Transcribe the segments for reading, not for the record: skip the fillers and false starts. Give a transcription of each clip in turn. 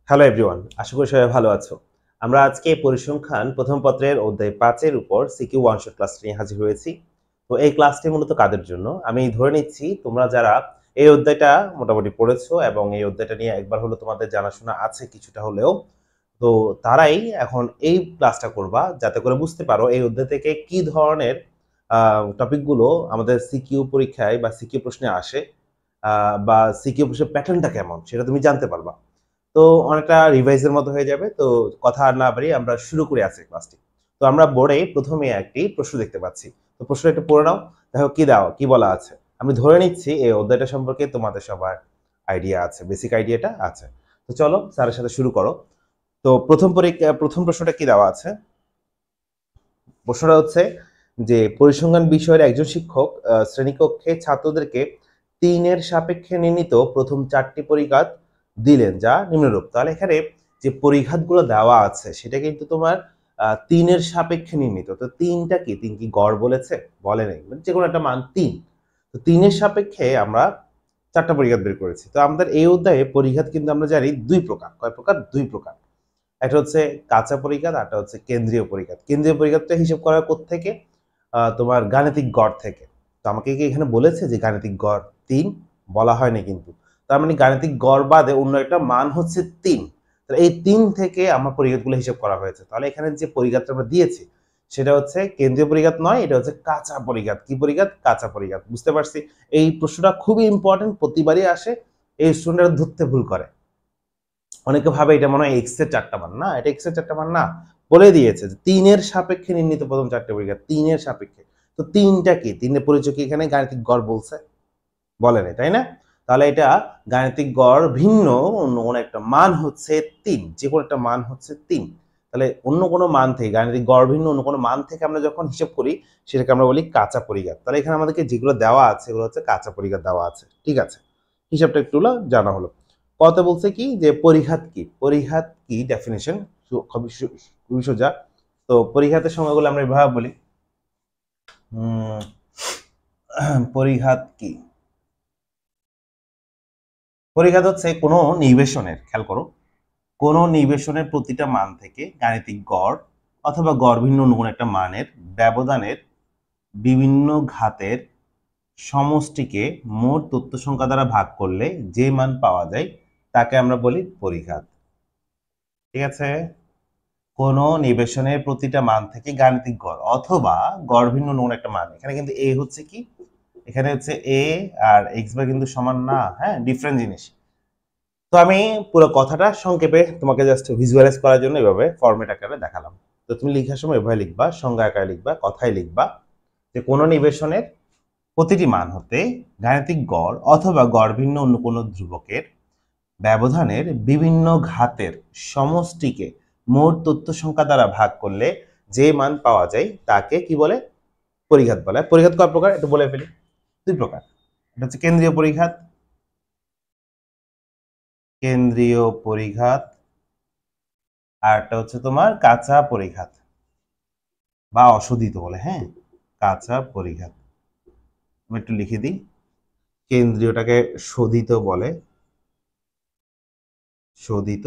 Hello everyone, আশা করি সবাই ভালো আছো। আমরা আজকে পরিসংখ্যান প্রথম পত্রের অধ্যায় 5 এর উপর সিকিউ ওয়ান শট ক্লাস নিয়ে হাজির হয়েছি। তো এই ক্লাসটি মূলত কাদের জন্য? আমি ধরে নিচ্ছি তোমরা যারা এই অধ্যায়টা মোটামুটি পড়েছো এবং এই অধ্যায়টা নিয়ে একবার হলো তোমাদের জানাশোনা আছে কিছুটা হলেও। তো তারাই এখন এই ক্লাসটা করবা যাতে করে বুঝতে পারো এই অধ্যায় থেকে কি ধরনের টপিকগুলো আমাদের সিকিউ পরীক্ষায় বা সিকিউ প্রশ্নে আসে, বা সিকিউ প্রশ্নের প্যাটার্নটা কেমন সেটা তুমি জানতে পারবা। তো অনেকটা রিভাইজের মতো হয়ে যাবে। তো কথা আর না বাড়িয়ে আমরা শুরু করে আজকের ক্লাসটি। তো আমরা বোর্ডে প্রথমে একটি প্রশ্ন দেখতে পাচ্ছি। তো প্রশ্নটা একটু পড়ে নাও। দেখো কি বলা আছে। আমি ধরে নিচ্ছি এই অধ্যায়টা সম্পর্কে তোমাদের সবার আইডিয়া আছে, বেসিক আইডিয়াটা আছে। তো চলো স্যারের সাথে শুরু করো। তো প্রথম প্রশ্নটা কি দেওয়া আছে? প্রশ্নটা হচ্ছে যে পরিসংখ্যান বিষয়ের একজন শিক্ষক শ্রেণীকক্ষে ছাত্রদেরকে ৩ এর সাপেক্ষে নির্ণীত প্রথম ৪টি পরিঘাত দিলেন যা নিম্নরূপ। তাহলে এখানে যে পরিঘাতগুলো দেওয়া আছে সেটা কিন্তু তোমার ৩ এর সাপেক্ষে নির্ণীত। তো ৩টা কি? ৩ কি গড় বলেছে? বলে নাই। মানে যেকোনো একটা মান ৩। তো ৩ এর সাপেক্ষে আমরা ৪টা পরিঘাত বের করেছি। তো আমাদের এই অধ্যায়ে পরিঘাত কিন্তু আমরা জানি ২ প্রকার। কয় প্রকার? ২ প্রকার। একটা হচ্ছে কাঁচা পরিঘাত, আরটা হচ্ছে কেন্দ্রীয় পরিঘাত। কেন্দ্রীয় পরিঘাতটা হিসাব করা কোত্থেকে? তোমার গাণিতিক গড় থেকে। তো আমাকে কি এখানে বলেছে যে গাণিতিক গড় ৩? বলা হয়নি কিন্তু। তার মানে গাণিতিক গড় বাদে অন্য একটা মান হচ্ছে ৩। তাহলে এই ৩ থেকে আমার পরিঘাতগুলো হিসাব করা হয়েছে। তাহলে এখানে যে পরিঘাতটা আমরা দিয়েছি সেটা হচ্ছে কেন্দ্রীয় পরিঘাত নয়, এটা হচ্ছে কাঁচা পরিঘাত। কি পরিঘাত? কাঁচা পরিঘাত। বুঝতে পারছি। এই প্রশ্নটা খুবই ইম্পর্টেন্ট, প্রতিবারই আসে। এই স্টুডেন্টরা ধরতে ভুল করে। অনেকে ভাবে এটা মনে হয় এক্স এর 4টা মান। না, এটা এক্স এর 4টা মান না। বলে দিয়েছে যে ৩ এর সাপেক্ষে নির্ণীত প্রথম 4টি পরিঘাত। ৩ এর সাপেক্ষে। তো ৩টা কি? ৩ এর পরিচয় কি এখানে গাণিতিক গড় বলছে? বলে নাই, তাই না? তাহলে এটা গাণিতিক গড় ভিন্ন অন্য কোনো একটা মান হচ্ছে ৩। যেকোনো একটা মান হচ্ছে ৩। তাহলে অন্য কোনো মান থেকে গাণিতিক গড় ভিন্ন অন্য কোনো মান থেকে আমরা যখন হিসাব করি সেটাকে আমরা বলি কাঁচা পরিঘাত। তাহলে এখানে আমাদেরকে যেগুলো দেওয়া আছে এগুলো হচ্ছে কাঁচা পরিঘাত দেওয়া আছে। ঠিক আছে? হিসাবটা একটু জানা হলো। কত বলছে কি যে পরিঘাত কি? পরিঘাত কি ডেফিনিশন খুবই সোজা। তো পরিঘাতের সংজ্ঞাগুলো আমরা এভাবে বলি। পরিঘাত কি? পরিঘাত হচ্ছে কোনো নির্বেশনের, খেয়াল করো, কোনো নির্বেশনের প্রতিটা মান থেকে গাণিতিক গড় অথবা গড় ভিন্ন অন্য কোনো একটা মানের ব্যবধানের বিভিন্ন ঘাতের সমষ্টিকে মোট তথ্য সংখ্যা দ্বারা ভাগ করলে যে মান পাওয়া যায় তাকে আমরা বলি পরিঘাত। ঠিক আছে? কোনো নির্বেশনের প্রতিটা মান থেকে গাণিতিক গড় অথবা গড় ভিন্ন অন্য একটা মান। এখানে কিন্তু এ হচ্ছে কি? এখানে হচ্ছে এ আর এক্স বার কিন্তু সমান না। হ্যাঁ, ডিফারেন্ট জিনিস। তো আমি পুরো কথাটা সংক্ষেপে তোমাকে জাস্ট ভিজুয়ালাইজ করার জন্য এভাবে ফরম্যাট আকারে দেখালাম। তো তুমি লেখার সময় এভাবে লিখবা, সংজ্ঞা আকারে লিখবা, কথায় লিখবা যে কোনো নির্বেশনের প্রতিটি মান হতে গাণিতিক গড় অথবা গড় ভিন্ন অন্য কোনো ধ্রুবকের ব্যবধানের বিভিন্ন ঘাতের সমষ্টিকে মোট তথ্য সংখ্যা দ্বারা ভাগ করলে যে মান পাওয়া যায় তাকে কি বলে? পরিঘাত বলে। পরিঘাত কয় প্রকার একটু বলে ফেলি। 2 প্রকার। এটা হচ্ছে কেন্দ্রীয় পরিঘাত, কেন্দ্রীয় পরিঘাত, আর একটা হচ্ছে তোমার কাঁচা পরিঘাত বা অশোধিত বলে। হ্যাঁ, কাঁচা পরিঘাত। আমি একটু লিখে দিই। কেন্দ্রীয়টাকে শোধিত বলে, শোধিত।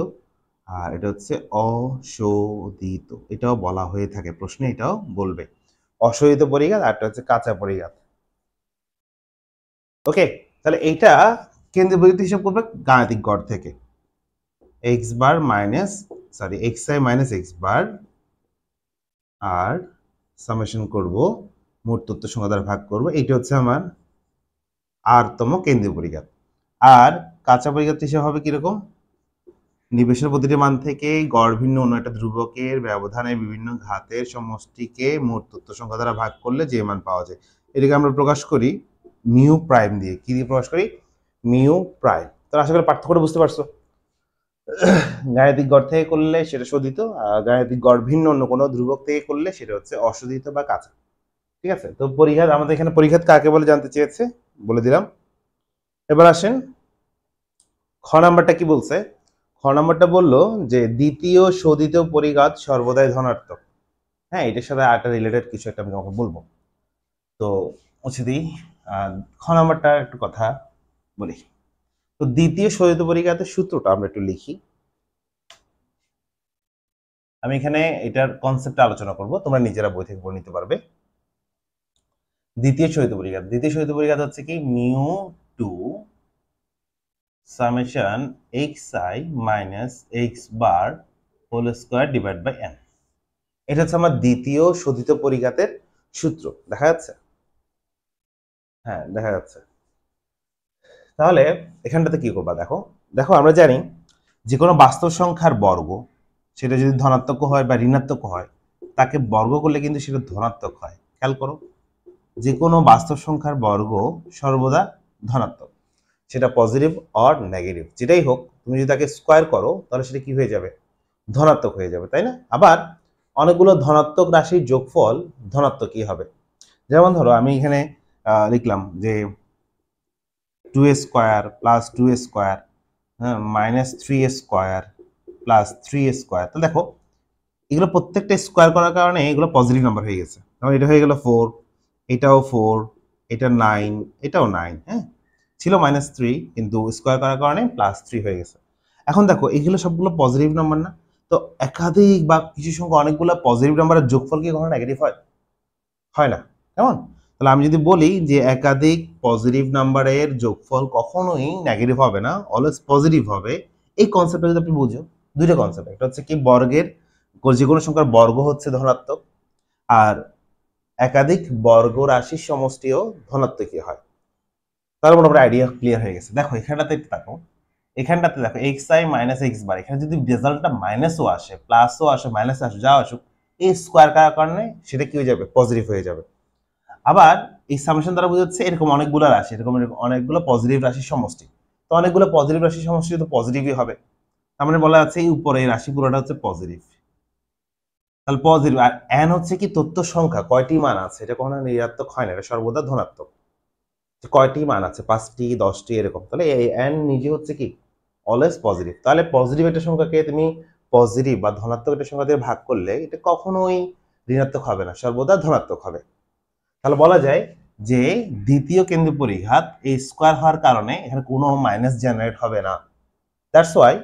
আর এটা হচ্ছে অশোধিত, এটাও বলা হয়ে থাকে প্রশ্নে, এটাও বলবে। অশোধিত পরিঘাত আর একটা হচ্ছে কাঁচা পরিঘাত। ওকে, তাহলে এইটা কেন্দ্রীয় পরিঘাত হিসাব করবে গাণিতিক গড় থেকে। X bar minus x i minus x bar আর সামেশন করব, মোট তথ্য সংখ্যা দ্বারা ভাগ করব। এইটা হচ্ছে আমার আরতম কেন্দ্রীয় পরিঘাত। আর কাঁচা পরিঘাত হিসাব হবে কিরকম? নির্বেশের প্রতিটি মান থেকে গড় ভিন্ন অন্য একটা ধ্রুবকের ব্যবধানে বিভিন্ন ঘাতের সমষ্টিকে মোট তথ্য সংখ্যা দ্বারা ভাগ করলে যে মান পাওয়া যায়। এটাকে আমরা প্রকাশ করি মিউ প্রাইম দিয়ে। কি দিয়ে প্রকাশ করি? Mu prime. তো আশা করি পার্থক্যটা বুঝতে পারছো। গাণিতিক গড় থেকে করলে সেটা শোধিত, আর গাণিতিক গড় ভিন্ন অন্য কোনো ধ্রুবক থেকে করলে সেটা হচ্ছে অশোধিত বা কাঁচা। ঠিক আছে? তো পরিঘাত, আমাদের এখানে পরিঘাত কাকে বলে জানতে চেয়েছে, বলে দিলাম। এবার আসেন খ নাম্বারটা কি বলছে। খ নাম্বারটা বললো যে দ্বিতীয় শোধিত পরিঘাত সর্বদাই ধনাত্মক। হ্যাঁ, এটার সাথে আরেকটা রিলেটেড কিছু একটা আমি তোমাকে বলবো। তো হচ্ছে দিই খ নাম্বারটা একটু কথা বলি। তো দ্বিতীয় শোধিত পরিঘাতের সূত্রটা আমরা একটু লিখি। আমি এখানে এটার কনসেপ্ট আলোচনা করব, তোমরা নিজেরা বই থেকে পড়ে নিতে পারবে। দ্বিতীয় সহিত পরিঘাত হচ্ছে কি mu two summation xi minus x bar whole square divide by n। এটা হচ্ছে আমার দ্বিতীয় শোধিত পরিঘাতের সূত্র। দেখা যাচ্ছে? হ্যাঁ, দেখা যাচ্ছে। তাহলে এখানটাতে কি করবা, দেখো দেখো আমরা জানি যে কোনো বাস্তব সংখ্যার বর্গ সেটা যদি ধনাত্মক হয় বা ঋণাত্মক হয়, তাকে বর্গ করলে কিন্তু সেটা ধনাত্মক হয়। খেয়াল করো, যে কোনো বাস্তব সংখ্যার বর্গ সর্বদা ধনাত্মক, সেটা পজিটিভ অর নেগেটিভ যেটাই হোক। তুমি যদি তাকে স্কোয়ার করো তাহলে সেটা কি হয়ে যাবে? ধনাত্মক হয়ে যাবে, তাই না? আবার অনেকগুলো ধনাত্মক রাশির যোগফল ধনাত্মকই হবে। যেমন ধরো আমি এখানে লিখলাম যে 2a square plus 2a square minus 3a square plus 3a square. তো দেখো এগুলো প্রত্যেকটা স্কোয়ার করার কারণে এগুলো পজিটিভ নাম্বার হয়ে গেছে। তাহলে এটা হয়ে গেল 4, এটাও 4, এটা 9, এটাও 9। হ্যাঁ, ছিল -3 কিন্তু স্কোয়ার করার কারণে +3 হয়ে গেছে। এখন দেখো এগুলো সবগুলো পজিটিভ নাম্বার না? তো একাধিক বা কিছু সংখ্যা অনেকগুলো পজিটিভ নাম্বারের যোগফল কি কখনো নেগেটিভ হয়? হয় না, কেমন? তাহলে আমি যদি বলি যে একাধিক পজিটিভ নাম্বারের যোগফল কখনোই নেগেটিভ হবে না, অলওয়েজ পজিটিভ হবে, এই কনসেপ্টটা যদি আপনি বুঝো, দুইটা কনসেপ্ট। একটা হচ্ছে কি বর্গের, যে কোনো সংখ্যার বর্গ হচ্ছে ধনাত্মক, আর একাধিক বর্গ রাশির সমষ্টিও ধনাত্মকই হয়। তার মোটামুটি আইডিয়া ক্লিয়ার হয়ে গেছে। দেখো এখানটাতে দেখো, এখানটাতে দেখো xi মাইনাস এক্স বার, এখানে যদি রেজাল্টটা মাইনাসও আসে, প্লাসও আসে, মাইনাসও আসে, যা আসুক, এই স্কোয়ার করার কারণে সেটা কি হয়ে যাবে? পজিটিভ হয়ে যাবে। আবার এই সামেশন দ্বারা বোঝাচ্ছে এরকম অনেকগুলো রাশি, এরকম অনেকগুলো পজিটিভ রাশির সমষ্টি। তো অনেকগুলো পজিটিভ রাশির সমষ্টি তো পজিটিভই হবে, তার মানে বলা আছে এই উপরে এই রাশি পুরোটা হচ্ছে পজিটিভ। তাহলে পজিটিভ। আর n হচ্ছে কি তথ্য সংখ্যা, কয়টি মান আছে, এটা কখনো ঋণাত্মক হয় না, এটা সর্বদা ধনাত্মক। কয়টি মান আছে, 5টি 10টি এরকম। তাহলে এই n নিজে হচ্ছে কি অলওয়েজ পজিটিভ। তাহলে পজিটিভ একটা সংখ্যাকে তুমি পজিটিভ বা ধনাত্মক একটা সংখ্যা দিয়ে ভাগ করলে এটা কখনোই ঋণাত্মক হবে না, সর্বদা ধনাত্মক হবে। তাহলে বলা যায় যে দ্বিতীয় কেন্দ্রীয় পরিঘাত এই স্কোয়ার হওয়ার কারণে এখানে কোনো মাইনাস জেনারেট হবে না। দ্যাটস ওয়াই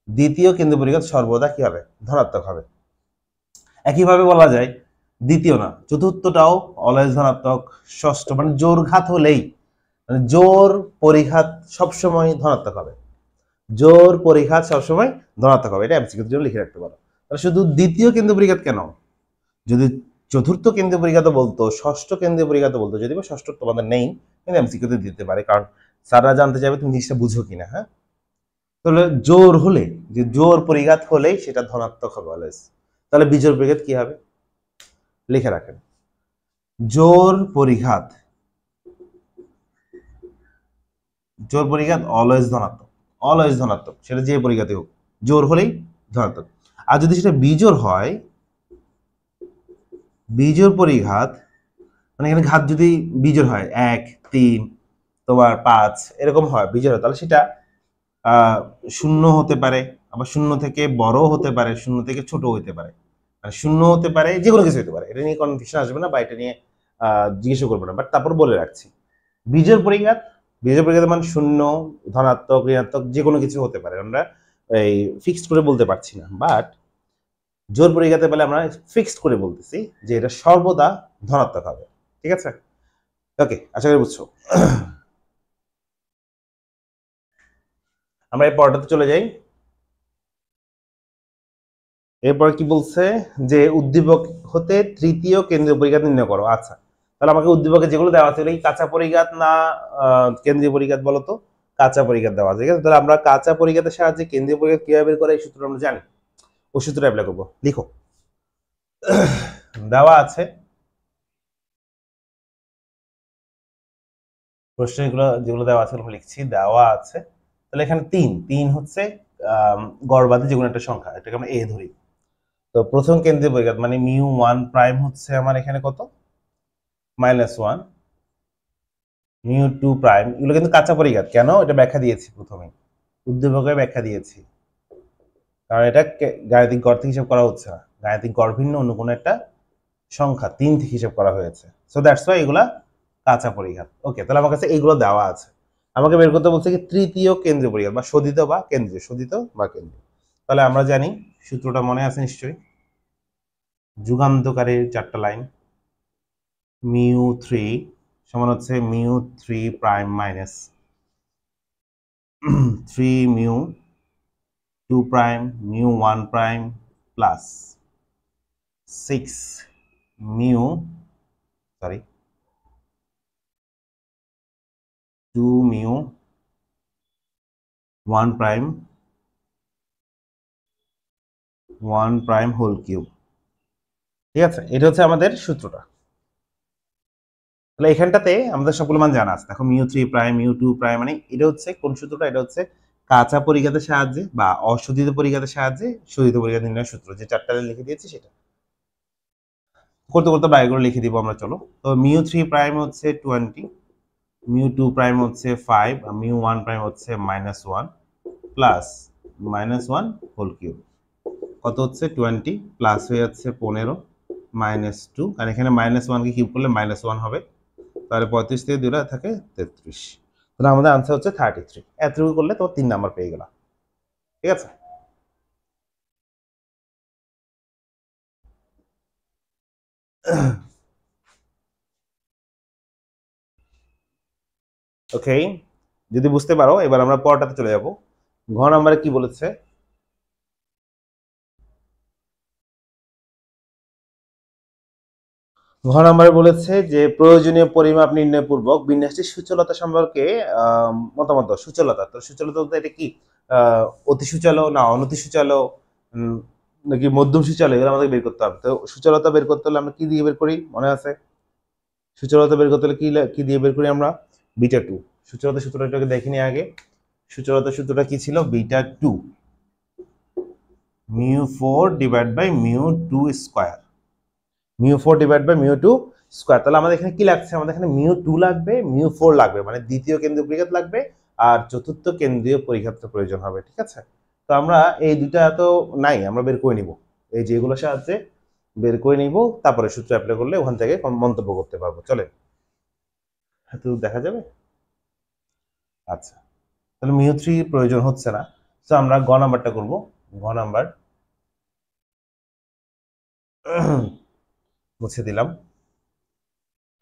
দ্বিতীয় কেন্দ্রীয় পরিঘাত সর্বদা কি হবে? ধনাত্মক হবে। একইভাবে বলা যায় দ্বিতীয় না, চতুর্থটাও অলওয়েজ ধনাত্মক। ষষ্ঠ মানে জোর ঘাত হলেই, মানে জোর পরিঘাত সবসময় ধনাত্মক হবে, জোর পরিঘাত সবসময় ধনাত্মক হবে। এটা এমসিকিউর জন্য লিখে রাখতে পারো। তাহলে শুধু দ্বিতীয় কেন্দ্রীয় পরিঘাত কেন, যদি চতুর্থ কেন্দ্রীয় পরিঘাত বলতো, ষষ্ঠ কেন্দ্রীয় পরিঘাত বলতো, যদি বা ষষ্ঠ তোমাদের নেই, কিন্তু এমসিকিউতে দিতে পারে, কারণ স্যাররা জানতে চাইবে তুমি জিনিসটা বুঝো কিনা। হ্যাঁ, তাহলে জোর হলে, যে জোর পরিঘাত হলেই সেটা ধনাত্মক হবে অলওয়েজ। তাহলে বিজোড় পরিঘাত কি হবে? লিখে রাখেন, জোর পরিঘাত, জোর পরিঘাত অলওয়েজ ধনাত্মক, অলওয়েজ ধনাত্মক, সেটা যে পরিঘাতে হোক, জোর হলেই ধনাত্মক। আর যদি সেটা বিজোড় হয়, বিজোড় পরিঘাত মানে এখানে ঘাত যদি বিজোড় হয় 1, 3, তোমার 5 এরকম হয় বিজোড় হয়, তাহলে সেটা 0 হতে পারে, আবার 0 থেকে বড় হতে পারে, 0 থেকে ছোট হতে পারে, মানে 0 হতে পারে, যে কোনো কিছু হতে পারে। এটা নিয়ে কনফিউশন আসবে না বা এটা নিয়ে জিজ্ঞেস করবে না, বাট তারপর বলে রাখছি বিজোড় পরিঘাত, বিজোড় পরিঘাত মানে 0, ধনাত্মক, ঋণাত্মক যে কোনো কিছু হতে পারে, আমরা এই ফিক্সড করে বলতে পারছি না। বাট জোর পরিঘাতে বলে আমরা ফিক্সড করে বলতেছি যে এটা সর্বদা ধনাত্মক হবে। ঠিক আছে, ওকে, আশা করি বুঝছো। আমরা এই পর্বটাতে চলে যাই। এরপর কি বলছে যে উদ্দীপক হতে তৃতীয় কেন্দ্রীয় পরিঘাত নির্ণয় করো। আচ্ছা, তাহলে আমাকে উদ্দীপকে যেগুলো দেওয়া আছে কি কাঁচা পরিঘাত না কেন্দ্রীয় পরিঘাত বলো তো? কাঁচা পরিঘাত দেওয়া আছে, ঠিক আছে। তাহলে আমরা কাঁচা পরিঘাতের সাহায্যে কেন্দ্রীয় পরিঘাত কিভাবে বের করে এই সূত্র আমরা জানি, ওই সূত্র অ্যাপ্লাই করবো। লিখো, দেওয়া আছে প্রশ্নগুলো, যেগুলো দেওয়া আছে লিখছি, দেওয়া আছে। তাহলে এখানে 3 হচ্ছে গড় যে কোনো একটা সংখ্যা, এটাকে আমরা এ ধরি। তো প্রথম কেন্দ্রীয় পরিঘাত মানে μ1 প্রাইম হচ্ছে আমার এখানে কত? -1, μ2 প্রাইম। এগুলো কিন্তু কাঁচা পরিঘাত। কেন? এটা ব্যাখ্যা দিয়েছি প্রথমে, উদ্দীপকে ব্যাখ্যা দিয়েছি, কারণ এটা গাণিতিক গড় থেকে হিসাব করা হচ্ছে না, গাণিতিক গড় ভিন্ন অন্য কোনো একটা সংখ্যা 3 থেকে হিসাব করা হয়েছে। সো দ্যাটস ওয়াই এগুলা কাঁচা পরিঘাত। ওকে, তাহলে আমার কাছে এইগুলো দেওয়া আছে, আমাকে বের করতে বলছে কি তৃতীয় কেন্দ্রীয় পরিঘাত বা শোধিত বা কেন্দ্রীয়, শোধিত বা কেন্দ্রীয়। তাহলে আমরা জানি সূত্রটা মনে আছে নিশ্চয়ই, যুগান্তকারীর 4টা লাইন। μ3 সমান হচ্ছে μ3 prime minus 3 μ2 prime μ1 prime plus 6 2 μ1 prime 1 prime whole cube. ঠিক আছে, এটা হচ্ছে আমাদের সূত্রটা। তাহলে এখানটাতে আমাদের সবগুলো মান জানা আছে। দেখো μ3 প্রাইম μ2 প্রাইম, মানে এটা হচ্ছে কোন সূত্রটা? এটা হচ্ছে কাঁচা পরিঘাতের সাহায্যে বা অশোধিত পরিঘাতের সাহায্যে শোধিত পরিঘাত নির্ণয়ের সূত্র, যে 4টা লাইন লিখে দিয়েছি সেটা। করতে করতে বাইরে লিখে দিব আমরা, চলো। তো μ3 প্রাইম হচ্ছে 20, μ2 প্রাইম হচ্ছে 5, আর μ1 প্রাইম হচ্ছে -1 প্লাস -1 হোল কিউব। কত হচ্ছে 20 প্লাস হয়ে যাচ্ছে 15 -2, আর এখানে -1 কে কিউব করলে -1 হবে, তাহলে 35 থেকে 2 থাকে 33। তাহলে আমাদের আনসার হচ্ছে 33। এতটুকু করলে তো 3 নাম্বার পেয়ে গেলাম। ঠিক আছে, ওকে। যদি বুঝতে পারো, এবার আমরা পরটাতে চলে যাব। ঘ নাম্বারে কি বলেছে? ঘ নাম্বারে বলেছে যে প্রয়োজনীয় পরিমাপ নির্ণয় পূর্বক বিন্যাসটির সূচলতা সম্পর্কে মতামত দাও। সূচলতা, তো সূচলতা বলতে এটা কি অতি সূচালো না অনতি সূচালো নাকি মধ্যম সূচালো, এগুলো আমাদের বের করতে হবে। তো সূচলতা বের করতে হলে আমরা কি দিয়ে বের করি মনে আছে? সূচলতা বের করতে হলে কি দিয়ে বের করি আমরা? β2। সূচলতা সূত্রটাকে দেখিনি আগে। সূচলতা সূত্রটা কি ছিল? β2 μ4 divide by μ2 square, μ4 divide by μ2 square. তাহলে আমাদের এখানে কি লাগছে? আমাদের এখানে μ2 লাগবে, μ4 লাগবে, মানে দ্বিতীয় কেন্দ্রীয় পরিঘাত লাগবে আর চতুর্থ কেন্দ্রীয় পরিঘাতটা প্রয়োজন হবে। ঠিক আছে, তো আমরা এই দুইটা তো নাই, আমরা বের করে নিব, এই যে এগুলোর সাহায্যে বের করে নিব, তারপরে সূত্র অ্যাপ্লাই করলে ওখান থেকে মন্তব্য করতে পারবো। চলে তো দেখা যাবে। আচ্ছা, তাহলে μ3 প্রয়োজন হচ্ছে না, তো আমরা গ নাম্বারটা করব। গ নাম্বার মুছে দিলাম।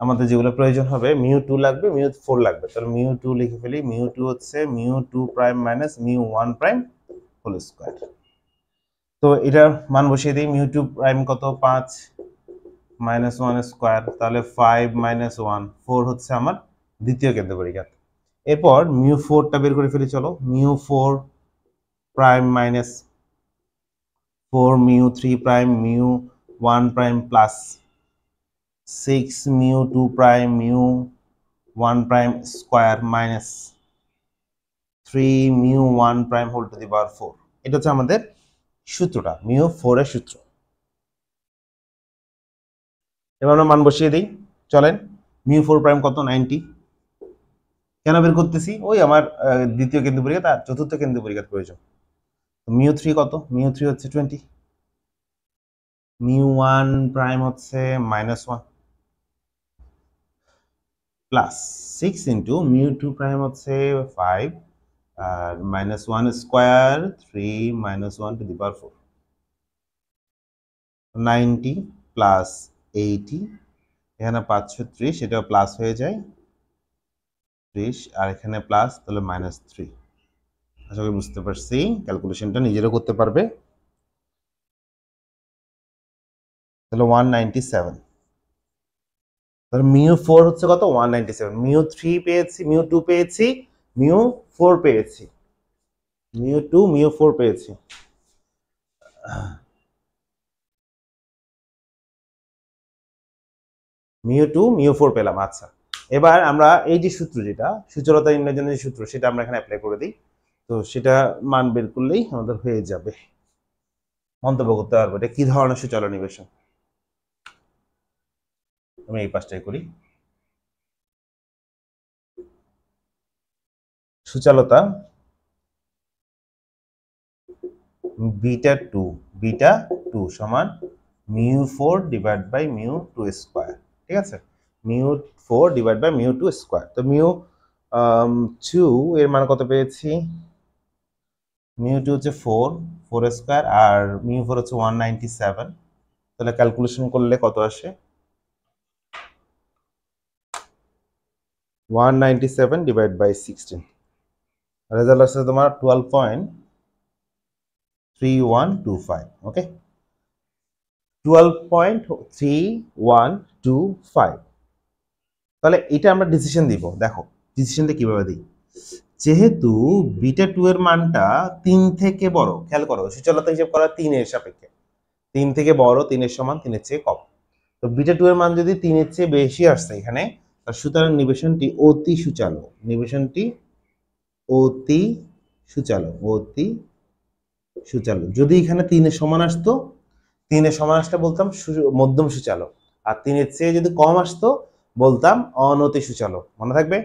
আমাদের যেগুলো প্রয়োজন হবে, μ2 লাগবে, μ4 লাগবে। তাহলে μ2 লিখে ফেলি। μ2 হচ্ছে μ2 prime minus μ1 prime whole square. তো এটার মান বসিয়ে দিই। μ2 প্রাইম কত? 5 -1 স্কয়ার, তাহলে 5 - 1 4 হচ্ছে আমার দ্বিতীয় কেন্দ্র পরিঘাত। এরপর μ4টা বের করে ফেলি, চলো। μ4 prime minus 4 μ3 prime μ1 prime plus 6 μ2 prime μ1 prime square minus 3 μ1 prime whole to the power 4। এটা হচ্ছে আমাদের সূত্রটা, μ4 এর সূত্র। এবার আমরা মান বসিয়ে দিই, চলেন। μ4 প্রাইম কত? 90। কেন বের করতেছি? ওই আমার দ্বিতীয় কেন্দ্র পরিঘাত আর চতুর্থ কেন্দ্র পরিঘাত প্রয়োজন। μ3 কত? μ3 হচ্ছে 20, μ1 প্রাইম হচ্ছে -1 প্লাস 6 ইন্টু μ2 প্রাইম হচ্ছে 5 আর -1 square 3 -1 two the power 4। 90 plus 80, এখানে 530, সেটা প্লাস হয়ে যায় 30, আর এখানে প্লাস, তাহলে -3। আশা করি বুঝতে পারছি, ক্যালকুলেশনটা নিজেরও করতে পারবে। তাহলে 197। তাহলে μ4 হচ্ছে কত? 197। μ3 পেয়েছি, μ2 পেয়েছি, μ4 পেয়েছি, μ2 μ4 পেয়েছি। μ2 μ4 পেলাম। আচ্ছা, এবার আমরা এই যে সূত্র, যেটা সূচলতা নির্ণয়ের জন্য যে সূত্র, সেটা আমরা এখানে অ্যাপ্লাই করে দিই। তো সেটা মান বের করলেই আমাদের হয়ে যাবে, মন্তব্য করতে পারবো এটা কি ধরনের সূচল নিবেশন। আমি এই পাশটাই করি। সূচলতা β2 সমান μ4 ডিভাইড বাই μ2 স্কয়ার। ঠিক আছে, μ4 ডিভাইড বাই μ2 স্কয়ার। তো μ2 এর মান কত পেয়েছি? মিউ টু হচ্ছে 4 স্কোয়ার, আর মিউ 4 হচ্ছে 197। তাহলে ক্যালকুলেশন করলে কত আসে? 197 ডিভাইড বাই 16, রেজাল্ট আসছে তোমার 12.3125। ওকে, 12.3125। তাহলে এটা আমরা ডিসিশন দিব। দেখো ডিসিশনটা কিভাবে দিই। যেহেতু বিটা 2 এর মানটা 3 থেকে বড়, খেয়াল করো সূচলতা হিসেব করা 3 এর সাপেক্ষে, 3 থেকে বড়, 3 এর সমান, 3 এর চেয়ে কম। তো বিটা 2 এর মান যদি 3 এর চেয়ে বেশি আসছে এখানে, তার সুতরাং নিবেশনটি অতি সুচালো, নিবেশনটি অতি সুচালো, অতি সুচালো। যদি এখানে 3 এর সমান আসতো, 3 এর সমান আসলে বলতাম মধ্যম সুচালো, আর 3 এর চেয়ে যদি কম আসতো বলতাম অনতি সুচালো। মনে থাকবে?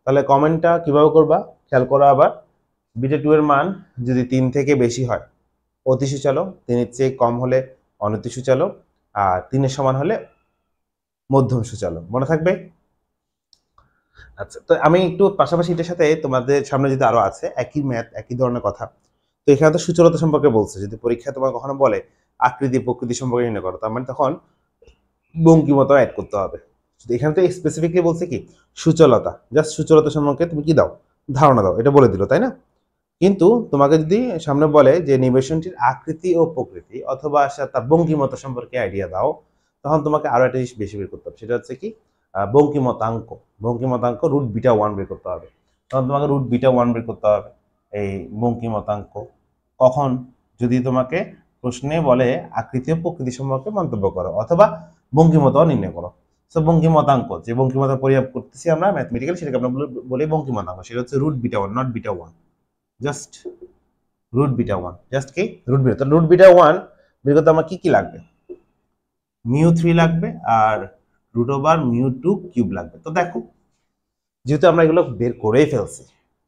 তাহলে কমেন্টটা কিভাবে করবা খেয়াল করো আবার। বিটা 2 এর মান যদি 3 থেকে বেশি হয় অতি সুচালো, 3 এর চেয়ে কম হলে অনতি সুচালো, আর 3 এর সমান হলে মধ্যম সুচালো। মনে থাকবে? আচ্ছা, তো আমি একটু পাশাপাশি এটার সাথে তোমাদের সামনে যদি আরো আছে একই ম্যাথ, একই ধরনের কথা। তো এখানে তো সূচলতা সম্পর্কে বলছে, যদি পরীক্ষায় তোমার কখনো বলে আকৃতি প্রকৃতি সম্পর্কে নির্ণয় করো, তার মানে তখন বঙ্কিমতা অ্যাড করতে হবে। এখানে তো স্পেসিফিকলি বলছে কি সূচলতা, জাস্ট সূচলতা সম্পর্কে তুমি কি দাও, ধারণা দাও, এটা বলে দিল, তাই না? কিন্তু তোমাকে যদি সামনে বলে যে নিবেশনটির আকৃতি ও প্রকৃতি অথবা তার বঙ্কিমতা সম্পর্কে আইডিয়া দাও, তখন তোমাকে আরো একটা জিনিস বেশি বের করতে হবে, সেটা হচ্ছে কি বঙ্কিমতাঙ্ক। বঙ্কিমতাঙ্ক রুট বিটা 1 বের করতে হবে। তখন তোমাকে রুট বিটা 1 বের করতে হবে এই বঙ্কিমতাঙ্ক। কখন? যদি তোমাকে প্রশ্নে বলে আকৃতি ও প্রকৃতি সম্পর্কে মন্তব্য করো অথবা বঙ্কিমতাও নির্ণয় করো। সো বঙ্কিমতাঙ্ক, যে বঙ্কিমতা পরিমাপ করতেছি আমরা ম্যাথমেটিক্যালি, সেটাকে আমরা বলি বঙ্কিমতাঙ্ক। সেটা হচ্ছে root beta 1, not beta 1, just root beta 1। Just কি রুট বিটা। তো রুট বিটা 1 বের করতে আমার কি কি লাগবে? মিউ 3 লাগবে আর রুট ওভার মিউ 2 কিউব লাগবে। তো দেখো যেহেতু আমরা এগুলো বের করেই ফেলছি,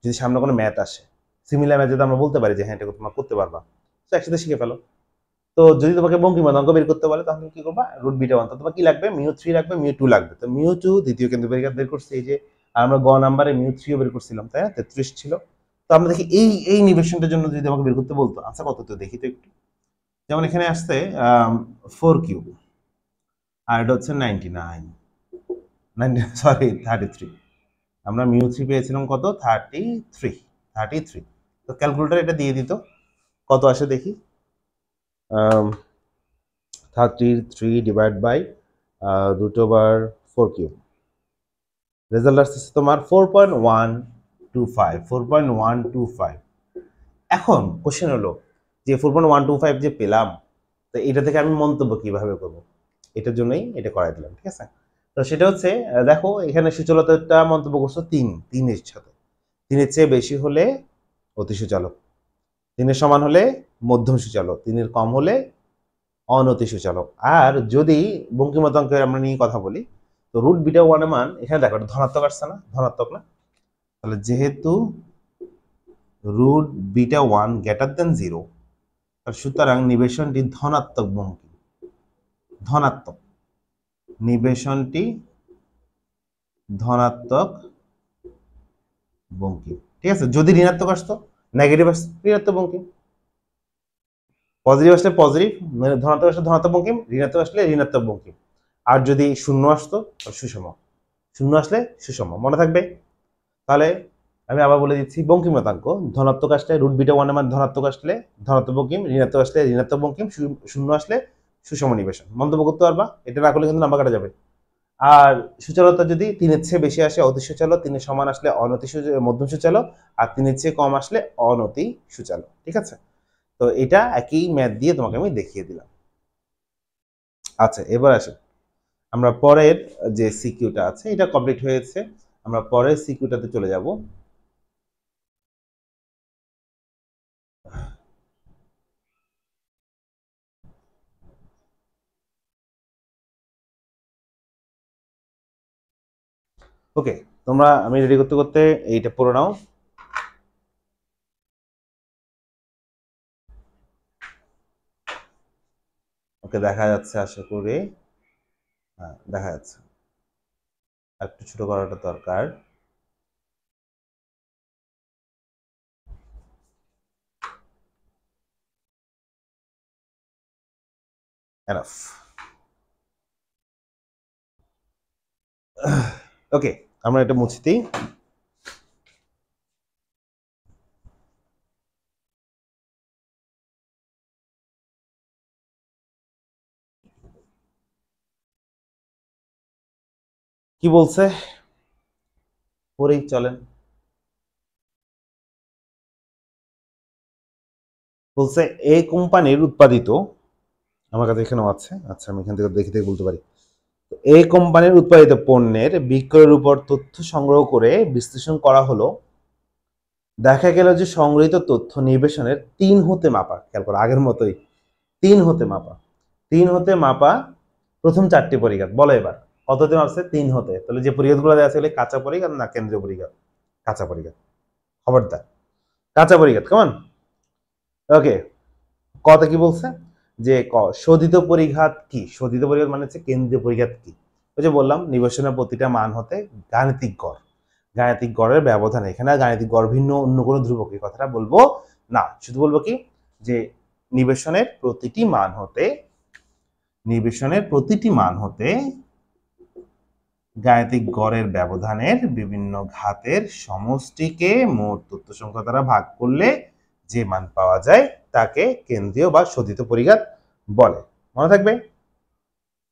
যদি সামনে কোনো ম্যাথ আসে সিমিলার ম্যাথ, যদি আমরা বলতে পারি যে হ্যাঁ এটা তোমরা করতে পারবা, তো একসাথে শিখে ফেলো। তো যদি তোমাকে বঙ্কিমতাঙ্ক বের করতে বলে তখন কি করবা? Root beta 1। তো তোমার কি লাগবে? মিউ 3 লাগবে, মিউ 2 লাগবে। তো মিউ 2 দ্বিতীয় কেন্দ্র বের করছি এই যে, আর আমরা গ নাম্বারে মিউ 3 বের করছিলাম, তাই না? 33 ছিল। তো আমরা দেখি এই এই নিবেশনটার জন্য যদি আমাকে বের করতে বলতো, আচ্ছা কত, তো দেখি তো একটু। যেমন এখানে আসছে 4 কিউব, আর এটা হচ্ছে 99, সরি 33। আমরা মিউ 3 পেয়েছিলাম কত? 33। তো ক্যালকুলেটর এটা দিয়ে দিত, কত আসে দেখি। 33 divide by root over 4 cube, result আসছে তোমার 4.125, 4.125। এখন কোশ্চেন হলো যে 4.125 যে পেলাম, তো এটা থেকে আমি মন্তব্য কিভাবে করব, এটার জন্যই এটা করাই দিলাম, ঠিক আছে? তো সেটা হচ্ছে দেখো এখানে সুচলতাটা মন্তব্য করছো 3 এর সাথে, 3 এর চেয়ে বেশি হলে অতি সুচালক, 3 এর সমান হলে মধ্যম সুচালক, 3 এর কম হলে অনতি সুচালক। আর যদি বঙ্কিমতাঙ্কের আমরা নিয়ে কথা বলি, তো রুট বিটা 1 এর মান এখানে দেখো ধনাত্মক আসছে না, ধনাত্মক না? তাহলে যেহেতু রুট বিটা 1 গ্রেটার দেন 0, সুতরাং নিবেশনটি ধনাত্মক বঙ্কিম, ধনাত্মক নিবেশনটি ধনাত্মক বঙ্কিম, ঠিক আছে? যদি ঋণাত্মক আসতো, নেগেটিভ আসতো, ঋণাত্মক বঙ্কিম। পজিটিভ আসলে পজিটিভ, মানে ধনাত্মক আসলে ধনাত্মক বঙ্কিম, ঋণাত্মক আসলে ঋণাত্মক বঙ্কিম। আর যদি শূন্য আসতো সুষম, শূন্য আসলে সুষম। মনে থাকবে? তাহলে আমি আবার বলে দিচ্ছি, বঙ্কিমতাঙ্ক ধনাত্মক আসলে রুট বিটা 1 এর মান ধনাত্মক আসলে ধনাত্মক বঙ্কিম, ঋণাত্মক আসলে ঋণাত্মক বঙ্কিম, শূন্য আসলে সুষম নিবেশন। মন্তব্য করতে পারবা, এটা না করলে কিন্তু নাম্বার কাটা যাবে। আর সুচালতা যদি 3 এর চেয়ে বেশি আসে অতি সুচালো, 3 এর সমান আসলে অনতি মধ্যম সুচালো, আর 3 এর চেয়ে কম আসলে অনতি সুচালো, ঠিক আছে? তো এটা একই ম্যাথ দিয়ে তোমাকে আমি দেখিয়ে দিলাম। আচ্ছা, এবার আসে আমরা পরের যে সিকিউটা আছে, এটা কমপ্লিট হয়েছে, আমরা পরের সিকিউটাতে চলে যাব। ওকে, তোমরা আমি রেডি করতে করতে এইটা পড়ে নাও। ওকে, দেখা যাচ্ছে আশা করি। হ্যাঁ, দেখা যাচ্ছে। একটু ছোট করাটা দরকার। এনাফ। ওকে, আমরা এটা মুছে দিই। কি বলছে পরেই চলেন। বলছে এই কোম্পানির উৎপাদিত, আমার কাছে এখানেও আছে, আচ্ছা আমি এখান থেকে দেখে দেখে বলতে পারি। এই কোম্পানির উৎপাদিত পণ্যের বিক্রয়ের উপর তথ্য সংগ্রহ করে বিশ্লেষণ করা হলো। দেখা গেল যে সংগৃহীত তথ্য নির্বাচনের 3 হতে মাপা, খেয়াল করো আগের মতোই 3 হতে মাপা, 3 হতে মাপা প্রথম 4টি পরিঘাত। বলো এবার কত হতে মাপছে? 3 হতে। তাহলে যে পরিঘাতগুলো দেওয়া আছে এগুলো কাঁচা পরিঘাত না কেন্দ্রীয় পরিঘাত? কাঁচা পরিঘাত, খবরদার কাঁচা পরিঘাত, কেমন? ওকে, কথা কি বলছে যে শোধিত পরিঘাত কি? শোধিত পরিঘাত মানে হচ্ছে কেন্দ্রীয় পরিঘাত কি? ওই যে বললাম নির্বাচনের প্রতিটা মান হতে গাণিতিক গড়, গাণিতিক গড়ের ব্যবধান। এখানে গাণিতিক গড় ভিন্ন অন্য কোনো ধ্রুবক এই কথাটা বলবো না, শুধু বলবো কি যে নির্বাচনের প্রতিটি মান হতে, নির্বাচনের প্রতিটি মান হতে গাণিতিক গড়ের ব্যবধানের বিভিন্ন ঘাতের সমষ্টিকে মোট তথ্য সংখ্যা দ্বারা ভাগ করলে যে মান পাওয়া যায় তাকে কেন্দ্রীয় বা শোধিত পরিঘাত বলে। মনে থাকবে?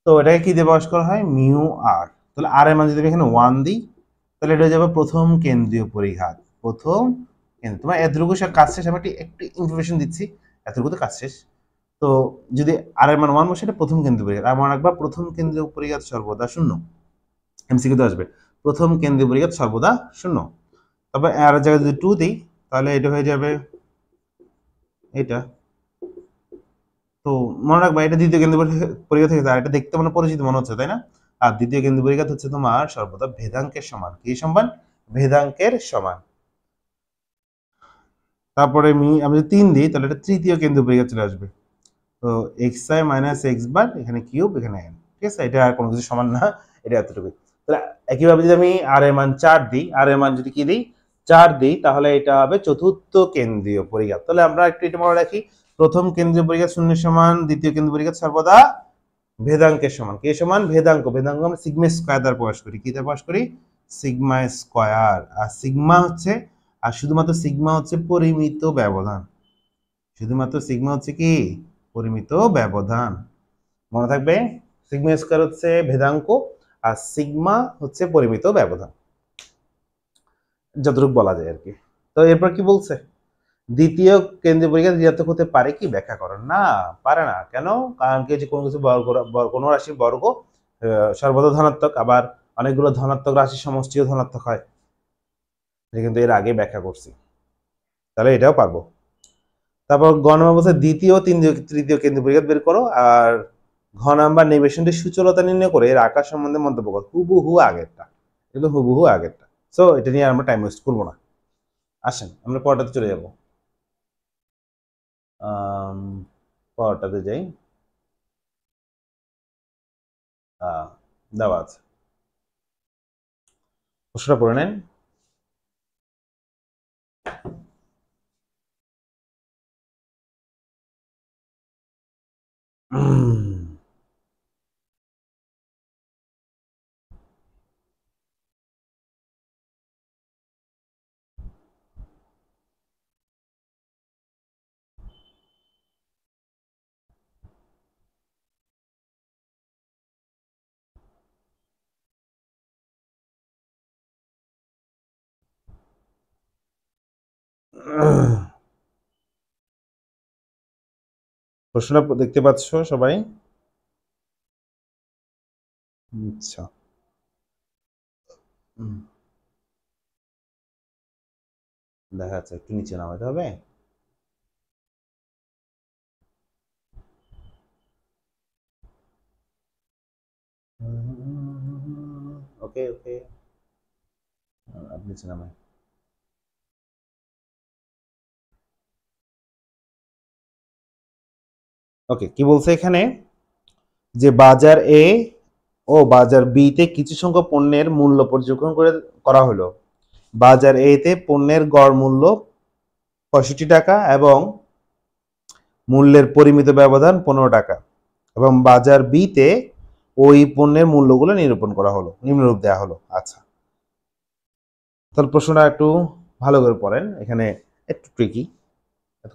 তো এটাকে কি দিয়ে প্রকাশ করা হয়? মিউ আর। তাহলে আর এর মান যদি আমি এখানে 1 দিই তাহলে এটা হয়ে যাবে প্রথম কেন্দ্রীয় পরিঘাত। প্রথম কেন্দ্র, তোমার এতটুকু কাজ শেষ। আমি একটু ইনফরমেশন দিচ্ছি, এতটুকু তো কাজ শেষ। তো যদি আর এর মান 1 বসে, এটা প্রথম কেন্দ্রীয় পরিঘাত। আর মনে রাখবা প্রথম কেন্দ্রীয় পরিঘাত সর্বদা শূন্য। এমসিকিউতে আসবে প্রথম কেন্দ্রীয় পরিঘাত সর্বদা শূন্য। তবে আর জায়গায় যদি 2 দিই তাহলে এটা হয়ে যাবে এটা। তো মনে রাখবা এটা দ্বিতীয় কেন্দ্রীয় পরিঘাত থেকে, আর এটা দেখতে মনে পরিচিত মনে হচ্ছে, তাই না? আর দ্বিতীয় কেন্দ্রীয় পরিঘাত হচ্ছে তোমার সর্বদা ভেদাঙ্কের সমান। কি সমান? ভেদাঙ্কের সমান। তারপরে আমি যদি 3 দিই তাহলে এটা তৃতীয় কেন্দ্রীয় পরিঘাত চলে আসবে। তো xi মাইনাস x বার, এখানে কিউব, এখানে n। ঠিক আছে, এটা আর কোনো কিছু সমান না, এটা এতটুকুই। তাহলে একইভাবে যদি আমি আর এর মান 4 দিই, আর এর মান যদি কি দিই 4 দিই তাহলে এটা হবে চতুর্থ কেন্দ্রীয় পরিঘাত। তাহলে আমরা একটু এটা মনে রাখি, প্রথম কেন্দ্রীয় পরিঘাত শূন্যের সমান, দ্বিতীয় কেন্দ্রীয় পরিঘাত সর্বদা ভেদাঙ্কের সমান। কি সমান? ভেদাঙ্ক। ভেদাঙ্ক আমরা সিগমা স্কয়ার দ্বারা প্রকাশ করি। কি দ্বারা প্রকাশ করি? Sigma square. আর সিগমা হচ্ছে, আর শুধুমাত্র সিগমা হচ্ছে পরিমিত ব্যবধান। শুধুমাত্র সিগমা হচ্ছে কি? পরিমিত ব্যবধান। মনে থাকবে, সিগমা স্কয়ার হচ্ছে ভেদাঙ্ক আর সিগমা হচ্ছে পরিমিত ব্যবধান, যতটুকু বলা যায় আর কি। তো এরপর কি বলছে? দ্বিতীয় কেন্দ্রীয় পরিঘাত ঋণাত্মক হতে পারে কি? ব্যাখ্যা করো। না, পারে না। কেন? কারণ কি, যে কোনো কিছু বর্গ, কোনো রাশির বর্গ সর্বদা ধনাত্মক, আবার অনেকগুলো ধনাত্মক রাশির সমষ্টিও ধনাত্মক হয়। এটা কিন্তু এর আগে ব্যাখ্যা করছি, তাহলে এটাও পারবো। তারপর গ নম্বর বলছে দ্বিতীয় তৃতীয় কেন্দ্রীয় পরিঘাত বের করো, আর ঘ নাম্বার নির্বাচনটির সূচলতা নির্ণয় করে এর আকার সম্বন্ধে মন্তব্য করো। হুবহু আগেরটা, কিন্তু হুবহু আগেরটা। সো এটা নিয়ে আমরা টাইম ওয়েস্ট করবো না। আসেন আমরা পরটাতে চলে যাব। পরটাতে যাই। দেওয়া আছে, প্রশ্নটা পড়ে নেন। প্রশ্নটা দেখতে পাচ্ছ সবাই? আচ্ছা, দেখা যাচ্ছে, একটু নিচে নামাতে হবে। ওকে ওকে, আপনি নিচে নামায়। ওকে, কি বলছে এখানে? যে বাজার এ ও বাজার বি তে কিছু সংখ্যক পণ্যের মূল্য পর্যবেক্ষণ করা হলো। বাজার এ তে পণ্যের গড় মূল্য 65 টাকা এবং মূল্যের পরিমিত ব্যবধান 15 টাকা, এবং বাজার বি তে ওই পণ্যের মূল্যগুলো নিরূপণ করা হলো, নিম্নরূপ দেওয়া হলো। আচ্ছা, তাহলে প্রশ্নটা একটু ভালো করে পড়েন, এখানে একটু ট্রিকি,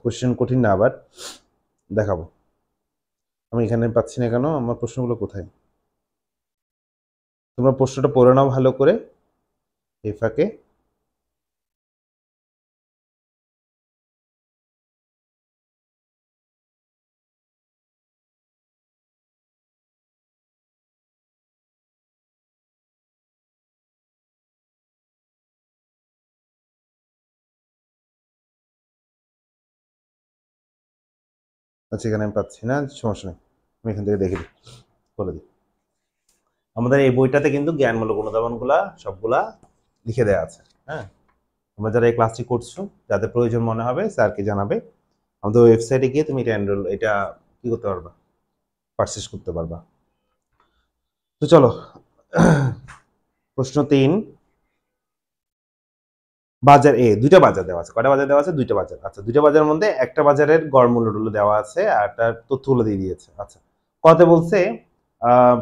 কোশ্চেন কঠিন না, আবার দেখাবো। আমি এখানে পাচ্ছি না কেন, আমার প্রশ্নগুলো কোথায়? তোমরা প্রশ্নটা পড়ে নাও ভালো করে এই ফাঁকে। আচ্ছা, এখানে আমি পাচ্ছি না, সমস্যা নেই, আমি এখান থেকে দেখে দিই, করে দিই। আমাদের এই বইটাতে কিন্তু জ্ঞানমূলক অনুধাবনগুলা সবগুলা লিখে দেওয়া আছে। হ্যাঁ, তোমরা যারা এই ক্লাসটি করছো, যাদের প্রয়োজন মনে হবে স্যারকে জানাবে। আমাদের ওয়েবসাইটে গিয়ে তুমি এটা কি করতে পারবা, পারচেস করতে পারবা। তো চলো, প্রশ্ন 3, বাজার এ দুইটা বাজার দেওয়া আছে। কয়টা বাজার দেওয়া আছে? দুইটা বাজার। আচ্ছা, দুইটা বাজারের মধ্যে একটা বাজারের গড় মূল্যগুলো দেওয়া আছে আর তার তথ্যগুলো দিয়ে দিয়েছে। আচ্ছা, কত বলছে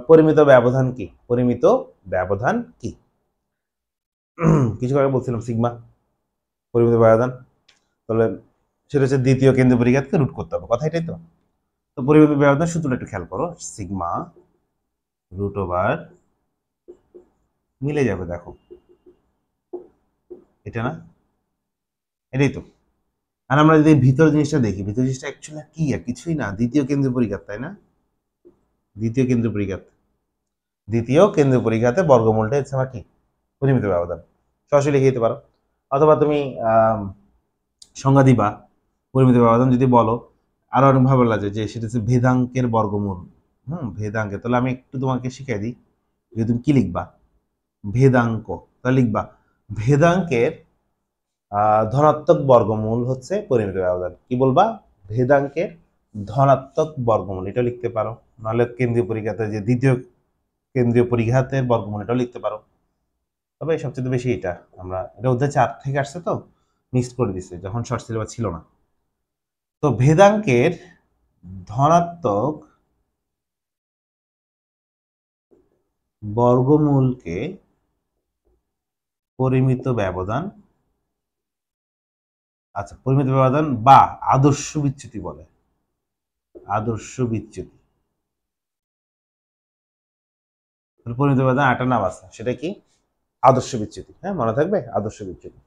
পরিমিত ব্যবধান কি? পরিমিত ব্যবধান কি? কিছু আগে বলছিলাম সিগমা পরিমিত ব্যবধান, তাহলে সেটা হচ্ছে দ্বিতীয় কেন্দ্রীয় পরিঘাতকে রুট করতে হবে, কথা এটাই তো। তো পরিমিত ব্যবধান সূত্রটা একটু খেয়াল করো, সিগমা রুট ওভার, মিলে যাবে দেখো, এটা না, এটাই তো। আর আমরা যদি ভিতর জিনিসটা দেখি, ভিতর জিনিসটা অ্যাকচুয়ালি কি আর কিছুই না, দ্বিতীয় কেন্দ্রীয় পরিঘাত, তাই না? দ্বিতীয় কেন্দ্রীয় পরিঘাত, দ্বিতীয় কেন্দ্রীয় পরিঘাতে বর্গমূলটা হচ্ছে আমার কি? পরিমিত ব্যবধান। সরাসরি লিখে দিতে পারো, অথবা তুমি সংজ্ঞা দিবা পরিমিত ব্যবধান যদি বলো, আরো অনেক ভালো লাগে যে সেটা হচ্ছে ভেদাঙ্কের বর্গমূল। ভেদাঙ্কের, তাহলে আমি একটু তোমাকে শিখিয়ে দিই যে তুমি কি লিখবা, ভেদাঙ্ক, তাহলে লিখবা ভেদাঙ্কের ধনাত্মক বর্গমূল হচ্ছে পরিমিত ব্যবধান। কি বলবা? ভেদাঙ্কের ধনাত্মক বর্গমূল, এটা লিখতে পারো। নাহলে কেন্দ্রীয় পরিঘাতের যে দ্বিতীয় কেন্দ্রীয় পরিঘাতের বর্গমূল, এটাও লিখতে পারো। তবে সবচেয়ে বেশি এটা এটা অধ্যায় 4 থেকে আসছে, তো মিক্স করে দিছে যখন শর্ট সিলেবাস ছিল না। তো ভেদাঙ্কের ধনাত্মক বর্গমূলকে পরিমিত ব্যবধান, আচ্ছা পরিমিত ব্যবধান বা আদর্শ বিচ্যুতি বলে। আদর্শ বিচ্যুতি, পরিমিত ব্যবধান একটা নাম আছে, সেটা কি? আদর্শ বিচ্যুতি। হ্যাঁ, মনে থাকবে, আদর্শ বিচ্যুতি।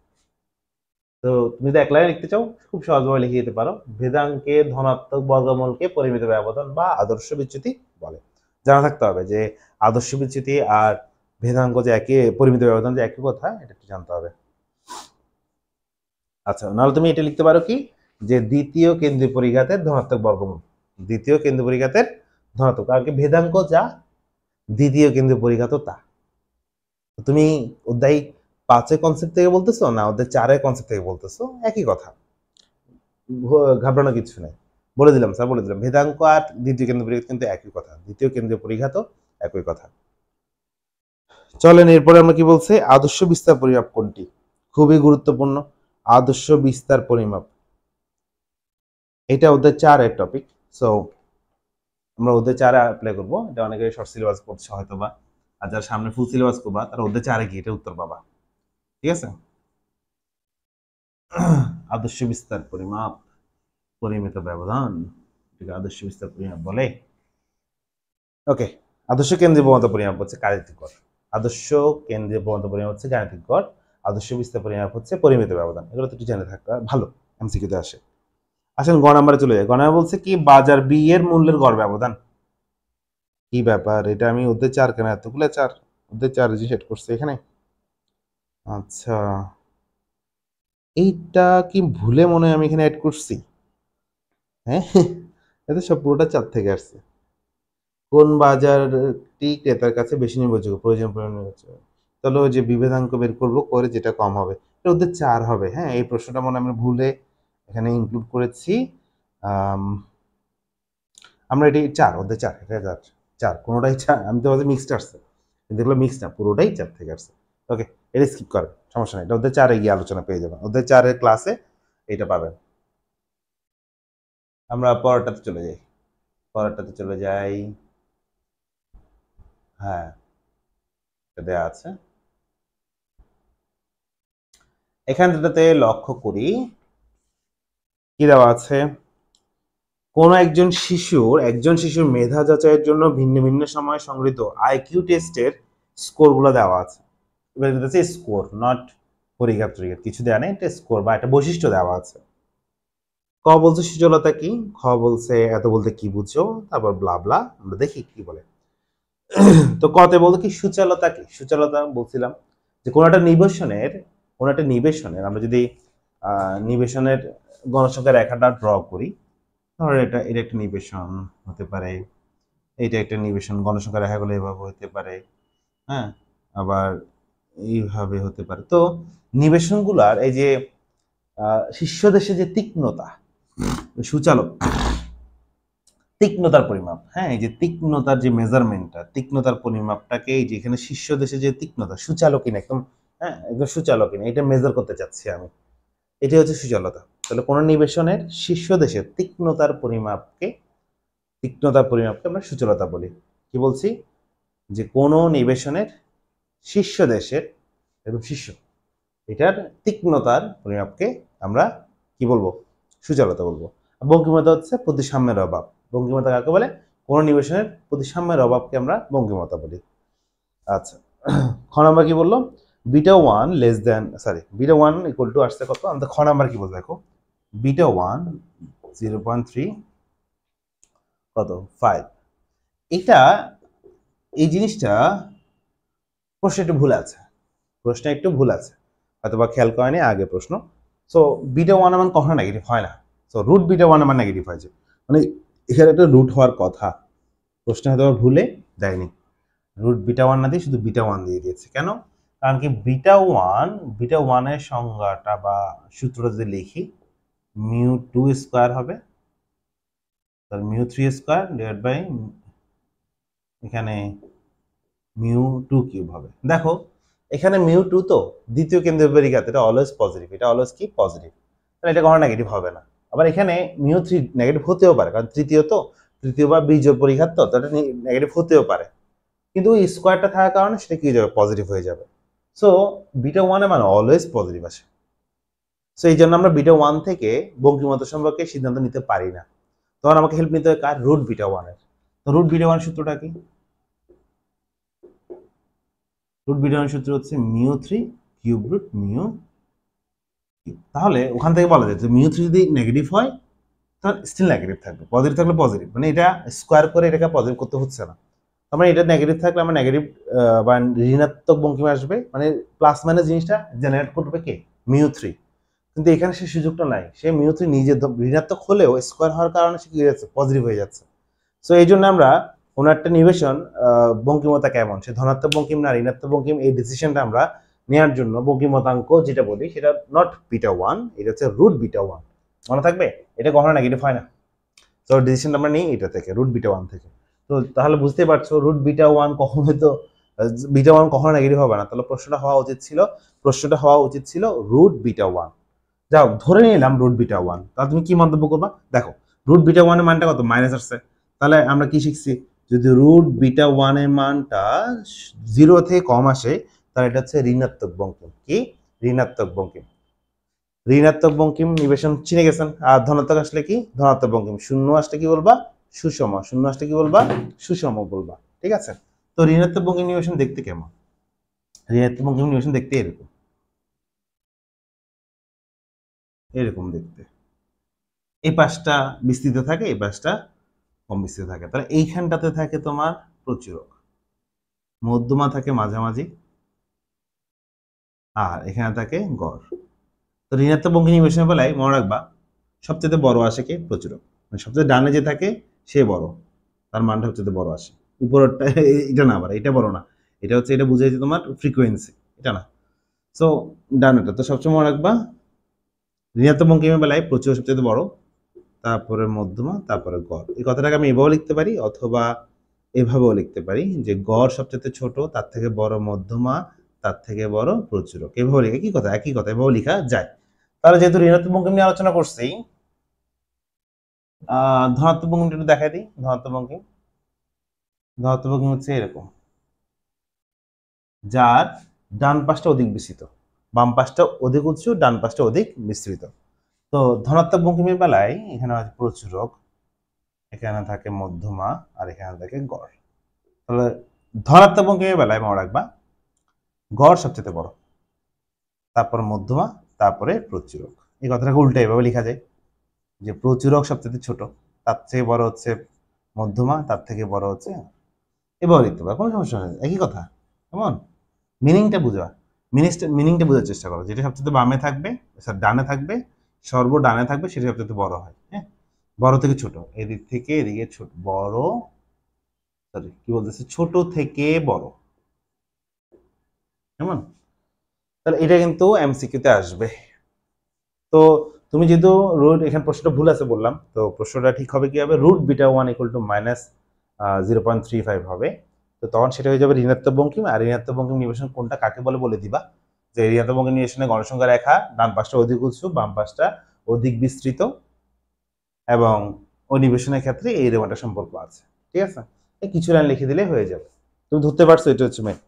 তো তুমি যদি এক লাইনে লিখতে চাও, খুব সহজভাবে লিখে দিতে পারো, ভেদাঙ্কে ধনাত্মক বর্গমূলকে পরিমিত ব্যবধান বা আদর্শ বিচ্যুতি বলে। জানা থাকতে হবে যে আদর্শ বিচ্যুতি আর ভেদাঙ্ক যে একই, পরিমিত ব্যবধান যে একই কথা, এটা একটু জানতে হবে। আচ্ছা, নাহলে তুমি এটা লিখতে পারো কি, যে দ্বিতীয় কেন্দ্রীয় পরিঘাতের ধনাত্মক বর্গমূল, দ্বিতীয় কেন্দ্রীয় পরিঘাতের ধনাত্মক, কারণ কি ভেদাঙ্ক যা, দ্বিতীয় কেন্দ্রীয় পরিঘাত তা। তুমি অধ্যায় 5 কনসেপ্ট থেকে বলতেছো না অধ্যায় 4 কনসেপ্ট থেকে বলতেছো, একই কথা, ঘাবড়ানো কিছু নেই। বলে দিলাম স্যার, বলে দিলাম ভেদাঙ্ক আর দ্বিতীয় কেন্দ্রীয় পরিঘাত কিন্তু একই কথা, দ্বিতীয় কেন্দ্রীয় পরিঘাত একই কথা। চলেন এরপরে আমরা কি বলছে, আদর্শ বিস্তার পরিমাপ কোনটি? খুবই গুরুত্বপূর্ণ, আদর্শ বিস্তার পরিমাপ, এটা অধ্যায় 4 এর টপিক। সো আমরা অধ্যায় 4 অ্যাপ্লাই করবো, এটা অনেকে শর্ট সিলেবাস পড়ছে হয়তো বা, আর যারা সামনে ফুল সিলেবাস করবা তারা অধ্যায় 4 গিয়ে এটা উত্তর পাবা, ঠিক আছে? আদর্শ বিস্তার পরিমাপ, পরিমিত ব্যবধান, এটাকে আদর্শ বিস্তার পরিমাপ বলে। ওকে, আদর্শ কেন্দ্রীয় প্রবণতা পরিমাপ হচ্ছে গাণিতিক গড়, আদর্শ কেন্দ্রীয় প্রবণতা পরিমাপ হচ্ছে গাণিতিক গড়, আদর্শ বিস্তার পরিমাপ হচ্ছে পরিমিত ব্যবধান। এগুলো তো একটু জেনে থাকতে ভালো, এমসিকিউতে আসে। আসেন গ নাম্বারে চলে যায়। গ নাম্বার বলছে কি, বাজার বি এর মূল্যের গড় ব্যবধান। কি ব্যাপার, এটা আমি অধ্যায় 4 কেন এতগুলো 4, অধ্যায় 4 যে সেট করছে এখানে। আচ্ছা, এইটা কি ভুলে মনে হয় আমি এখানে অ্যাড করছি? হ্যাঁ, এটা সব পুরোটা 4 থেকে আসছে। কোন বাজারটি ক্রেতার কাছে বেশি নির্ভরযোগ্য, প্রয়োজন পরিমাণ হচ্ছে, তাহলে ওই যে বিভেদাঙ্ক বের করবো করে যেটা কম হবে, এটা ওদের 4 হবে। হ্যাঁ, এই প্রশ্নটা মনে আমরা ভুলে এখানে ইনক্লুড করেছি। আমরা এটি 4, ওদের 4, এটা 4 কোনোটাই 4, আমি তো আমাদের মিক্সড আসছে, কিন্তু এগুলো মিক্সড না, পুরোটাই 4 থেকে আসছে। ওকে, এটা স্কিপ করেন, সমস্যা নেই, এটা ওদের 4 গিয়ে আলোচনা পেয়ে যাবেন, ওদের 4 ক্লাসে এটা পাবেন। আমরা পরেরটাতে চলে যাই। পরেরটাতে চলে যাই। হ্যাঁ, এটা দেয়া আছে। এখানটাতে লক্ষ্য করি কি দেওয়া আছে। কোন একজন শিশুর মেধা যাচাইয়ের জন্য ভিন্ন ভিন্ন সময়ে সংগৃহীত আইকিউ টেস্টের স্কোরগুলো দেওয়া আছে। এবার এটা হচ্ছে স্কোর, নট পরীক্ষা টরীক্ষা কিছু দেওয়া নেই, এটা স্কোর বা একটা বৈশিষ্ট্য দেওয়া আছে। ক বলছে সুজলতা কি, খ বলছে এত বলতে কি বুঝো, তারপর ব্লা ব্লা, আমরা দেখি কি বলে। তো কতে বলতো কি সুচালতা কি, সুচালতা বলছিলাম যে কোন একটা নিবেশনের আমরা যদি নিবেশনের গণসংখ্যা রেখাটা ড্র করি, ধরো এটা একটা নিবেশন হতে পারে, এটা একটা নিবেশন, গণসংখ্যা রেখাগুলো এভাবে হতে পারে, হ্যাঁ, আবার এইভাবে হতে পারে। তো নিবেশনগুলার এই যে শীর্ষ দেশে যে তীক্ষ্ণতা, সুচালক তীক্ষ্ণতার পরিমাপ, হ্যাঁ, এই যে তীক্ষ্ণতার যে মেজারমেন্টটা, তীক্ষ্ণতার পরিমাপটাকে এই যে এখানে শীর্ষ দেশে যে তীক্ষ্ণতা, সুচালকই না একদম, হ্যাঁ একদম সুচালকই না, এটা মেজার করতে চাচ্ছি আমি, এটি হচ্ছে সুচালতা। তাহলে কোন নিবেশনের শীর্ষ দেশের তীক্ষ্ণতার পরিমাপকে আমরা সুচালতা বলি। কি বলছি, যে কোন নিবেশনের শীর্ষ দেশের, একদম শীর্ষ, এটার তীক্ষ্ণতার পরিমাপকে আমরা কি বলবো, সুচালতা বলবো। বঙ্কিমতা হচ্ছে প্রতিসাম্যের অভাব। বঙ্কিমতা কাকে বলে, কোন নিবেশনের প্রতিসাম্যের অভাবকে আমরা বঙ্কিমতা বলি। আচ্ছা, খ নাম্বার কি বললো, beta one less than, sorry beta one equal to আসছে কত, আমাদের খ নাম্বার কি বলবো দেখো, বিটা ওয়ান 0.3 কত 5। এটা এই জিনিসটা প্রশ্নে একটু ভুল আছে, হয়তো বা খেয়াল করেনি আগে প্রশ্ন। সো বিটা ওয়ান মান কখনো নেগেটিভ হয় না, সো রুট বিটা ওয়ান মান নেগেটিভ হয়েছে, মানে এখানে একটা রুট হওয়ার কথা, প্রশ্নে হয়তো ভুলে দেয়নি, রুট বিটা ওয়ান না দিয়ে শুধু বিটা ওয়ান দিয়ে দিয়েছে। কেন, কারণ কি বিটা ওয়ানের সংজ্ঞাটা বা সূত্রটা যদি লিখি, মিউ টু স্কোয়ার হবে, তাহলে mu three square divide by এখানে মিউ টু কিউব হবে। দেখো এখানে মিউ টু তো দ্বিতীয় কেন্দ্রীয় পরিঘাত, এটা অলওয়েজ পজিটিভ, এটা অলওয়েজ কি পজিটিভ, তাহলে এটা কখনো নেগেটিভ হবে না। আবার এখানে মিউ থ্রি নেগেটিভ হতেও পারে, কারণ তৃতীয় বা বিজোড় পরিঘাত তো, এটা নেগেটিভ হতেও পারে, কিন্তু ওই স্কোয়ারটা থাকার কারণে সেটা কি হয়ে যাবে, পজিটিভ হয়ে যাবে। সো বিটা ওয়ানে মানে অলওয়েজ পজিটিভ আসে। সো এই জন্য আমরা বিটা ওয়ান থেকে বঙ্কিমতা সম্পর্কে সিদ্ধান্ত নিতে পারি না, তখন আমাকে হেল্প নিতে হয় কার, রুট বিটা ওয়ানের। তো রুট বিটা ওয়ান সূত্রটা কি, রুট বিটা ওয়ান সূত্র হচ্ছে mu three cube root mu, তাহলে ওখান থেকে বলা যায় যে মিউ থ্রি যদি নেগেটিভ হয় তাহলে স্টিল নেগেটিভ থাকবে, পজিটিভ থাকলে পজিটিভ, মানে এটা স্কোয়ার করে এটাকে পজিটিভ করতে হচ্ছে না। তার এটা নেগেটিভ থাকলে আমার নেগেটিভ বা ঋণাত্মক বঙ্কিম আসবে, মানে প্লাস মাইনাস জিনিসটা জেনারেট করবে কে, মিউ থ্রি। কিন্তু এখানে সে সুযোগটা নাই, সে মিউ থ্রি নিজে ঋণাত্মক হলেও স্কোয়ার হওয়ার কারণে সে কি হয়ে যাচ্ছে, পজিটিভ হয়ে যাচ্ছে। সো এই জন্য আমরা কোনো একটা নিবেশন বঙ্কিমতা কেমন, সে ধনাত্মক বঙ্কিম না ঋণাত্মক বঙ্কিম, এই ডিসিশনটা আমরা নেওয়ার জন্য বঙ্কিমতাঙ্ক যেটা বলি সেটা নট বিটা ওয়ান, এটা হচ্ছে রুট বিটা ওয়ান, মনে থাকবে, এটা কখনো নেগেটিভ হয় না। তো ডিসিশনটা আমরা নিই এটা থেকে, রুট বিটা ওয়ান থেকে। তো তাহলে বুঝতে পারছো রুট বিটা ওয়ান কখনো তো বিটা ওয়ান কখনো নেগেটিভ হবে না, তাহলে প্রশ্নটা হওয়া উচিত ছিল রুট বিটা ওয়ান। যাও ধরে নিলাম রুট বিটা ওয়ান, তাহলে তুমি কি মন্তব্য করবা, দেখো রুট বিটা ওয়ানের মানটা কত, মাইনাস আসছে, তাহলে আমরা কি শিখছি, যদি রুট বিটা ওয়ানের মানটা 0 থেকে কম আসে তাহলে এটা হচ্ছে ঋণাত্মক বঙ্কিম। কি, ঋণাত্মক বঙ্কিম। ঋণাত্মক বঙ্কিম নিবেশন চিনে গেছেন। আর ধনাত্মক আসলে কি, ধনাত্মক বঙ্কিম। শূন্য আসলে কি বলবা, সুষম। শূন্য আসলে কি বলবা, সুষম বলবা, ঠিক আছে। তো ঋণাত্মক বঙ্কিম নিবেশন দেখতে কেমন, ঋণাত্মক বঙ্কিম নিবেশন দেখতে এরকম দেখতে, এই পাশটা বিস্তৃত থাকে, এই পাশটা কম বিস্তৃত থাকে। তাহলে এইখানটাতে থাকে তোমার প্রচুরক, মধ্যমা থাকে মাঝামাঝি, আর এখানে থাকে গড়। তো ঋণাত্মক বঙ্কিম নিবেশনের বেলায় মনে রাখবা সবচেয়ে বড় আসে কে, প্রচুরক, মানে সবচেয়ে ডানে যে থাকে সে বড়, তার মানটা সবচেয়ে বড় আসে। উপরেরটা এটা না, আবার এটা বড় না, এটা হচ্ছে, এটা বুঝাইছে তোমার ফ্রিকোয়েন্সি, এটা না। সো ডানেটা তো সবসময় মনে রাখবা, ঋণাত্মক বঙ্কিমের বেলায় প্রচুর সবচেয়ে বড়, তারপরে মধ্যমা, তারপরে গড়। এই কথাটাকে আমি এভাবেও লিখতে পারি অথবা এভাবেও লিখতে পারি যে গড় সবচেয়ে ছোট, তার থেকে বড় মধ্যমা, তার থেকে বড় প্রচুরক। এভাবে লিখে কি কথা, একই কথা, এভাবে লেখা যায়। তাহলে যেহেতু ঋণাত্মক বঙ্কিম নিয়ে আলোচনা করছি, ধনাত্মক ভঙ্গিটা একটু দেখাই দিই। ধনাত্মক ভঙ্গি হচ্ছে এরকম, যার ডান পাশটা অধিক বিস্তৃত, বাম পাশটা অধিক উঁচু, ডান পাশটা অধিক বিস্তৃত। তো ধনাত্মক ভঙ্গিমের বেলায় এখানে আছে প্রচুরক, এখানে থাকে মধ্যমা, আর এখানে থাকে গড়। তাহলে ধনাত্মক ভঙ্গিমের বেলায় মনে রাখবা গড় সবচেয়ে বড়, তারপর মধ্যমা, তারপরে প্রচুরক। এই কথাটাকে উল্টে এভাবে লেখা যায় যে প্রচুরক সবচেয়ে ছোট, তার থেকে বড় হচ্ছে মধ্যমা, তার থেকে বড় হচ্ছে, এভাবে লিখতে পারো, কোনো সমস্যা নেই, একই কথা। কেমন? মিনিংটা বুঝবা, মিনিংটা বোঝার চেষ্টা করো। যেটা সবচেয়ে বামে থাকবে, ডানে থাকবে, সর্ব ডানে থাকবে, সেটা সবচেয়ে বড় হয়। হ্যাঁ, বড় থেকে ছোট, এদিক থেকে এদিকে ছোট, বড়, সরি কি বলতেছে, ছোট থেকে বড়। কেমন? তাহলে এটা কিন্তু এমসিকিউতে আসবে। তো তুমি যেহেতু রুট, এখানে প্রশ্নটা ভুল আছে বললাম, তো প্রশ্নটা ঠিক হবে কি হবে, root beta 1 equal to minus 0.35 হবে। তো তখন সেটা হয়ে যাবে ঋণাত্মক বঙ্কিম। আর ঋণাত্মক বঙ্কিম নিবেশন কোনটা কাকে বলে বলে দিবা, যে ঋণাত্মক বঙ্কিম নিবেশনে গণসংখ্যা রেখা ডান পাশটা অধিক উঁচু, বাম পাশটা অধিক বিস্তৃত, এবং ওই নিবেশনের ক্ষেত্রে এইরকম একটা সম্পর্ক আছে। ঠিক আছে, এই কিছু লাইন লিখে দিলে হয়ে যাবে। তুমি ধরতে পারছো, এটা হচ্ছে মেন।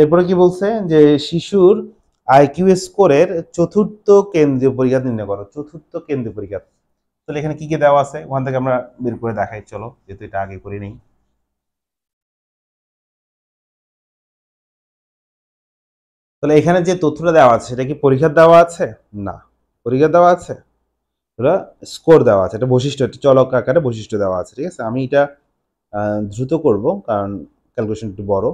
এরপরে কি বলছে যে শিশুর আইকিউ স্কোরের চতুর্থ কেন্দ্রীয় পরিঘাত নির্ণয় করো। চতুর্থ কেন্দ্রীয় পরিঘাত, তাহলে এখানে কি কি দেওয়া আছে ওখান থেকে আমরা বের করে দেখাই, চলো, যেহেতু এটা আগে করে নেই। তাহলে এখানে যে তথ্যটা দেওয়া আছে সেটা কি পরিঘাত দেওয়া আছে? না। পরিঘাত দেওয়া আছে, ওরা স্কোর দেওয়া আছে, এটা বৈশিষ্ট্য, একটা চলক আকারে বৈশিষ্ট্য দেওয়া আছে। ঠিক আছে, আমি এটা দ্রুত করব কারণ ক্যালকুলেশন একটু বড়।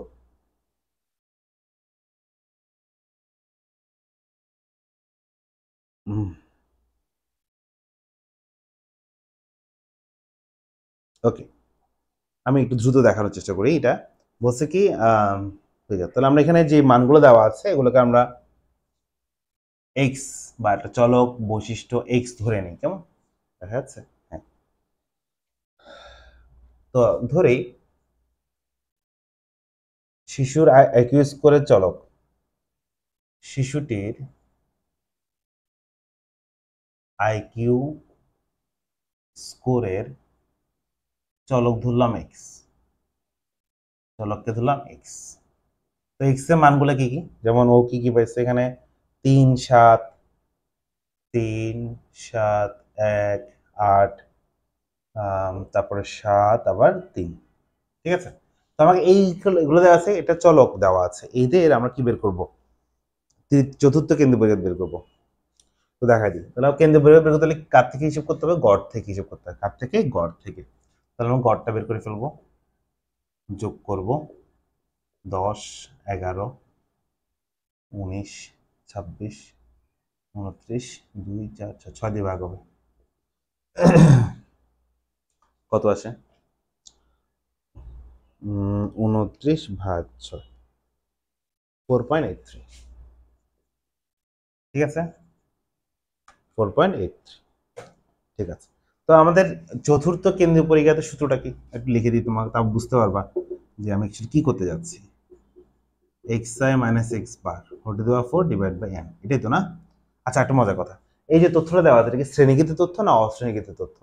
ওকে, আমি একটু দ্রুত দেখানোর চেষ্টা করি। এটা বলছে কি, ঠিক আছে, তাহলে আমরা এখানে যে মানগুলো দেওয়া আছে এগুলোকে আমরা এক্স বা একটা চলক বৈশিষ্ট্য এক্স ধরে নিই। কেমন দেখা যাচ্ছে? হ্যাঁ, তো ধরেই শিশুর আইকিউ স্কোরের চলক, শিশুটির আইকিউ স্কোরের চলক ধরলাম এক্স, চলককে ধরলাম এক্স। তো এক্স এর মানগুলো কি কি, যেমন ও কি কি পাইছে এখানে, 3, 7, 3, 7, 1, 8, তারপরে 7, আবার 3। ঠিক আছে, তো আমাকে এইগুলো দেওয়া আছে, এটা চলক দেওয়া আছে, এদের আমরা কি বের করব, চতুর্থ কেন্দ্র পরিঘাত বের করব। তো দেখা দিই, তাহলে কেন্দ্র পরিঘাত বের করতে হলে কার থেকে হিসাব করতে হবে, গড় থেকে হিসাব করতে হবে। কার থেকে? গড় থেকে। তাহলে আমরা গড়টা বের করে ফেলবো, যোগ করব 10, 11, 19, 26, 29, 2, 4, 6 দিয়ে ভাগ হবে, কত আসে? 29 ভাগ 6, 4.83। ঠিক আছে, 4.83। ঠিক আছে, তো আমাদের চতুর্থ কেন্দ্রীয় পরিঘাতের সূত্রটা কি একটু লিখে দিই তোমাকে, তাও বুঝতে পারবা যে আমি অ্যাকচুয়ালি কি করতে যাচ্ছি। xi minus x bar whole to the power 4 divide by n, এটাই তো না? আচ্ছা, একটা মজার কথা, এই যে তথ্যটা দেওয়া আছে এটা কি শ্রেণীকৃত তথ্য না অশ্রেণীকৃত তথ্য?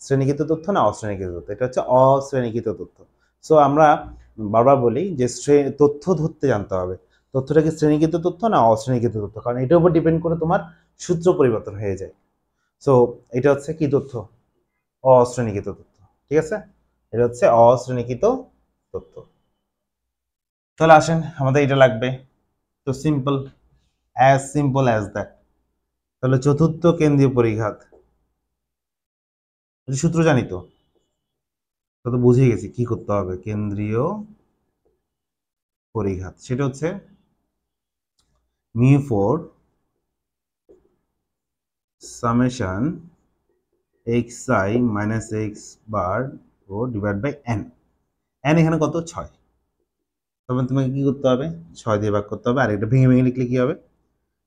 শ্রেণীকৃত তথ্য না অশ্রেণীকৃত তথ্য? এটা হচ্ছে অশ্রেণীকৃত তথ্য। সো আমরা বারবার বলি যে তথ্য ধরতে জানতে হবে, তথ্যটা কি শ্রেণীকৃত তথ্য না অশ্রেণীকৃত তথ্য, কারণ এটার উপর ডিপেন্ড করে তোমার সূত্র পরিবর্তন হয়ে যায়। সো এটা হচ্ছে কি তথ্য? অশ্রেণীকৃত তথ্য। ঠিক আছে, এটা হচ্ছে অশ্রেণীকৃত তথ্য। তাহলে আসেন, আমাদের এটা লাগবে, তো সিম্পল অ্যাজ দ্যাট। তাহলে চতুর্থ কেন্দ্রীয় পরিঘাত সূত্র জানি তো, তো বুঝে গেছি কি করতে হবে। কেন্দ্রীয় পরিঘাত সেটা হচ্ছে μ4 summation xi minus x bar ও ডিভাইড বাই n। n এখানে কত? 6। তবে তোমাকে কি করতে হবে? 6 দিয়ে ভাগ করতে হবে, আর এটা ভেঙে ভেঙে লিখলে কি হবে,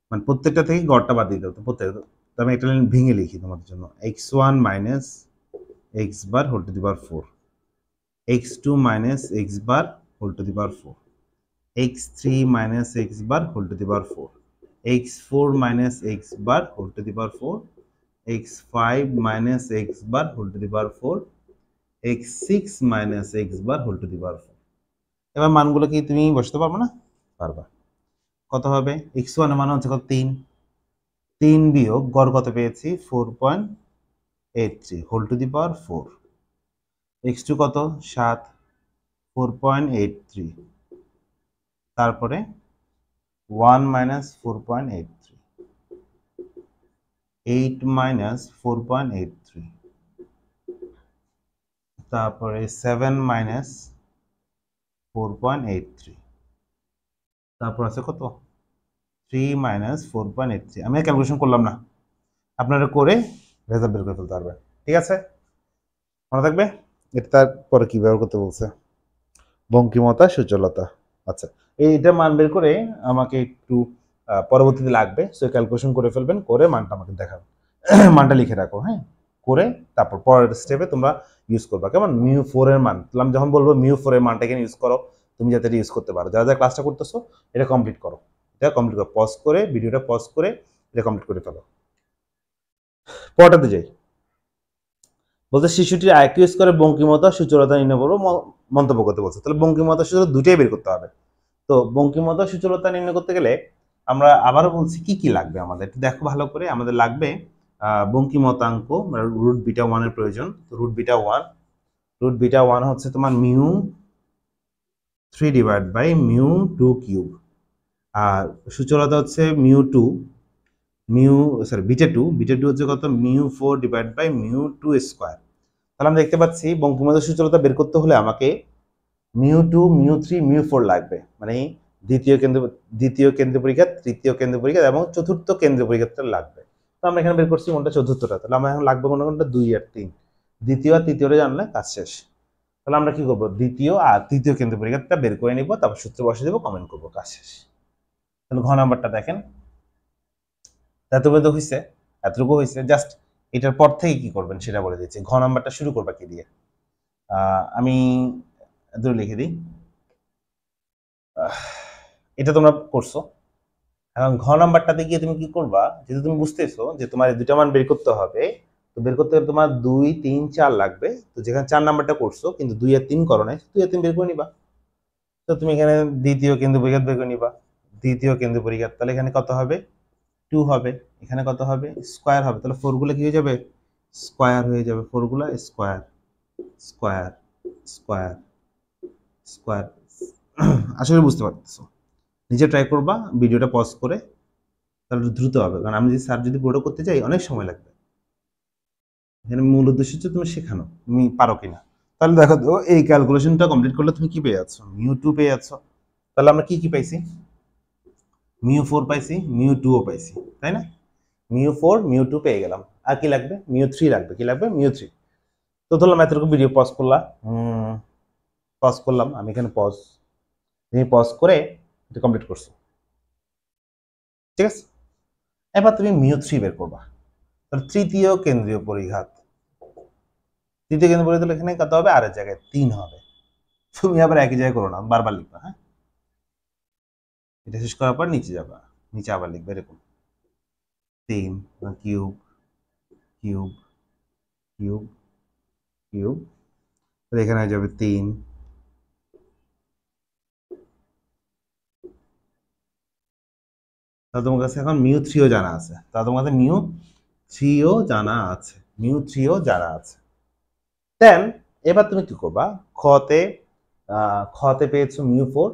মানে প্রত্যেকটা থেকে গড়টা বাদ দিতে হবে। তো প্রত্যেকটা, তো আমি একটা লাইন ভেঙে লিখি তোমাদের জন্য, x1 minus x bar whole to the power 4, x2 minus x bar whole to the power 4, x3 minus x bar whole to the power 4, x4 minus x bar whole to the power 4, x5 minus x bar whole to the power 4 x6 minus x bar whole to the power 4 এবার মানগুলো কি তুমি বসাতে পারবে না? পারবা। কত হবে? x1 এর মান হচ্ছে কত? 3 3 বিয়োগ গড় কত পেয়েছি? 4.83 whole to the power 4 x2 কত? 7 4.83 তারপরে 1 minus 4.83 8 minus 4.83 তারপরে 7 minus 4.83 তারপর আছে কত? 3 minus 4.83 আমি ক্যালকুলেশন করলাম না, আপনারা করে রেজাল্ট বের করে ফেলতে পারবেন। ঠিক আছে, মনে থাকবে। এটা তারপরে কি ব্যবহার করতে বলছে? বঙ্কিমতা সূচলতা। আচ্ছা, এইটা মান বের করে আমাকে একটু পরবর্তীতে লাগবে, সো ক্যালকুলেশন করে ফেলবেন, করে মানটা আমাকে দেখাবেন। মানটা লিখে রাখো, হ্যাঁ, করে তারপর পরের স্টেপে তোমরা ইউজ করবা। কেমন? μ4 এর মান আমি যখন বলবো μ4 এর মানটা এখানে ইউজ করো, তুমি যাতে এটা ইউজ করতে পারো। যারা যারা ক্লাসটা করতেছো এটা কমপ্লিট করো, এটা কমপ্লিট করো, পজ করে ভিডিওটা পজ করে এটা কমপ্লিট করে ফেলো। পরটাতে যাই। বলতে শিশুটির আইকিউ ইউজ করে বঙ্কিমতা সূচলতা নির্ণয় করবো, মন্তব্য করতে বলছে। তাহলে বঙ্কিমতা সূচলতা দুইটাই বের করতে হবে। তো বঙ্কিমতা সূচলতা নির্ণয় করতে গেলে আমরা আবারও বলছি কি কি লাগবে আমাদের, একটু দেখো ভালো করে। আমাদের লাগবে বঙ্কিমতাঙ্ক, রুট বিটা 1 এর প্রয়োজন। রুট বিটা 1 হচ্ছে তোমার μ3 ডিভাইড বাই μ2 কিউব, আর সূচলতা হচ্ছে বিটা 2 হচ্ছে কত? μ4 ডিভাইড বাই μ2 স্কয়ার। তাহলে আমরা দেখতে পাচ্ছি বঙ্কিমতা সূচলতা বের করতে হলে আমাকে μ2 μ3 μ4 লাগবে, মানে দ্বিতীয় কেন্দ্র পরিঘাত, তৃতীয় কেন্দ্র পরিঘাত এবং চতুর্থ কেন্দ্র পরিঘাতটা লাগবে। তো আমরা এখানে বের করছি কোনটা? চতুর্থটা। তাহলে আমরা এখন লাগবে কোনটা? 2 আর 3। দ্বিতীয় আর তৃতীয়টা জানলে কাজ শেষ। তাহলে আমরা কি করব? দ্বিতীয় আর তৃতীয় কেন্দ্র পরিঘাতটা বের করে নিব, তারপর সূত্র বসিয়ে দেব, কমেন্ট করব, কাজ শেষ। তাহলে ঘ নাম্বারটা দেখেন, এতটুকু হয়েছে, এতটুকু হয়েছে। জাস্ট এটার পর থেকে কি করবেন সেটা বলে দিচ্ছি। ঘ নাম্বারটা শুরু করবা কি দিয়ে? আমি এতটুকু লিখে দিই, এটা তোমরা করছো। এখন ঘ নাম্বারটাতে গিয়ে তুমি কি করবা? যেহেতু তুমি বুঝতেছো যে তোমার এই দুটা মান বের করতে হবে, তো বের করতে গেলে তোমার 2 3 4 লাগবে। তো যেখানে 4 নাম্বারটা করছো কিন্তু 2 আর 3 করো নাই, 2 আর 3 বের করে নিবা। তো তুমি এখানে দ্বিতীয় কেন্দ্র পরিঘাত বের করে নিবা, দ্বিতীয় কেন্দ্র পরিঘাত। তাহলে এখানে কত হবে? 2 হবে। এখানে কত হবে? স্কয়ার হবে। তাহলে 4 গুলো কি হয়ে যাবে? স্কয়ার হয়ে যাবে। 4 গুলো স্কয়ার স্কয়ার স্কয়ার স্কয়ার। আসলে বুঝতে পারতেছো? নিজে ট্রাই করবা, ভিডিওটা পজ করে, তাহলে দ্রুত হবে। কারণ আমি যদি স্যার যদি পুরো করতে চাই অনেক সময় লাগবে। এখানে মূল উদ্দেশ্য হচ্ছে তুমি শেখানো, তুমি পারো কিনা। তাহলে দেখো তো, এই ক্যালকুলেশনটা কমপ্লিট করলে তুমি কি পেয়ে যাচ্ছ? μ2 পেয়ে যাচ্ছ। তাহলে আমরা কি কি পাইছি? μ4 পাইছি, μ2 ও পাইছি, তাই না? μ4 μ2 পেয়ে গেলাম। আর কি লাগবে? μ3 লাগবে। কি লাগবে? μ3। তো ধরলাম এতটুকু ভিডিও পজ করলাম আমি এখানে পজ, তুমি পজ করে এটা কমপ্লিট করছো, ঠিক আছে? এবার তুমি μ3 বের করবা। তাহলে তৃতীয় কেন্দ্রীয় পরিঘাত, এখানে কত হবে? আর এর জায়গায় 3 হবে। তুমি আবার একই জায়গায় করো না, বারবার লিখবা, হ্যাঁ? এটা শেষ করার পর নিচে যাবা, নিচে আবার লিখবে এরকম 3 কিউব কিউব কিউব কিউব। এখানে হয়ে যাবে 3। তাহলে তোমার কাছে এখন μ3 ও জানা আছে। তাহলে তোমার কাছে μ3 ও জানা আছে, μ3 ও জানা আছে। দেন এবার তুমি কি করবা? খতে পেয়েছো μ4,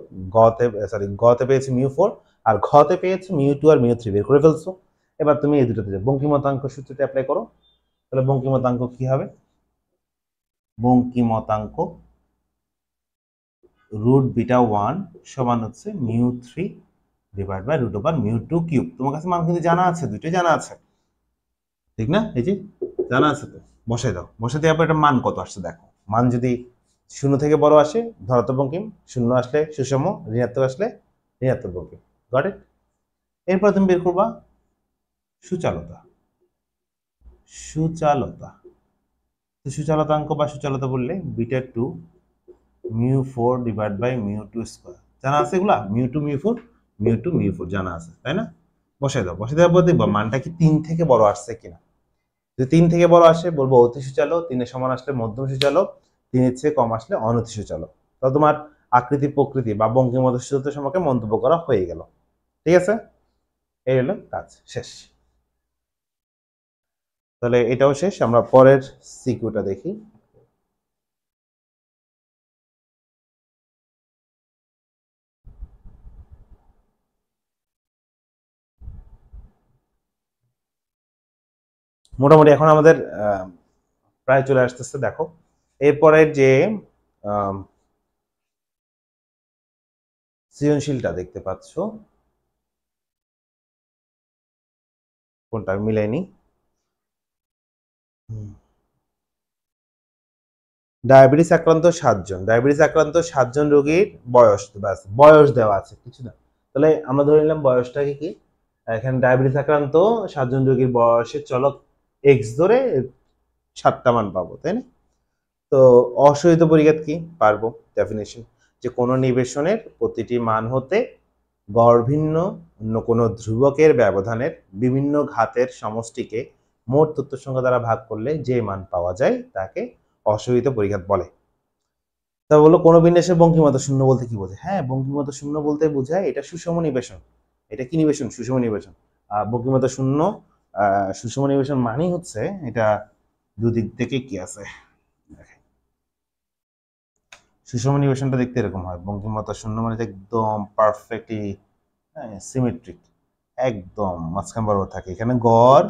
গতে পেয়েছো μ4, আর ঘতে পেয়েছো μ2 আর μ3 বের করে ফেলছো। এবার তুমি এই দুটোতে যাও, বঙ্কিমতাঙ্ক সূত্রটি অ্যাপ্লাই করো। তাহলে বঙ্কিমতাঙ্ক কি হবে? বঙ্কিমতাঙ্ক রুট বিটা 1 সমান হচ্ছে μ3 divide by root over μ2 cube. তোমার কাছে মান কিন্তু জানা আছে, দুটোই জানা আছে, ঠিক না? এই যে জানা আছে, তো বসাই দাও। বসাই দেওয়ার পর এটা মান কত আসছে দেখো। মান যদি 0 থেকে বড় আসে ধনাত্মক বঙ্কিম, 0 আসলে সুষম, ঋণাত্মক আসলে ঋণাত্মক বঙ্কিম। Got it? এরপর তুমি বের করবা সুচালতা। সুচালতাঙ্ক বা সুচালতা বললে বিটা 2 μ4 ডিভাইড বাই μ2 স্কয়ার। জানা আছে এগুলা? μ2 μ4 জানা আছে, তাই না? বসাই দাও। বসাই দেওয়ার পর দেখবা মানটা কি 3 থেকে বড় আসছে কিনা। যদি 3 থেকে বড় আসে বলবো অতি সূচালো, 3 এর সমান আসলে মধ্যম সূচালো, 3 এর চেয়ে কম আসলে অনতি সূচালো। তাহলে তোমার আকৃতি প্রকৃতি বা বঙ্কিমমত সূত্র সম্পর্কে মন্তব্য করা হয়ে গেল। ঠিক আছে, এই হলো কাজ শেষ। তাহলে এটাও শেষ, আমরা পরের সিকিউটা দেখি। মোটামুটি এখন আমাদের প্রায় চলে আসতেছে। দেখো এরপরে যে সৃজনশীলটা দেখতে পাচ্ছ, কোনটা মিলাইনি, ডায়াবেটিস আক্রান্ত 7 জন, ডায়াবেটিস আক্রান্ত 7 জন রোগীর বয়স, ব্যাস বয়স দেওয়া আছে, কিছু না। তাহলে আমরা ধরে নিলাম বয়সটাকে কি, এখানে ডায়াবেটিস আক্রান্ত 7 জন রোগীর বয়সের চলক এক্স ধরে 7টা মান পাবো, তাই না? তো অসহিত পরিঘাত কি পারবো, ডেফিনেশন যে কোনো নিবেশনের প্রতিটি মান হতে গড় ভিন্ন অন্য কোনো ধ্রুবকের ব্যবধানের বিভিন্ন ঘাতের সমষ্টিকে মোট তথ্য সংখ্যা দ্বারা ভাগ করলে যে মান পাওয়া যায় তাকে অসহিত পরিঘাত বলে। তা বললো কোনো বিন্যাসের বঙ্কিমতা শূন্য বলতে কি বোঝায়? হ্যাঁ, বঙ্কিমতা শূন্য বলতে বোঝায় এটা সুষম নিবেশন। এটা কি নিবেশন? সুষম নিবেশন। বঙ্কিমতা শূন্য সুষম নিবেশন মানেই হচ্ছে এটা দুদিক থেকে কি আছে, সুষম নিবেশনটা দেখতে এরকম হয়। বঙ্কিমতা শূন্য মানে একদম পারফেক্টলি সিমেট্রিক, একদম মাঝখান বরাবর থাকে। এখানে গড়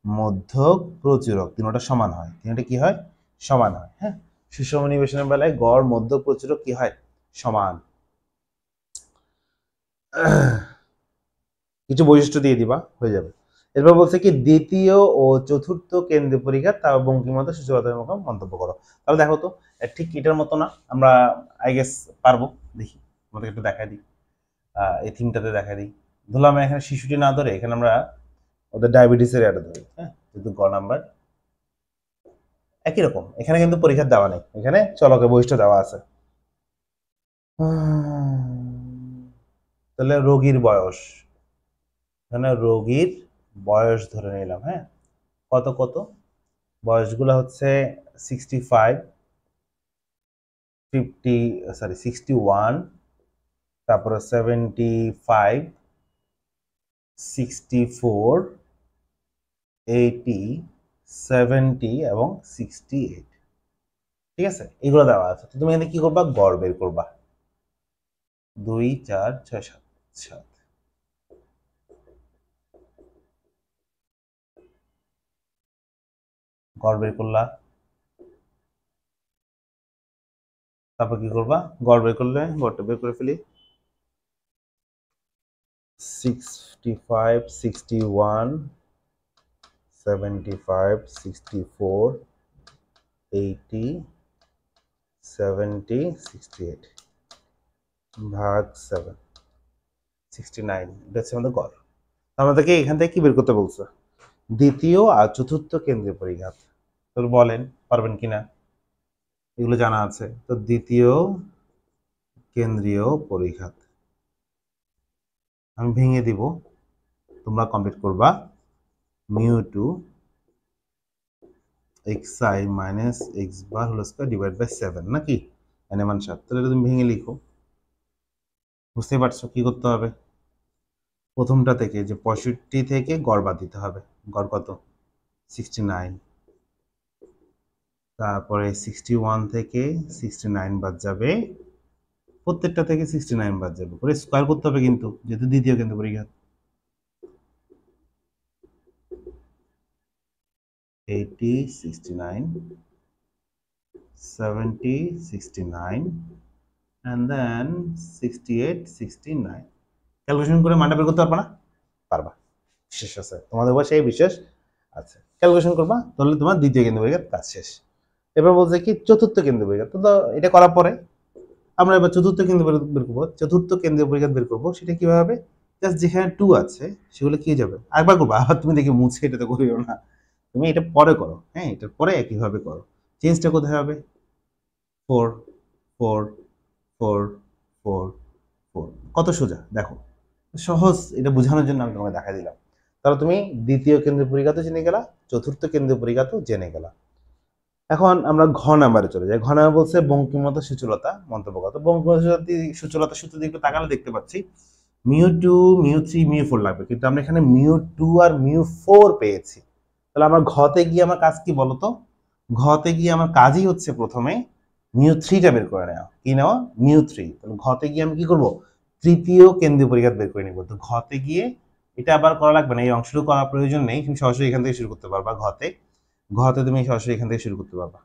মধ্যক প্রচুরক তিনটা সমান হয়, তিনটা কি হয়? সমান হয়। হ্যাঁ, সুষম নিবেশনের বেলায় গড় মধ্যক প্রচুরক কি হয়? সমান। কিছু বৈশিষ্ট্য দিয়ে দিবা, হয়ে যাবে। এরপর বলছে কি দ্বিতীয় ও চতুর্থ কেন্দ্রীয় পরিঘাত তা বঙ্কিমতা সূচকতার মুখে মন্তব্য করো। তাহলে দেখো তো ঠিক এটার মতো না, আমরা আই গেস পারবো। দেখি আমাদের একটু দেখাই দিই, এই থিমটাতে দেখাই দিই। ধরলাম এখানে শিশুটি না ধরে এখানে আমরা ওদের ডায়াবেটিসের এটা ধরি। হ্যাঁ, কিন্তু গ নাম্বার একই রকম, এখানে কিন্তু পরীক্ষা দেওয়া নেই, এখানে চলকের বৈশিষ্ট্য দেওয়া আছে। তাহলে রোগীর বয়স, এখানে রোগীর বয়স ধরে নিলাম। হ্যাঁ, কত কত বয়সগুলো হচ্ছে 65, 61, তারপরে 75, 64, 80, 70 এবং 68। ঠিক আছে, এগুলো দেওয়া আছে। তুমি এখানে কি করবা? গড় বের করবা। 2, 4, 6, 7, 7। গড় বের করলা, তারপর কি করবা? গড় বের করলে গড়টা বের করে ফেলি। 65, 61, 75, 64, 80, 70, 68 ভাগ 7, 69। এটা হচ্ছে আমাদের গড়। আমাদেরকে এখান থেকে কি বের করতে বলছে? দ্বিতীয় আর চতুর্থ কেন্দ্রীয় পরিঘাত। তো বলেন পারবেন কিনা, এগুলো জানা আছে তো। দ্বিতীয় কেন্দ্রীয় পরিঘাত আমি ভেঙে দিব, তোমরা কমপ্লিট করবা। μ2 xi minus x bar whole square divide by 7, নাকি এর মান 7। তাহলে তুমি ভেঙে লিখো। বুঝতে পারছো কি করতে হবে? প্রথমটা থেকে যে 65 থেকে গড় বাদ দিতে হবে। গড় কত? 69। তারপরে 61 থেকে 69 বাদ যাবে, প্রত্যেকটা থেকে 69 বাদ যাবে, করে স্কয়ার করতে হবে কিন্তু, যেহেতু দ্বিতীয় কেন্দ্র পরিঘাত। 80, 69, 70, 69 and then 68, 69। ক্যালকুলেশন করে মানটা বের করতে পারবা না? পারবা, বিশ্বাস আছে তোমাদের উপর, সেই বিশ্বাস আছে। ক্যালকুলেশন করবা, তাহলে তোমার দ্বিতীয় কেন্দ্র পরিঘাত কাজ শেষ। এবার বলছে কি চতুর্থ কেন্দ্র পরিঘাত। তো এটা করার পরে আমরা এবার চতুর্থ কেন্দ্র বের করবো। চতুর্থ কেন্দ্রীয় পরিঘাত বের করবো, সেটা কিভাবে হবে? জাস্ট যেখানে 2 আছে সেগুলো কি যাবে, একবার করবো, আবার তুমি দেখি মুছে এটা তো করিও না, তুমি এটা পরে করো। হ্যাঁ, এটার পরে একইভাবে করো। চেঞ্জটা কোথায় হবে? 4, 4, 4, 4, 4। কত সোজা দেখো, সহজ। এটা বোঝানোর জন্য আমি তোমাকে দেখা দিলাম। তাহলে তুমি দ্বিতীয় কেন্দ্রীয় পরিঘাতও জেনে গেলা, চতুর্থ কেন্দ্রীয় পরিঘাতও জেনে গেলা। এখন আমরা ঘ নাম্বারে চলে যাই। ঘ নাম্বার বলছে বঙ্কিমতা সূচলতা মন্তব্যগত। বঙ্কিমতা সূচলতা সূত্র দিকে তাকালে দেখতে পাচ্ছি μ2 μ3 μ4 লাগবে, কিন্তু আমরা এখানে μ2 আর μ4 পেয়েছি। তাহলে আমার ঘতে গিয়ে আমার কাজ কি বলতো? ঘতে গিয়ে আমার কাজই হচ্ছে প্রথমে μ3টা বের করে নেওয়া। কি নেওয়া? μ3। তাহলে ঘতে গিয়ে আমি কি করব? তৃতীয় কেন্দ্রীয় পরিঘাত বের করে নিব। তো ঘতে গিয়ে এটা আবার করা লাগবে না, এই অংশটুকু করার প্রয়োজন নেই, তুমি সরাসরি এখান থেকে শুরু করতে পারবা। ঘতে তুমি সরাসরি এখান থেকে শুরু করতে পারবা।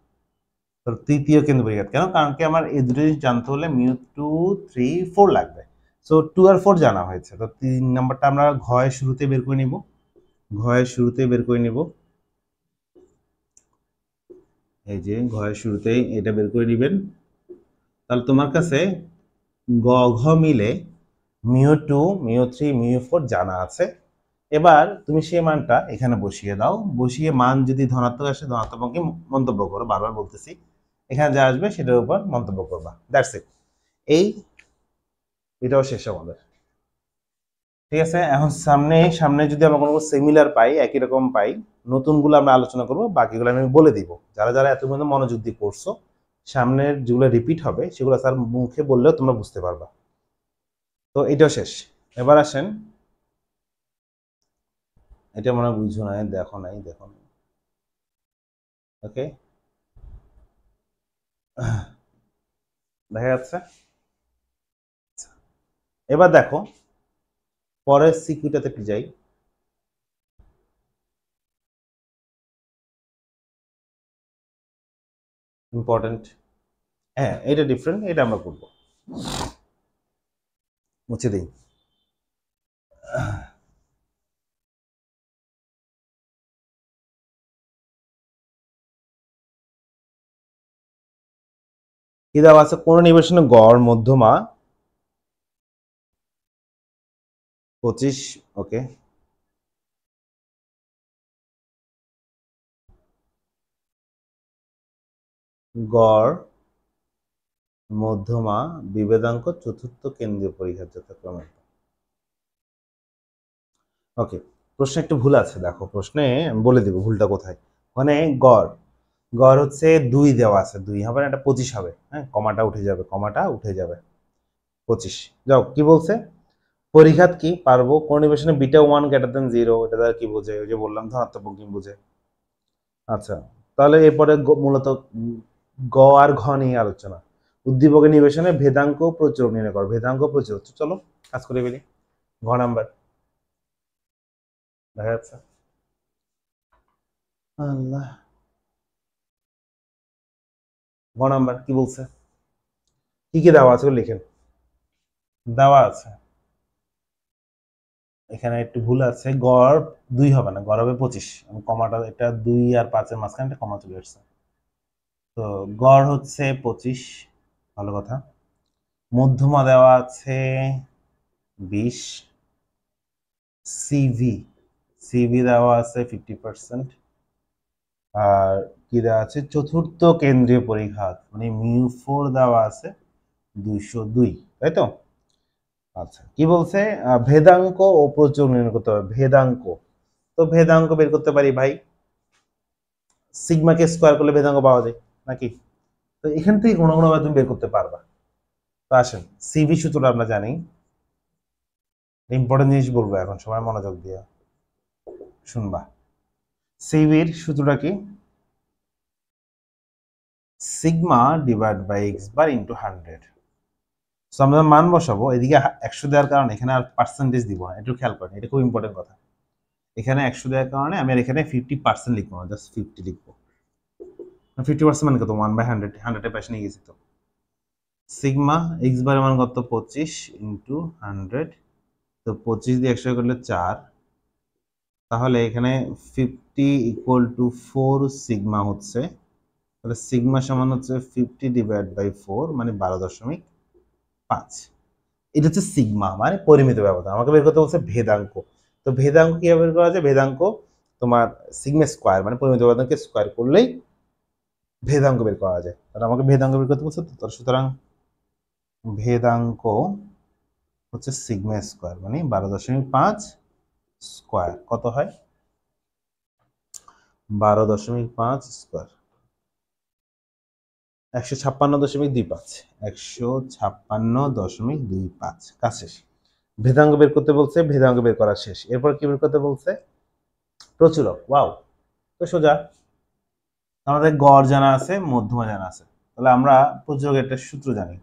তো তৃতীয় কেন্দ্রীয় পরিঘাত কেন? কারণ কি আমার এই দুটো জিনিস জানতে হলে μ2 3 4 লাগবে। সো 2 আর 4 জানা হয়েছে। তো 3 নাম্বারটা আমরা ঘয়ের শুরুতে বের করে নিব। ঘয়ের শুরুতে বের করে নিব। এই যে ঘয়ের শুরুতেই এটা বের করে নেবেন। তাহলে তোমার কাছে গ ঘ মিলে μ2 μ3 μ4 জানা আছে। এবার তুমি সেই মানটা এখানে বসিয়ে দাও। বসিয়ে মান যদি ধনাত্মক আসে ধনাত্মক অঙ্কে মন্তব্য করো, বারবার বলতেছি। এখানে যা আসবে সেটার উপর মন্তব্য করবা। That's it. এটাও শেষ আমাদের। ঠিক আছে, এখন সামনে যদি আমরা কোনো সিমিলার পাই, একই রকম পাই, নতুনগুলো আমরা আলোচনা করব, বাকিগুলো আমি বলে দিব। যারা যারা এত পর্যন্ত মনোযোগ দিয়ে পড়ছো, সামনের যেগুলো রিপিট হবে সেগুলো স্যার মুখে বললেও তোমরা বুঝতে পারবা। তো এটাও শেষ। এবার আসেন, এটা মনে হয় বুঝো নাই, দেখো নাই। ওকে, দেখা যাচ্ছে। এবার দেখো পরের সিকিউটাতে একটু যাই। ইম্পর্টেন্ট, হ্যাঁ এটা ডিফারেন্ট, এটা আমরা করবো। মুছে দিই। কি দেওয়া আছে? কোন নির্বাচনে গড় মধ্যমা 25, ওকে, গড় মধ্যমা বিভেদাঙ্ক চতুর্থ কেন্দ্রীয় পরিঘাত যথাক্রমে। ওকে, প্রশ্নে একটু ভুল আছে, দেখো প্রশ্নে আমি বলে দিব ভুলটা কোথায়। মানে গড় গড় হচ্ছে 2 দেওয়া আছে, 2 হবে না, এটা 25 হবে। হ্যাঁ, কমাটা উঠে যাবে, 25। যাও, কি বলছে? পরিঘাত কি পারবো? কোন নির্বাচনে বিটা 1 গ্রেটার দেন 0, এটা দ্বারা কি বোঝে? ওই যে বললাম ধনাত্মক বঙ্কিম বোঝে। আচ্ছা, তাহলে এরপরে মূলত গ আর ঘ নিয়ে আলোচনা। উদ্দীপকের নির্বাচনে ভেদাঙ্ক প্রচুর নির্ণয় করো। ভেদাঙ্ক প্রচুর, চলো কাজ করে ফেলি। ঘ নাম্বার দেখা যাচ্ছে। আল্লাহ, ঘ নাম্বার কি বলছে? কি কি দেওয়া আছে লিখেন। দেওয়া আছে, এখানে একটু ভুল আছে। গড় 2 হবে না, গড় হবে 25। কমাটা এটা 2 আর 5 এর মাঝখানে একটা কমা চলে আসছে। তো গড় হচ্ছে 25, ভালো কথা। মধ্যমা দেওয়া আছে 20। সিভি সিভি দেওয়া আছে 50%। আর কি দেওয়া আছে? চতুর্থ কেন্দ্রীয় পরিঘাত মানে μ4 দেওয়া আছে 202, তাই তো? আচ্ছা, কি বলছে? ভেদাঙ্ক ও প্রচুর নির্ণয় করতে হবে। ভেদাঙ্ক, তো ভেদাঙ্ক বের করতে পারি ভাই, সিগমাকে স্কোয়ার করলে ভেদাঙ্ক পাওয়া যায় নাকি? তো এখান থেকে কোনো ভাবে তুমি বের করতে পারবা। তো আসেন, সিভি সূত্রটা আমরা জানি। ইম্পর্টেন্ট জিনিস বলবো এখন, সবাই মনোযোগ দিয়ে শুনবা। সিভির সূত্রটা কি? Sigma divide by x bar into 100। So আমরা মান বসাবো, এদিকে 100 দেওয়ার কারণে এখানে আর পার্সেন্টেজ দিব না, একটু খেয়াল করেন, এটা খুব ইম্পর্টেন্ট কথা। এখানে 100 দেওয়ার কারণে আমি আর এখানে 50% লিখবো না, জাস্ট 50 লিখবো। 50% মানে কত? 1/100, 100 এর পাশে নিয়ে গেছি। তো সিগমা এক্স বারের মান কত? 25 ইন্টু 100। তো 25 দিয়ে 100 করলে 4, তাহলে এখানে 50 ইকুয়াল টু 4 সিগমা হচ্ছে। তাহলে সিগমা সমান হচ্ছে 50 ডিভাইড বাই 4 মানে 12.5। এটা হচ্ছে সিগমা মানে পরিমিত ব্যবধান। আমাকে বের করতে বলছে ভেদাঙ্ক। তো ভেদাঙ্ক কিভাবে বের করা যায়? ভেদাঙ্ক তোমার সিগমা স্কোয়ার মানে পরিমিত ব্যবধানকে স্কোয়ার করলেই ভেদাঙ্ক বের করা যায়। তাহলে আমাকে ভেদাঙ্ক বের করতে বলছে, তো সুতরাং ভেদাঙ্ক হচ্ছে সিগমা স্কোয়ার মানে 12.5 স্কোয়ার কত হয় 12.5 স্কোয়ার 156.25 156.25 কাজ শেষ। ভেদাঙ্গ বের করতে বলছে, ভেদাঙ্গ বের করা শেষ। এরপর কি বের করতে বলছে প্রচুরক। ওয়াও, তো সোজা আমাদের গড় জানা আছে, মধ্যমা জানা আছে, তাহলে আমরা প্রচুরকের একটা সূত্র জানি।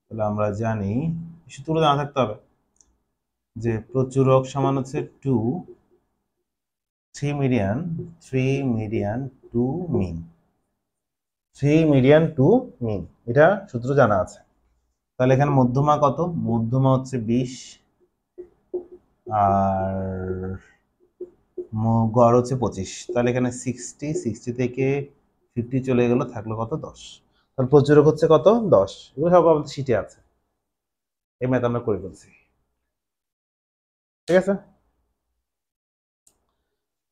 তাহলে আমরা জানি সূত্রটা জানা থাকতে হবে যে প্রচুরক সমান হচ্ছে 3 মিডিয়ান 2 মিন 3 মিডিয়ান 2 মিন, এটা সূত্র জানা আছে। তাহলে এখানে মধ্যমা কত, মধ্যমা হচ্ছে 20 আর গড় হচ্ছে 25। তাহলে এখানে 60 থেকে 50 চলে গেল, থাকলো কত 10। তাহলে প্রচুরক হচ্ছে কত 10। এগুলো সব আমাদের শিটে আছে, এই ম্যাথ আমরা করে ফেলছি। ঠিক আছে,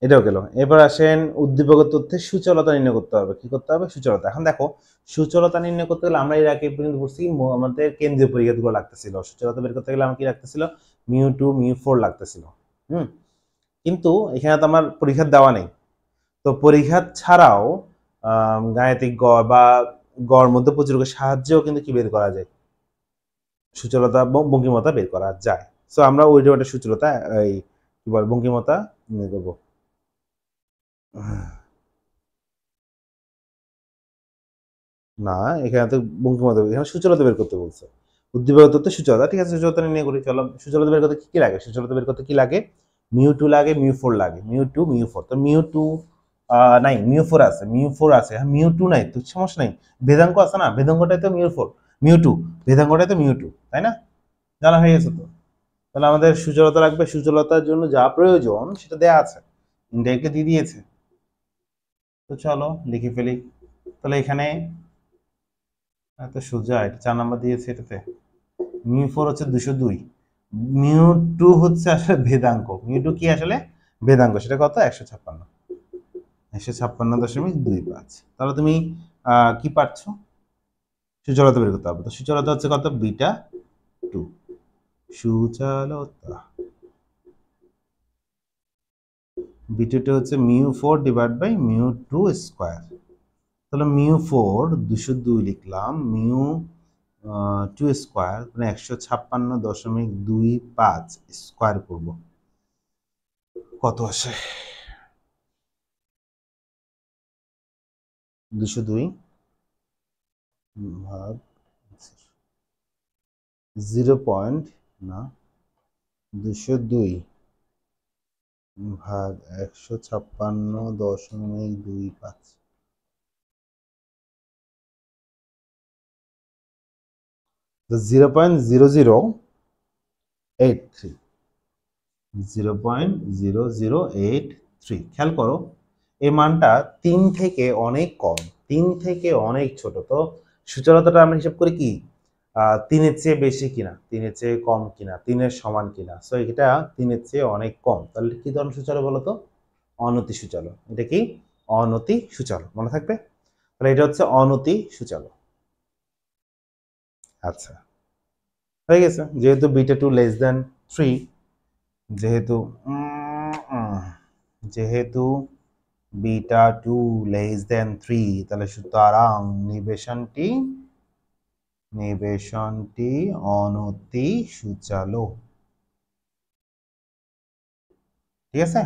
এটাও গেল। এবার আসেন উদ্দীপকের তথ্যে সুচলতা নির্ণয় করতে হবে। কি করতে হবে সুচলতা। এখন দেখো সুচলতা নির্ণয় করতে গেলে আমরা এর আগে পর্যন্ত পড়ছি আমাদের কেন্দ্রীয় পরিঘাতগুলো লাগতেছিল। সুচলতা বের করতে গেলে আমার কি লাগতেছিল μ2 μ4 লাগতেছিল। কিন্তু এখানে তো আমার পরিঘাত দেওয়া নেই, তো পরিঘাত ছাড়াও গাণিতিক গড় বা গড় মধ্য প্রচুরকের সাহায্যেও কিন্তু কি বের করা যায় সুচলতা বঙ্কিমতা বের করা যায়। সো আমরা ওইটা একটা সুচলতা এই কি বল বঙ্কিমতা নির্ণয় করবো। না, এখানে তো বঙ্কিমতা, এখানে সুচলতা বের করতে বলছে। উদ্দীপক তথ্যে সুচলতা, ঠিক আছে সুচলতা নির্ণয় করি। চলো সুচলতা বের করতে কি লাগে, সুচলতা বের করতে কি লাগে μ2 লাগে μ4 লাগে, μ2 μ4। তো μ2 নাই μ4 আছে, μ4 আছে, হ্যাঁ μ2 নাই তো সমস্যা নাই, ভেদাঙ্ক আছে না, ভেদাঙ্কটাই তো μ4 μ2, ভেদাঙ্কটাই তো μ2, তাই না, জানা হয়ে গেছে তো। তাহলে আমাদের সুচলতা লাগবে, সুচলতার জন্য যা প্রয়োজন সেটা দেয়া আছে, ইনডাইরেক্টলি দিয়ে দিয়েছে। তো চলো লিখে ফেলি। তাহলে এখানে এত সোজা, এটা 4 নাম্বার দিয়েছে, এটাতে μ4 হচ্ছে 202, μ2 হচ্ছে আসলে ভেদাঙ্ক, μ2 কি আসলে ভেদাঙ্ক, সেটা কত 156.25। তাহলে তুমি কি পাচ্ছো সুচলতা বের করতে হবে। তো সুচলতা হচ্ছে কত বিটা 2, সুচলতা বিটা 2 হচ্ছে μ4 ডিভাইড বাই μ2 স্কয়ার। তাহলে μ4 202 লিখলাম, μ2 স্কয়ার মানে 156.25 স্কয়ার করব, কত আসে 202 ভাগ 202 ভাগ 156.25, 0.0083, 0.0083। খেয়াল করো এই মানটা 3 থেকে অনেক কম, 3 থেকে অনেক ছোট। তো সুচলতাটা আমরা হিসাব করি কি 3 এর চেয়ে বেশি কিনা, 3 এর চেয়ে কম কিনা, 3 এর সমান কিনা। সো এটা 3 এর চেয়ে অনেক কম, তাহলে কি ধরনের সূচল বলো তো অনতি সূচল। এটা কি অনতি সূচল, মনে থাকবে। তাহলে এটা হচ্ছে অনতি সূচল। আচ্ছা হয়ে গেছে, যেহেতু বিটা 2 লেস দেন 3, যেহেতু যেহেতু বিটা 2 লেস দেন 3, তাহলে সুতরাং নিবেশনটি অনতি সূচালো। ঠিক আছে,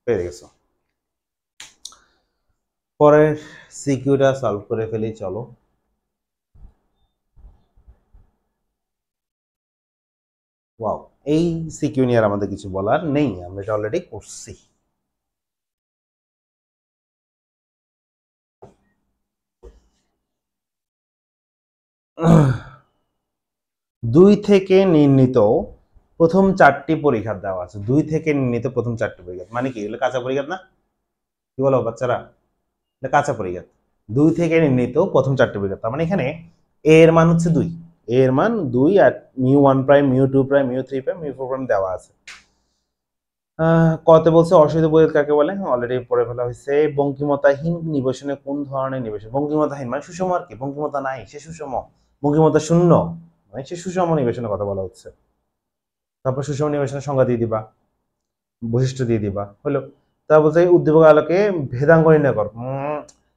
পেয়ে গেছো। পরের সিকিউটা সলভ করে ফেলি চলো। ওয়াও, এই সিকিউ নিয়ে আর আমাদের কিছু বলার নেই, আমরা এটা অলরেডি করছি। দুই থেকে নির্ণীত প্রথম 4টি পরিঘাত দেওয়া আছে, 2 থেকে নির্ণীত প্রথম 4টি পরিঘাত মানে কি, এগুলো কাঁচা পরিঘাত না, কি বলো বাচ্চারা, এটা কাঁচা পরিঘাত। 2 থেকে নির্ণীত প্রথম 4টি পরিঘাত, তার মানে এখানে a এর মান হচ্ছে 2, a এর মান 2 আর μ1 প্রাইম μ2 প্রাইম μ3 প্রাইম μ4 প্রাইম দেওয়া আছে। কতে বলছে অসিত পরিঘাত কাকে বলে, অলরেডি পড়ে ফেলা হয়েছে। বঙ্কিমতাহীন নিবেশনে কোন ধরনের নিবেশন, বঙ্কিমতাহীন মানে সুষম আর কি, বঙ্কিমতা নাই সে সুষম, বঙ্কিমতা শূন্য মানে সে সুষম নিবেশনের কথা বলা হচ্ছে। তারপর সুষম নিবেশনের সংজ্ঞা দিয়ে দিবা। বৈশিষ্ট্য দিয়ে দিবা, হলো। তারপর বলছে উদ্দীপক আলোকে ভেদাঙ্ক নির্ণয় কর।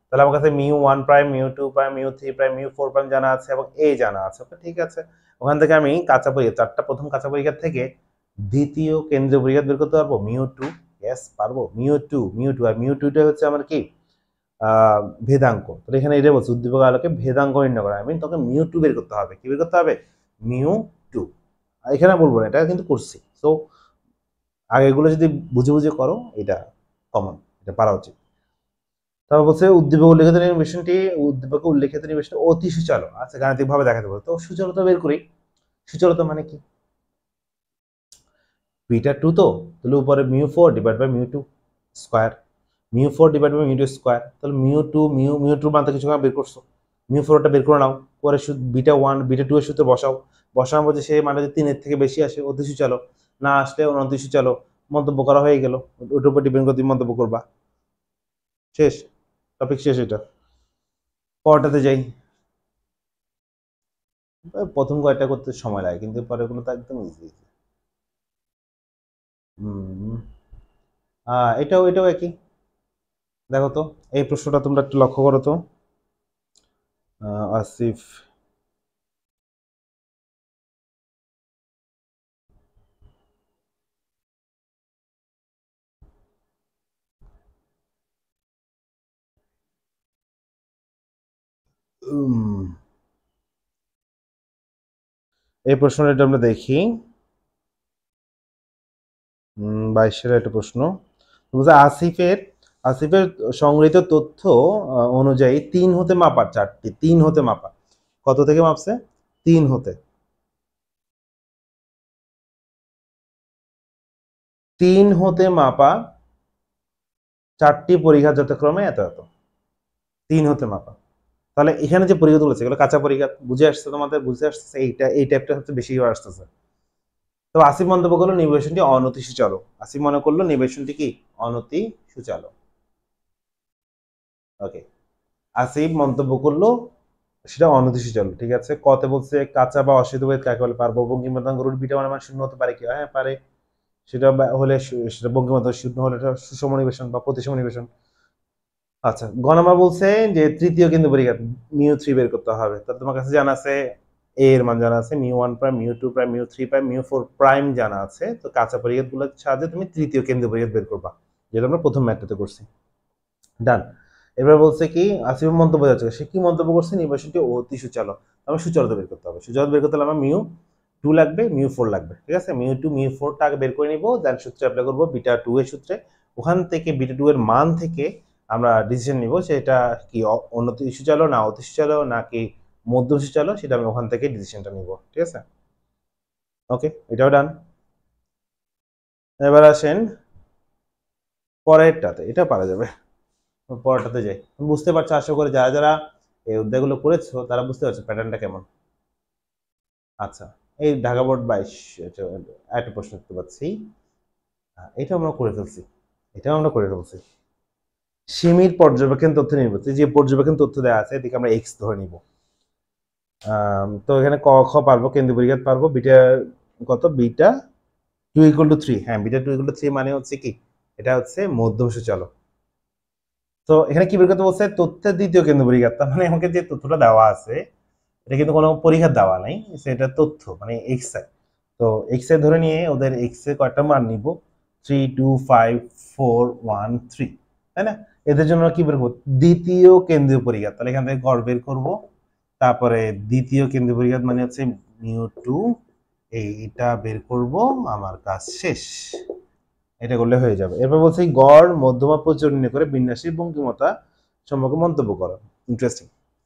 তাহলে আমার কাছে μ1 প্রাইম, μ2 প্রাইম, μ3 প্রাইম, μ4 প্রাইম জানা আছে এবং a জানা আছে। ওকে, ঠিক আছে। ওখান থেকে আমি কাঁচা পরীক্ষা, চারটা প্রথম কাঁচা পরীক্ষা থেকে দ্বিতীয় কেন্দ্রীয় পরীক্ষা বের করতে পারবো। μ2, ইয়েস পারবো। μ2 আর μ2টা হচ্ছে আমার কি ভেদাঙ্ক। তাহলে এখানে এটা বলছে উদ্দীপক আলোকে ভেদাঙ্ক নির্ণয় করা। আমি তোকে μ2 বের করতে হবে। কি বের করতে হবে? μ2। এখানে বলবো না, এটা কিন্তু করছি। তো আগে এগুলো যদি বুঝে বুঝে করো, এটা কমন, এটা পারা উচিত। তারপর বলছে উদ্দীপক উল্লেখিত নির্বাচনটি, উদ্দীপকে উল্লেখিত নির্বাচনটি অতি সুচালো। আচ্ছা, গাণিতিক ভাবে দেখাতে পারো। তো সুচালতা বের করি। সুচালতা মানে কি? বিটা 2, তো তাহলে উপরে μ4 divide by μ2 square, μ4 divide by μ2 square. তাহলে μ2 মান থেকে কিছু বের করছো, μ4টা বের করে নাও। পরে বিটা 1 বিটা 2 এর সূত্রে বসাও। বসানোর পর সেই মানে 3 এর থেকে বেশি আসে অতি সুচালো, না আসলে অনতি সুচালো। মন্তব্য করা হয়ে গেল, ওটার উপর ডিপেন্ড করে তুমি মন্তব্য করবা। শেষ, টপিক শেষ। এটা পরটাতে যাই। প্রথম কয়েকটা করতে সময় লাগে, কিন্তু পরে গুলো তো একদম ইজি। এটাও একই। দেখো তো, এই প্রশ্নটা তোমরা একটু লক্ষ্য করো তো। আসিফ, এই প্রশ্নটা আমরা দেখি। 22-এর একটা প্রশ্ন। আসিফের আসিফের সংগৃহীত তথ্য অনুযায়ী 3 হতে মাপা চারটি, 3 হতে মাপা, কত থেকে মাপছে? 3 হতে, 3 হতে মাপা চারটি পরীক্ষা যথাক্রমে এত এত, 3 হতে মাপা। তাহলে এখানে যে পরীক্ষাগুলো আছে এগুলো কাঁচা পরীক্ষা, বুঝে আসছে তোমাদের? বুঝে আসছে এইটা, এই টাইপটা হচ্ছে বেশি আসতেছে। তো আসিফ মন্তব্য করলো নির্বাচনটি অনতি সুচালো। আসিফ মনে করলো নির্বাচনটি কি অনতি সুচালো। ওকে, আসিফ মন্তব্য করলো সেটা অনতি সুচালো, ঠিক আছে। কতে বলছে কাঁচা বা অশোধিত বেদ কাকে বলে? পারবো। বঙ্কিমতাঙ্গ রুট বিটা মানে শূন্য হতে পারে কি? হ্যাঁ পারে। সেটা হলে সেটা বঙ্কিমতাঙ্গ শূন্য হলে এটা সুষম নিবেশন বা প্রতিসম নিবেশন। আচ্ছা, গণমা বলছে যে তৃতীয় কেন্দ্র পরীক্ষা μ3 বের করতে হবে। তা তোমার কাছে জানা আছে a এর মান জানা আছে, μ1 প্রাইম, μ2 প্রাইম, μ3 প্রাইম, μ4 প্রাইম জানা আছে। তো কাঁচা পরীক্ষাগুলোর সাহায্যে তুমি তৃতীয় কেন্দ্র পরীক্ষা বের করবা, যেটা আমরা প্রথম ম্যাথটাতে করছি। ডান। এবার বলছে কি আসিফ মন্তব্য যাচ্ছে, সে কি মন্তব্য করছে? নির্বাচনটি অতি সুচালো। আমরা সুচালতা বের করতে হবে। সুচালতা বের করতে হলে আমার μ2 লাগবে, μ4 লাগবে, ঠিক আছে। μ2 μ4টা আগে বের করে নিব, দেন সূত্রে অ্যাপ্লাই করব বিটা 2 এর সূত্রে। ওখান থেকে বিটা 2 এর মান থেকে আমরা ডিসিশন নিব সেটা কি অনতি সুচালো না অতি সুচালো নাকি মধ্যম সুচালো, সেটা আমি ওখান থেকে ডিসিশনটা নিব, ঠিক আছে। ওকে, এটাও ডান। এবার আসেন পরেরটাতে, এটা পারা যাবে। পরেরটাতে যাই। তুমি বুঝতে পারছো আশা করি, যারা যারা এই অধ্যায়গুলো করেছো তারা বুঝতে পারছো প্যাটার্নটা কেমন। আচ্ছা, এই ঢাকা বোর্ড 22 একটা প্রশ্ন দেখতে পাচ্ছি। এটা আমরা করে ফেলছি, এটাও আমরা করে ফেলছি। সিমির পর্যবেক্ষণ তথ্য নির্ভর, যে পর্যবেক্ষণ তথ্য দেওয়া আছে এদিকে আমরা এক্স ধরে নিব। তো এখানে ক খ পারবো, কেন্দ্রীয় পরীক্ষা পারবো। বিটা কত? বিটা 2 = 3। হ্যাঁ, বিটা 2 = 3 মানে হচ্ছে কি, এটা হচ্ছে মধ্যম সুচালক। তো এখানে কি বের করতে বলছে? তথ্যের দ্বিতীয় কেন্দ্র পরীক্ষা। তার মানে আমাকে যে তথ্যটা দেওয়া আছে এটা কিন্তু কোনো পরীক্ষা দেওয়া নাই, সেটা তথ্য মানে এক্স আই। তো এক্স আই ধরে নিয়ে ওদের এক্স এর কয়টা মান নিব? 3 2 5 4 1 3, তাই না? এদের জন্য কি বের করব? দ্বিতীয় কেন্দ্রীয় পরীক্ষা। তাহলে এখান থেকে গড় বের করব। তারপরে দ্বিতীয় কেন্দ্রীয় পরীক্ষা মানে হচ্ছে μ2, এইটা বের করব, আমার কাজ শেষ। এটা করলে হয়ে যাবে। এরপর বলছি গড় মধ্যমা প্রচুর নির্ণয় করে বিন্যাসী বঙ্কিমতা সম্পর্কে মন্তব্য করো। ইন্টারেস্টিং।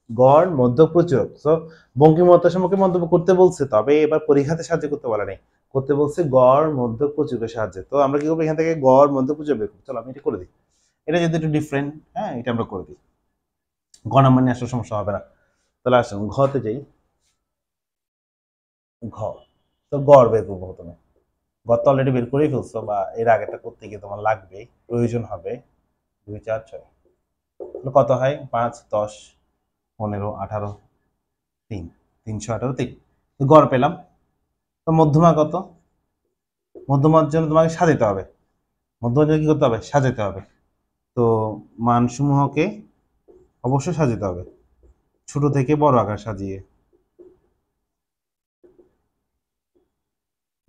গড় মধ্য প্রচুরক। সো বঙ্কিমতা সম্পর্কে মন্তব্য করতে বলছে, তবে এবার পরীক্ষাতে সাহায্য করতে বলা নেই, করতে বলছে গড় মধ্য প্রচুরকের সাহায্যে। তো আমরা কি করবো? এখান থেকে গড় মধ্য প্রচুরক বের করবো। চলো আমি এটা করে দিই। এটা যদি একটু ডিফারেন্ট, হ্যাঁ এটা আমরা করে দিই। গ নাম্বার নিয়ে আসলে সমস্যা হবে না। তাহলে আসুন ঘতে যাই। ঘ, তো গড় বের করবো প্রথমে। গড় তো অলরেডি বের করেই ফেলছো, বা এর আগেটা করতে গিয়ে তোমার লাগবে, প্রয়োজন হবে। 2 4 6 কত হয়? 5 10 15 18 3, 318 3। গড় পেলাম। তো মধ্যমা কত? মধ্যমার জন্য তোমাকে সাজাতে হবে। মধ্যমা কি করতে হবে? সাজাতে হবে। তো মানসমূহকে অবশ্যই সাজাতে হবে, ছোট থেকে বড় আকার সাজিয়ে,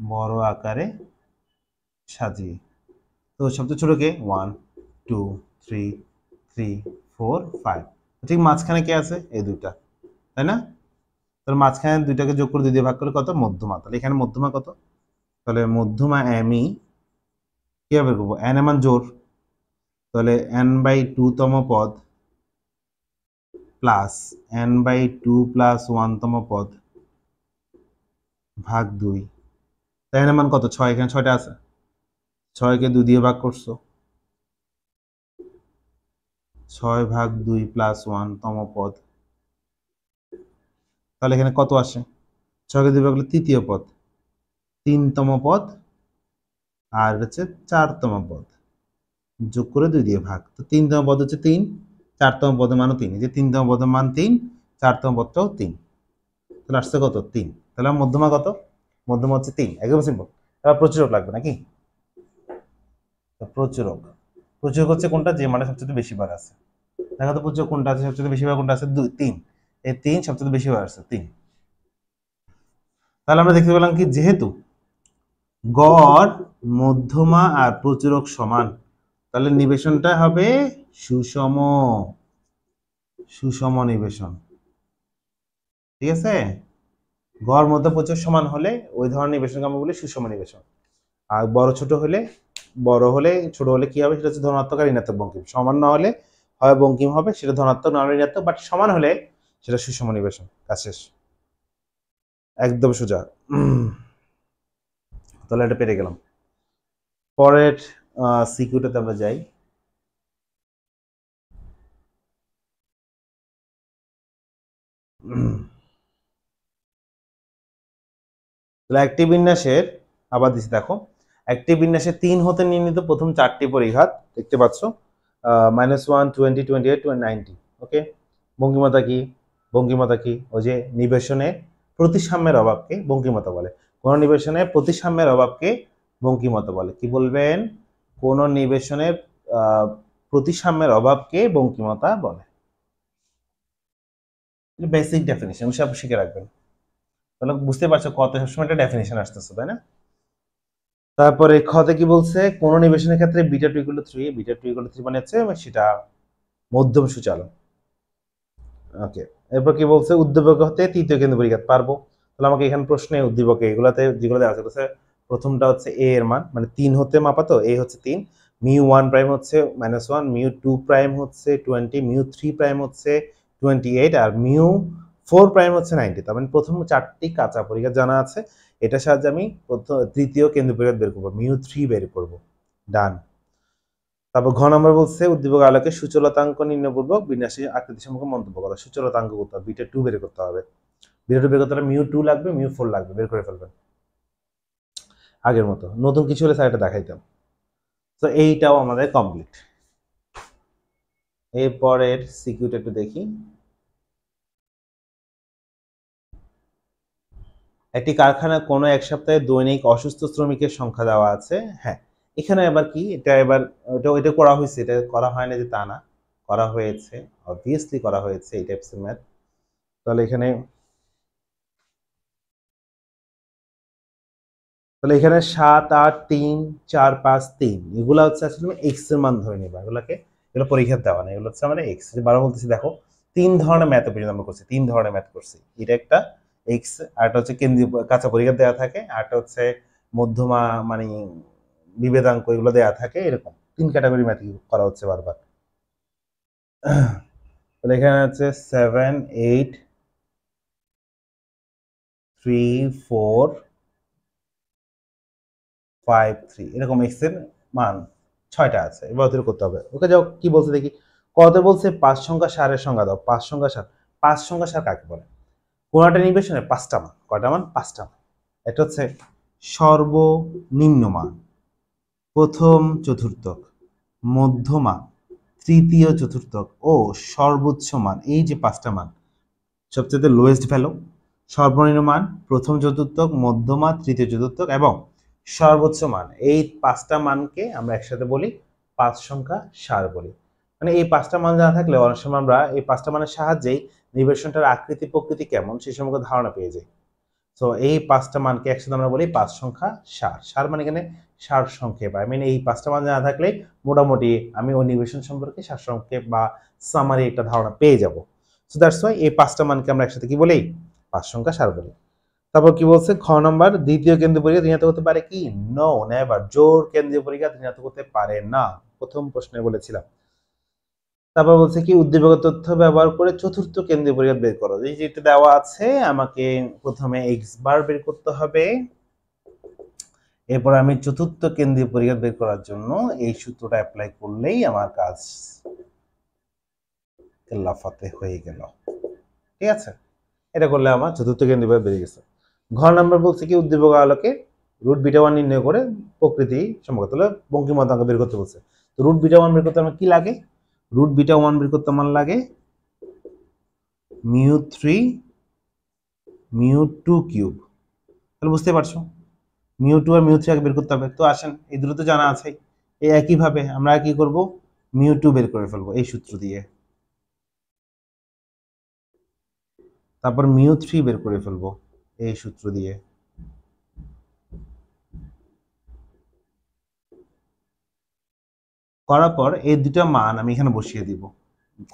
বড় আকারে সাজিয়ে। তো সবচেয়ে ছোটকে 1 2 3 3 4 5, ঠিক মাঝখানে কে আছে? এই দুইটা, তাই না? তাহলে মাঝখানে দুইটাকে যোগ করে 2 দিয়ে ভাগ করে কত? মধ্যমা। তাহলে এখানে মধ্যমা কত? তাহলে মধ্যমা আমি কিভাবে করবো? n এর মান জোর, তাহলে n/2 তম পদ প্লাস n/2 প্লাস 1 তম পদ ভাগ 2। তাই n এর মান কত? 6। এখানে 6টা আছে, 6কে 2 দিয়ে ভাগ করছো, 6 ভাগ 2 প্লাস 1 তম পদ। তাহলে এখানে কত আসে? 6কে 2 ভাগ করলে তৃতীয় পদ, 3তম পদ, আর হচ্ছে 4তম পদ, যোগ করে 2 দিয়ে ভাগ। তো 3তম পদ হচ্ছে 3, 4তম পদের মানও 3। এই যে 3তম পদের মান 3, 4তম পদটাও 3, তাহলে আসছে কত? 3। তাহলে আমার মধ্যমা কত? মধ্যমা হচ্ছে 3। একদম সিম্পল। এবার প্রচুরক লাগবে নাকি? প্রচুরক, প্রচুরক হচ্ছে কোনটা? যে মানে সবচেয়ে বেশি বার আছে। দেখো তো প্রচুরক কোনটা আছে সবচেয়ে বেশি বার? কোনটা আছে? 2 3। এই 3 সবচেয়ে বেশি বার আছে, 3। তাহলে আমরা দেখতে পেলাম কি, যেহেতু গড়, মধ্যমা আর প্রচুরক সমান, তাহলে নিবেশনটা হবে সুষম, সুষম নিবেশন। ঠিক আছে? গড়, মধ্য, প্রচুরক সমান হলে ওই ধরনের নিবেশনকে আমরা বলি সুষম নিবেশন। আর বড় ছোট হলে, বড় হলে ছোট হলে কি হবে? সেটা হচ্ছে ধনাত্মক আর ঋণাত্মক বঙ্কিম। সমান না হলে হয় বঙ্কিম হবে, সেটা ধনাত্মক না হলে ঋণাত্মক, বাট সমান হলে সেটা সুষম নিবেশন। কাজ শেষ, একদম সোজা। তাহলে এটা পেরে গেলাম। পরের সিকিউটাতে আমরা যাই। তাহলে একটি বিন্যাসের, আবার দিচ্ছি দেখো, একটি বিন্যাসে 3 হতে নির্ণীত প্রথম 4টি পরিঘাত দেখতে পাচ্ছ, -1 20 28 90। ওকে, বঙ্কিমতা কি? বঙ্কিমতা কি? ওই যে নিবেশনের প্রতিসাম্যের অভাবকে বঙ্কিমতা বলে। কোন নিবেশনের প্রতিসাম্যের অভাবকে বঙ্কিমতা বলে? কি বলবেন? কোন নিবেশনের প্রতিসাম্যের অভাবকে বঙ্কিমতা বলে। বেসিক ডেফিনিশন সব শিখে রাখবেন, তাহলে বুঝতে পারছো কত সবসময় একটা ডেফিনিশন আসতেছে, তাই না? তারপরে খতে কি বলছে? কোন নিবেশনের ক্ষেত্রে বিটা 2 = 3, বিটা 2 = 3 মানে হচ্ছে সেটা মধ্যম সূচালক। ওকে, এরপর কি বলছে? উদ্দীপক হতে তৃতীয় কেন্দ্র পরিঘাত পারবো। তাহলে আমাকে এখানে প্রশ্নে উদ্দীপকে এগুলাতে যেগুলো দেওয়া আছে, প্রথমটা হচ্ছে a এর মান, মানে 3 হতে মাপা, তো a হচ্ছে 3, μ1 প্রাইম হচ্ছে -1, μ2 প্রাইম হচ্ছে 20, μ3 প্রাইম হচ্ছে 28, আর μ4 প্রাইম হচ্ছে 90। তার মানে প্রথম 4টি কাঁচা পরিঘাত জানা আছে, এটার সাহায্যে আমি তৃতীয় কেন্দ্র পরিঘাত বের করবো, μ3 বের করব। ডান। তারপর ঘ নম্বর বলছে উদ্দীপক আলোকে সূচলতাঙ্ক নির্ণয়পূর্বক বিন্যাসী আকৃতি সম্পর্কে মন্তব্য করা। সূচলতাঙ্ক করতে হবে, বিটা 2 বের করতে হবে। বিটা 2 বের করতে হলে μ2 লাগবে, μ4 লাগবে, বের করে ফেলবেন আগের মতো। নতুন কিছু হলে স্যার এটা দেখাইতাম। তো এইটাও আমাদের কমপ্লিট। এরপরের সিকিউটা একটু দেখি। একটি কারখানা কোনো এক সপ্তাহে দৈনিক অসুস্থ শ্রমিকের সংখ্যা দেওয়া আছে। হ্যাঁ, এখানে আবার কি, এটা এবার এটা করা হয়েছে, এটা করা হয় না যে তা না, করা হয়েছে, অবভিয়াসলি করা হয়েছে এই টাইপসের ম্যাথ। তাহলে এখানে 7 8 3 4 5 3 এগুলো হচ্ছে আসলে তুমি এক্স এর মান ধরে নিবা। এগুলো পরীক্ষায় দেওয়া না, এগুলো হচ্ছে আমরা এক্স। বারবার বলতেছি, দেখো 3 ধরনের ম্যাথ পর্যন্ত আমরা করছি, 3 ধরনের ম্যাথ করছি। এটা একটা এক্স, আরটা হচ্ছে কেন্দ্রীয় কাঁচা পরীক্ষা দেওয়া থাকে, আরটা হচ্ছে মধ্যমা মানে বিভেদাঙ্ক, এগুলো দেওয়া থাকে। এরকম 3 ক্যাটাগরি ম্যাথ করা হচ্ছে বারবার। তাহলে এখানে আছে 7 8 3 4 5 3 এরকম এক্স এর মান 6টা আছে। এবার ওদের করতে হবে। ওকে, যাও কি বলছে দেখি। কত বলছে? 5 সংখ্যা সারের সংখ্যা দাও। 5 সংখ্যা সার, 5 সংখ্যা সার কাকে বলে? কোনটা নির্বাচনে 5টা মান, কয়টা মান? 5টা মান। এটা হচ্ছে সর্বনিম্ন মান, প্রথম চতুর্থক, মধ্যমা, তৃতীয় চতুর্থক ও সর্বোচ্চ মান। এই যে 5টা মান, সবচেয়ে লোয়েস্ট ভ্যালু, সর্বনিম্ন মান, প্রথম চতুর্থক, মধ্যমা, তৃতীয় চতুর্থক এবং সর্বোচ্চ মান, এই 5টা মানকে আমরা একসাথে বলি 5 সংখ্যা সার বলি। মানে এই 5টা মান জানা থাকলে অনেক সময় আমরা এই 5টা মানের সাহায্যেই নির্বাচনটার আকৃতি প্রকৃতি কেমন সে সম্পর্কে ধারণা পেয়ে যাই। সো এই 5টা মানকে একসাথে আমরা বলি 5 সংখ্যা সার। সার মানে এখানে সার সংক্ষেপ। আই মিন এই 5টা মান জানা থাকলে মোটামুটি আমি ওই নির্বাচন সম্পর্কে সার সংক্ষেপ বা সামারি একটা ধারণা পেয়ে যাব। সো দ্যাটস ওয়াই এই 5টা মানকে আমরা একসাথে কি বলি? 5 সংখ্যা সার বলি। তারপর কি বলছে? খ নাম্বার, দ্বিতীয় কেন্দ্রীয় পরীক্ষা ঋণাত্মক হতে পারে কি? No, never. জোর কেন্দ্রীয় পরীক্ষা ঋণাত্মক হতে পারে না। প্রথম প্রশ্নে বলেছিলাম। তারপর বলছে কি? উদ্দীপক তথ্য ব্যবহার করে চতুর্থ কেন্দ্রীয় পরিঘাত বের করো। এই যেটা দেওয়া আছে, আমাকে প্রথমে এক্স বার বের করতে হবে, এরপর আমি চতুর্থ কেন্দ্রীয় পরিঘাত বের করার জন্য এই সূত্রটা অ্যাপ্লাই করলেই আমার কাজ লাফাতে হয়ে গেল। ঠিক আছে, এটা করলে আমার চতুর্থ কেন্দ্রীয় পরিঘাত বেরিয়ে গেছে। ঘ নাম্বার বলছে কি? উদ্দীপক আলোকে রুট বিটা ওয়ান নির্ণয় করে প্রকৃতি সম্পর্কে, তাহলে বঙ্কিমতাঙ্ক বের করতে বলছে। তো রুট বিটা ওয়ান বের করতে আমার কি লাগে? রুট বিটা ওয়ান বের করতে আমার লাগে মিউ 3 মিউ 2 কিউব। তাহলে বুঝতে পারছো মিউ 2 আর মিউ 3 আগে বের করতে হবে। তো আসেন, এই দুটো তো জানা আছে। এই একইভাবে আমরা কি করব? মিউ 2 বের করে ফেলবো এই সূত্র দিয়ে, তারপর মিউ 3 বের করে ফেলবো এই সূত্র দিয়ে। করার পর এই দুটো মান আমি এখানে বসিয়ে দিব।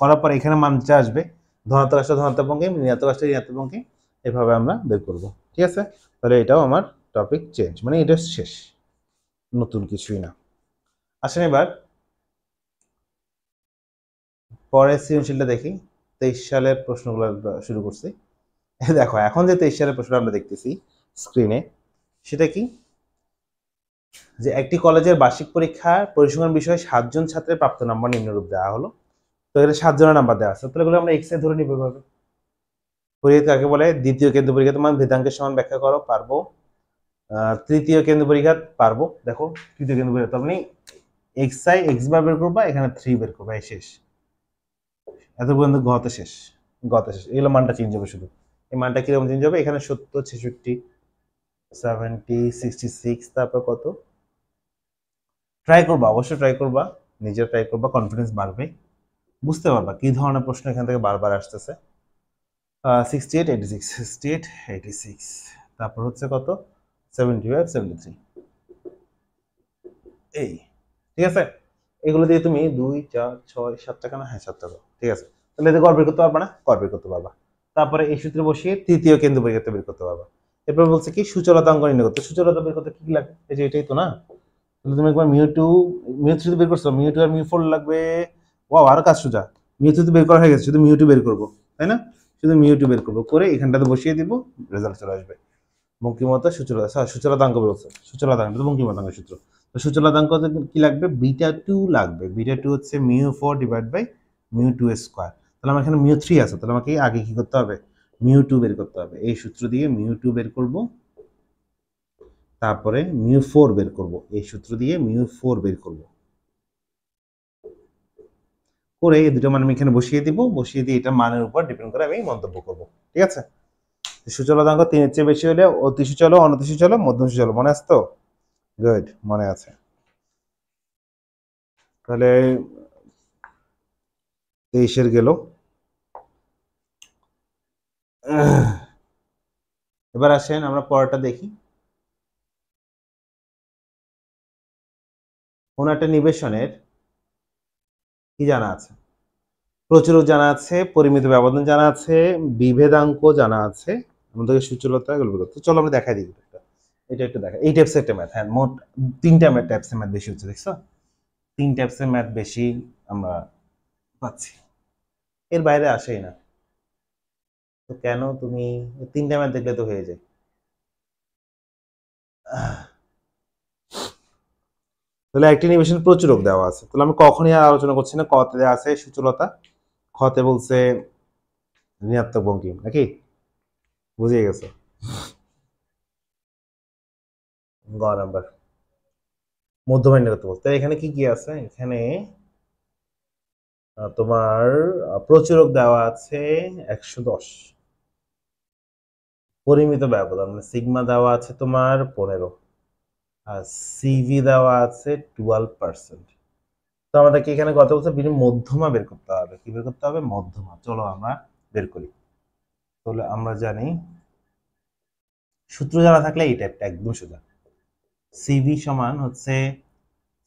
করার পর এখানে মান যা আসবে, ধনাত্মক আসলে ধনাত্মক অঙ্কে, ঋণাত্মক আসলে ঋণাত্মক অঙ্কে, এভাবে আমরা বের করব। ঠিক আছে, তাহলে এটাও আমার টপিক চেঞ্জ, মানে এটা শেষ, নতুন কিছুই না। আসেন এবার পরের সৃজনশীলটা দেখি। 23 সালের প্রশ্নগুলো শুরু করছি। দেখো, এখন যে 23 সালের প্রশ্ন আমরা দেখতেছি স্ক্রিনে, সেটা কি? যে একটি কলেজের বার্ষিক পরীক্ষার পরিসংখ্যান বিষয়ে 7 জন ছাত্রের প্রাপ্ত নাম্বার নিম্নরূপ দেওয়া হলো। তো এখানে 7 জনের নাম্বার দেওয়া আছে, তাহলে এগুলো আমরা এক্স এ ধরে নিব। এভাবে পরীক্ষা কাকে বলে? দ্বিতীয় কেন্দ্র পরীক্ষার মান ভেদাঙ্কের সমান ব্যাখ্যা করো, পারবো। তৃতীয় কেন্দ্র পরীক্ষা পারবো। দেখো, তৃতীয় কেন্দ্র পরীক্ষা তার মানে এক্স আই এক্স বার বের করবা, এখানে 3 বের করবা, এই শেষ। এত পর্যন্ত গতে শেষ, গতে শেষ। এগুলো মানটা চেঞ্জ হবে শুধু। এই মানটা কিরকম চেঞ্জ হবে? এখানে 70, 66, 70, 66, তারপর কত? ট্রাই করবা, অবশ্যই ট্রাই করবা, নিজে ট্রাই করবা, কনফিডেন্স বাড়বে, বুঝতে পারবা কি ধরনের প্রশ্ন এখান থেকে বারবার আসতেছে। 68, 86, 68, 86, তারপর হচ্ছে কত? 75, 73, এই। ঠিক আছে, এগুলো দিয়ে তুমি 2, 4, 6, 7 টাকা না? হ্যাঁ, 7 টাকা। ঠিক আছে, তাহলে এতে গড় বের করতে পারবা না? গড় বের করতে পারবা। তারপরে এই সূত্রে বসিয়ে তৃতীয় কেন্দ্র পরীক্ষা বের করতে পারবা। এরপর বলছে কি? সূচলতা অঙ্ক নির্ণয় করতে। সূচলতা বের করতে কি লাগে? এই যে এটাই তো না? তাহলে তুমি একবার মিউ 2 মিউ 3 বের করছো, মিউ 2 আর মিউ 4 লাগবে। ওয়াও, আর কাজ সোজা। মিউ 3 তো বের করা হয়ে গেছে, শুধু মিউ 2 বের করবো, তাই না? শুধু মিউ 2 বের করবো, করে এখানটাতে বসিয়ে দিব, রেজাল্ট চলে আসবে। বঙ্কিমতা সূচলতা, সূচলতাঙ্ক বেরোচ্ছে, সূচলতাঙ্ক তো বঙ্কিমতাঙ্কের সূত্র। তো সূচলতাঙ্ক কি লাগবে? বিটা 2 লাগবে। বিটা 2 হচ্ছে mu 4 divide by mu 2 square. তাহলে আমার এখানে মিউ 3 আছে, তাহলে আমাকে আগে কি করতে হবে? মিউ 2 বের করতে হবে। এই সূত্র দিয়ে মিউ 2 বের করব, তারপরে মিউ 4 বের করব, এই সূত্র দিয়ে মিউ 4 বের করব, করে এই দুটো মান আমি এখানে বসিয়ে দিব। বসিয়ে দিয়ে এটা মানের উপর ডিপেন্ড করে আমি মন্তব্য করব। ঠিক আছে, সূচলতাঙ্ক 3 এর চেয়ে বেশি হলে অতি সূচল, অনতি সূচল, মধ্যম সূচল, মনে আছে তো? গুড, মনে আছে। তাহলে 23-এর গেল। এবার আসেন আমরা পরেরটা দেখি। কোন একটা নিবেশনের কি জানা আছে? প্রচুরক জানা আছে, পরিমিত ব্যবধান জানা আছে, বিভেদাঙ্ক জানা আছে, আমাদেরকে সূচলতা এগুলো করতে। চলো আমরা দেখাই দিই এটা একটু দেখা। এই টাইপসের একটা ম্যাথ, হ্যাঁ, মোট 3টা টাইপসের ম্যাথ বেশি হচ্ছে, দেখছো? 3 টাইপসের ম্যাথ বেশি আমরা পাচ্ছি, এর বাইরে আসেই না। তো কেন তুমি 3টা ম্যাথ দেখলে তো হয়ে যায়। তাহলে একটি নিবেশন প্রচুরক দেওয়া আছে, তাহলে আমি কখনই আর আলোচনা করছি না। কতে দেওয়া আছে সূচলতা, খতে বলছে ঋণাত্মক বঙ্কিম, নাকি? বুঝে গেছে? গ নাম্বার মধ্যমান্য করতে বলতে, এখানে কি কি আছে? এখানে তোমার প্রচুরক দেওয়া আছে 110, পরিমিত ব্যবধান মানে সিগমা দেওয়া আছে তোমার 15, আর সিভি দেওয়া আছে 12%। তো আমাদেরকে এখানে কথা বলছে মধ্যমা বের করতে হবে। কি বের করতে হবে? মধ্যমা। চলো আমরা বের করি। তাহলে আমরা জানি সূত্র জানা থাকলে এই টাইপটা একদম সোজা। সিভি সমান হচ্ছে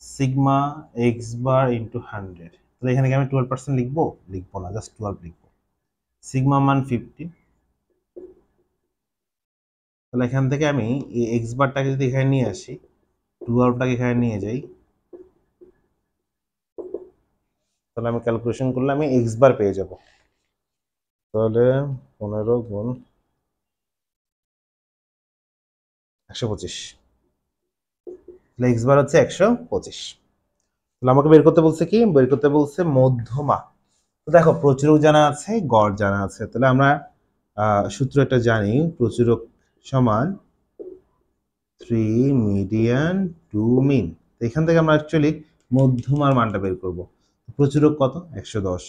সিগমা এক্স বার ইন্টু 100। তাহলে এখানে কি আমি 12% লিখবো? লিখবো না, জাস্ট 12 লিখবো। সিগমা মান 50। তাহলে এখান থেকে আমি এই এক্স বারটাকে যদি এখানে নিয়ে আসি, 12টাকে এখানে নিয়ে যাই, তাহলে আমি ক্যালকুলেশন করলে আমি এক্স বার পেয়ে যাব। তাহলে 15 গুণ 125, তাহলে এক্স বার হচ্ছে 125। তাহলে আমাকে বের করতে বলছে কি? বের করতে বলছে মধ্যমা। তো দেখো প্রচুরক জানা আছে, গড় জানা আছে, তাহলে আমরা সূত্র একটা জানি, প্রচুরক সমান 3 মিডিয়ান 2 মিন। এখান থেকে আমরা অ্যাকচুয়ালি মধ্যমার মানটা বের করব। প্রচুরক কত? 110,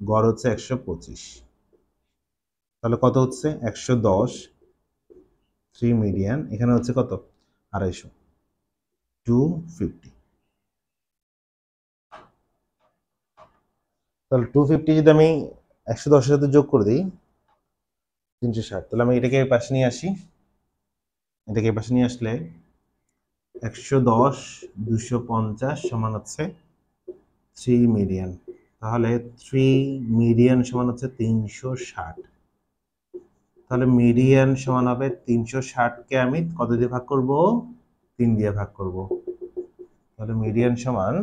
গড় হচ্ছে 125। তাহলে কত হচ্ছে? 110, 3 মিডিয়ান, এখানে হচ্ছে কত? 250, 250। তাহলে 250 যদি আমি 110-এর সাথে যোগ করে দিই 360, তাহলে আমি এটাকে পাশে নিয়ে আসি। এটাকে পাশে নিয়ে আসলে 110 250 সমান হচ্ছে 3 মিডিয়ান। তাহলে 3 মিডিয়ান সমান হচ্ছে 360। তাহলে মিডিয়ান সমান হবে 360কে আমি কত দিয়ে ভাগ করব? 3 দিয়ে ভাগ করব। তাহলে মিডিয়ান সমান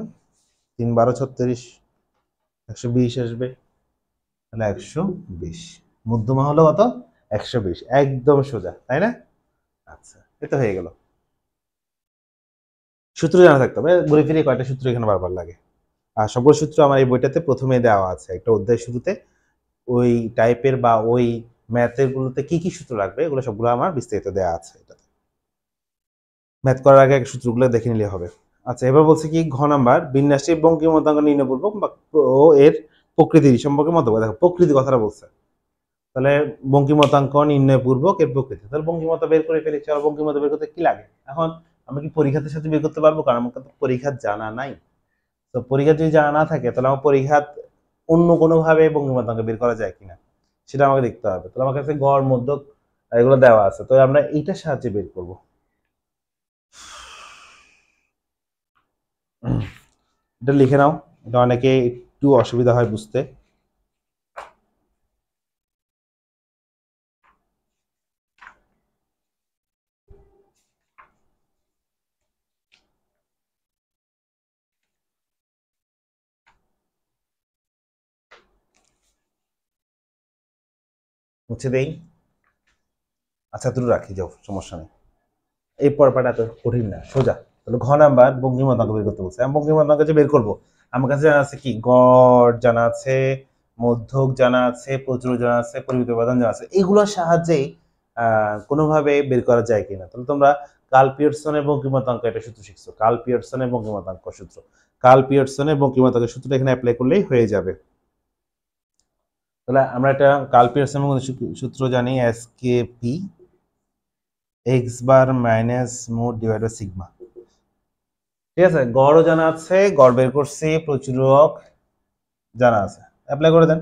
3 12 36, 120 আসবে। তাহলে 120 মধ্যমা হলো কত? 120। একদম সোজা, তাই না? আচ্ছা, এটা হয়ে গেল। সূত্র জানা থাকতে হবে। ঘুরে ফিরে কয়টা সূত্র এখানে বারবার লাগে। আর সবগুলো সূত্র আমার এই বইটাতে প্রথমে দেওয়া আছে, একটা অধ্যায় শুরুতে ওই টাইপের বা ওই ম্যাথের গুলোতে কি কি সূত্র লাগবে এগুলো সবগুলো আমার বিস্তারিত দেওয়া আছে এটাতে। ম্যাথ করার আগে সূত্রগুলো দেখে নিলে হবে। আচ্ছা, এবার বলছে কি ঘ নাম্বার, বিন্যাসটি বঙ্কিমতাঙ্ক নির্ণয়পূর্বক ও এর প্রকৃতি সম্পর্কে মন্তব্য। দেখো প্রকৃতি কথাটা বলছে, তাহলে বঙ্কিমতাঙ্ক নির্ণয়পূর্বক এর প্রকৃতি, তাহলে বঙ্কিমতা বের করে ফেলেছি। আর বঙ্কিমতা বের করতে কি লাগে? এখন আমি কি পরীক্ষার সাথে বের করতে পারবো? কারণ আমাকে তো পরীক্ষা জানা নাই। তো পরীক্ষা যদি জানা না থাকে তাহলে আমার পরীক্ষা অন্য কোনোভাবে বঙ্কিমতাঙ্ক বের করা যায় কিনা সেটা আমাকে দেখতে হবে। তাহলে আমার কাছে গড় মধ্যক এগুলো দেওয়া আছে, তো আমরা এইটার সাহায্যে বের করব। এটা লিখে নাও, এটা অনেকে একটু অসুবিধা হয় বুঝতে। মুছে দেই। আচ্ছা তুই রাখি, যাও, সমস্যা নেই। এই পর্বটা এত কঠিন না, সোজা। তাহলে ঘ নাম্বার বঙ্কিমতাঙ্ক বের করতে বলছে। আমি বঙ্কিমতাঙ্ক যে বের করবো, আমার কাছে জানা আছে কি? গড় জানা আছে, মধ্যক জানা আছে, প্রচুর জানা আছে, পরিমিত উপাদান জানা আছে। এগুলোর সাহায্যেই কোনোভাবে বের করা যায় কিনা। তাহলে তোমরা কার্ল পিয়ারসনের বঙ্কিমতাঙ্ক এটা সূত্র শিখছো, কার্ল পিয়ারসনের বঙ্কিমতাঙ্ক সূত্র। কার্ল পিয়ারসনের বঙ্কিমতাঙ্কের সূত্রটা এখানে অ্যাপ্লাই করলেই হয়ে যাবে। তাহলে আমরা একটা কার্ল পিয়ারসনের সূত্র জানি, S K P x bar minus মোট ডিভাইড বাই সিগমা। ঠিক আছে, গড়ও জানা আছে, গড় বের করছি, প্রচুরক জানা আছে। অ্যাপ্লাই করে দেন,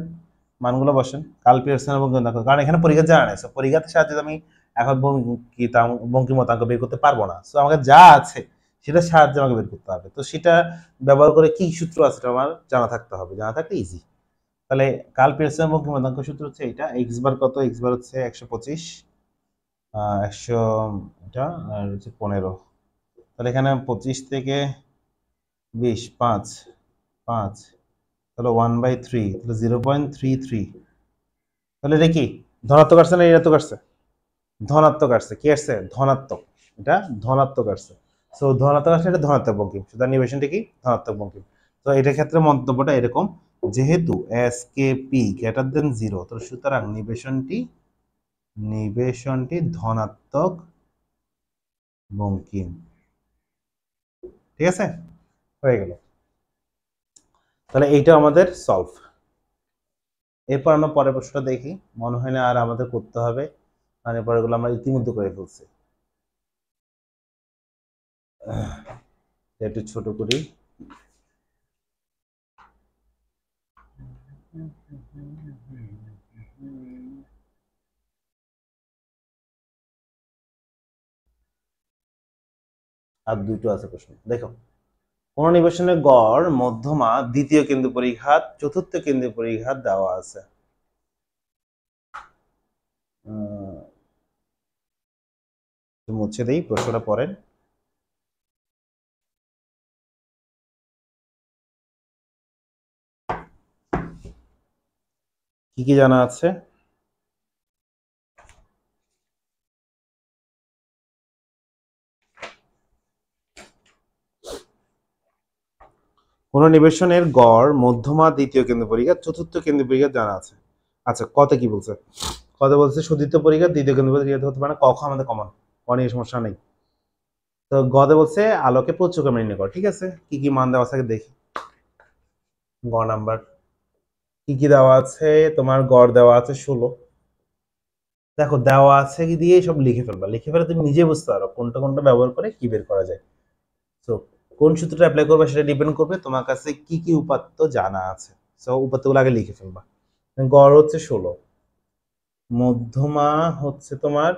মানগুলো বসেন। কার্ল পিয়ারসন এবং কারণ এখানে পরীক্ষা জানা নেই, পরীক্ষার সাহায্যে আমি এখন বঙ্কিমতাঙ্ক বের করতে পারবো না। সো আমাকে যা আছে সেটার সাহায্যে আমাকে বের করতে হবে। তো সেটা ব্যবহার করে কি সূত্র আছে সেটা আমার জানা থাকতে হবে, জানা থাকলে ইজি। তাহলে কার্ল পিয়ারসন বঙ্কিমতাঙ্ক সূত্র হচ্ছে এটা, এক্স বার কত? এক্স বার হচ্ছে 125, 100 এটা, আর হচ্ছে 15। তাহলে এখানে 25 থেকে 20, 5 5, তাহলে 1/3, তাহলে 0.33। তাহলে এটা কি ধনাত্মক আসছে না ঋণাত্মক আসছে? ধনাত্মক আসছে। কি আসছে? ধনাত্মক। এটা ধনাত্মক আসছে। সো ধনাত্মক আসলে এটা ধনাত্মক বঙ্কিম, সুতরাং নিবেশনটা কি? ধনাত্মক বঙ্কিম। তো এটার ক্ষেত্রে মন্তব্যটা এরকম, যেহেতু S K P greater than 0, তো সুতরাং নিবেশনটি ধনাত্মক বঙ্কিম। ঠিক আছে, হয়ে গেল। তাহলে এইটা আমাদের সলভ। এরপর আমরা পরের প্রশ্নটা দেখি, মনে হয় না আর আমাদের করতে হবে। মানে পরেরগুলো আমরা ইতিমধ্যে করে ফেলছি। একটু ছোট করি। আর দুটো আছে প্রশ্ন, দেখো কোন নিবেশনের গড় মধ্যমা দ্বিতীয় কেন্দ্র পরিঘাত চতুর্থ কেন্দ্র পরিঘাত দেওয়া আছে। মুছে দেই, প্রশ্নটা পড়েন। কি কি জানা আছে? কোন নিবেশনের গড় মধ্যমা দ্বিতীয় কেন্দ্র পরিঘাত চতুর্থ কেন্দ্র পরিঘাত জানা আছে। আচ্ছা, কত কি বলছে? কত বলছে? সদিত পরিঘাত দ্বিতীয় কেন্দ্র পরিঘাত হতে পারে, কখ আমাদের কমন, অনেক সমস্যা নেই। তো গদে বলছে আলোকে প্রচুরক্রমে নির্ণয় কর। ঠিক আছে, কি কি মান দেওয়া আছে দেখি। গ নাম্বার কি কি দেওয়া আছে? তোমার গড় দেওয়া আছে 16। দেখো দেওয়া আছে কি দিয়ে সব লিখে ফেলবা, লিখে ফেলে তুমি নিজে বুঝতে পারো কোনটা কোনটা ব্যবহার করে কি বের করা যায়। তো কোন সূত্রটা অ্যাপ্লাই করবে সেটা ডিপেন্ড করবে তোমার কাছে কি কি উপাত্ত জানা আছে। সো উপাত্তগুলো আগে লিখে ফেলবা। গড় হচ্ছে 16, মধ্যমা হচ্ছে তোমার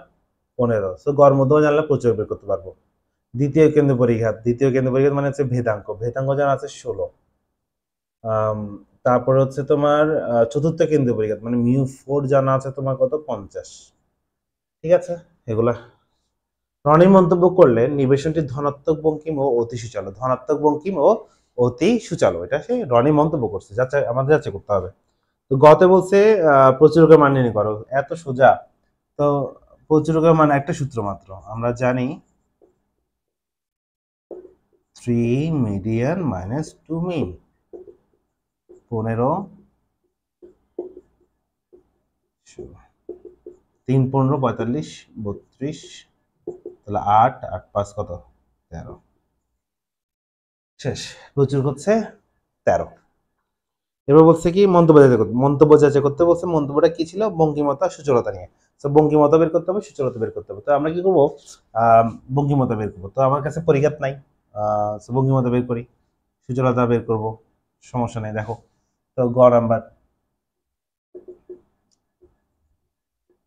15। সো গড় মধ্যমা জানলে প্রচুর বের করতে পারবো। দ্বিতীয় কেন্দ্র পরিঘাত, দ্বিতীয় কেন্দ্র পরিঘাত মানে হচ্ছে ভেদাঙ্ক, ভেদাঙ্ক জানা আছে 16। তারপর হচ্ছে তোমার চতুর্থ কেন্দ্র পরিঘাত মানে μ4 জানা আছে তোমার কত, 50। ঠিক আছে, এগুলা রনি মন্তব্য করলেন নিবেশনটি ধনাত্মক বঙ্কিম ও অতি সুচালো। ধনাত্মক বঙ্কিম ও অতি সুচালো, এটা সে রনি মন্তব্য করছে, যাচাই আমাদের যাচাই করতে হবে। তো গতে বলছে প্রচুরকের মান নির্ণয় করো, এত সোজা। তো প্রচুরকের মান একটা সূত্র মাত্র আমরা জানি, 3 মিডিয়ান মাইনাস 2 মিন। 15 3 15 45 32, তাহলে 8 8 5 কত, 13। শেষ, প্রচুর হচ্ছে 13। এবার বলছে কি মন্তব্য যাচাই করতে, মন্তব্য যাচাই করতে বলছে। মন্তব্যটা কি ছিল? বঙ্কিমতা সুচলতা নিয়ে। তো বঙ্কিমতা বের করতে হবে, সুচলতা বের করতে হবে। তো আমরা কি করবো? বঙ্কিমতা বের করবো। তো আমার কাছে পরিঘাত নাই, বঙ্কিমতা বের করি, সুচলতা বের করব, সমস্যা নেই। দেখো তো গ নাম্বার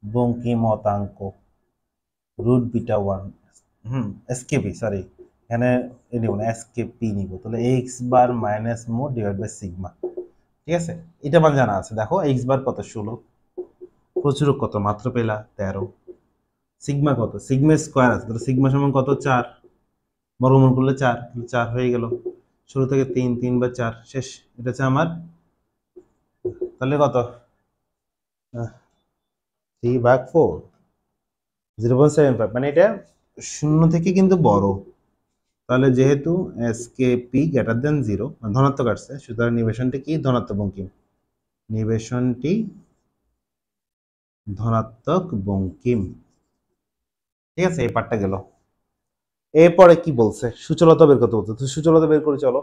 বঙ্কিমতাঙ্ক রুট বিটা 1, এসকেপি, সরি এখানে নিব না, এসকেপি নিব। তাহলে x bar minus Mo divide by sigma. ঠিক আছে, এটা মান জানা আছে। দেখো এক্স বার কত, 16, প্রচুরক কত মাত্র পেলা 13, সিগমা কত, সিগমা স্কোয়ার আছে, তাহলে সিগমা সমান কত, 4, বর্গমূল করলে 4, 4 হয়ে গেল। 16 থেকে 3, 3 বা 4, শেষ। এটা হচ্ছে আমার, তাহলে কত, 3/4, 0.75, মানে এটা শূন্য থেকে কিন্তু বড়। তাহলে যেহেতু এসকেপি গ্রেটার দেন 0, ধনাত্মক আসছে, সুতরাং নিবেশনটি কি, ধনাত্মক বঙ্কিম। নিবেশনটি ধনাত্মক বঙ্কিম। ঠিক আছে, এই পার্টটা গেল। এরপরে কি বলছে? সুচলতা বের করতে বলছে। তো সুচলতা বের করে চলো।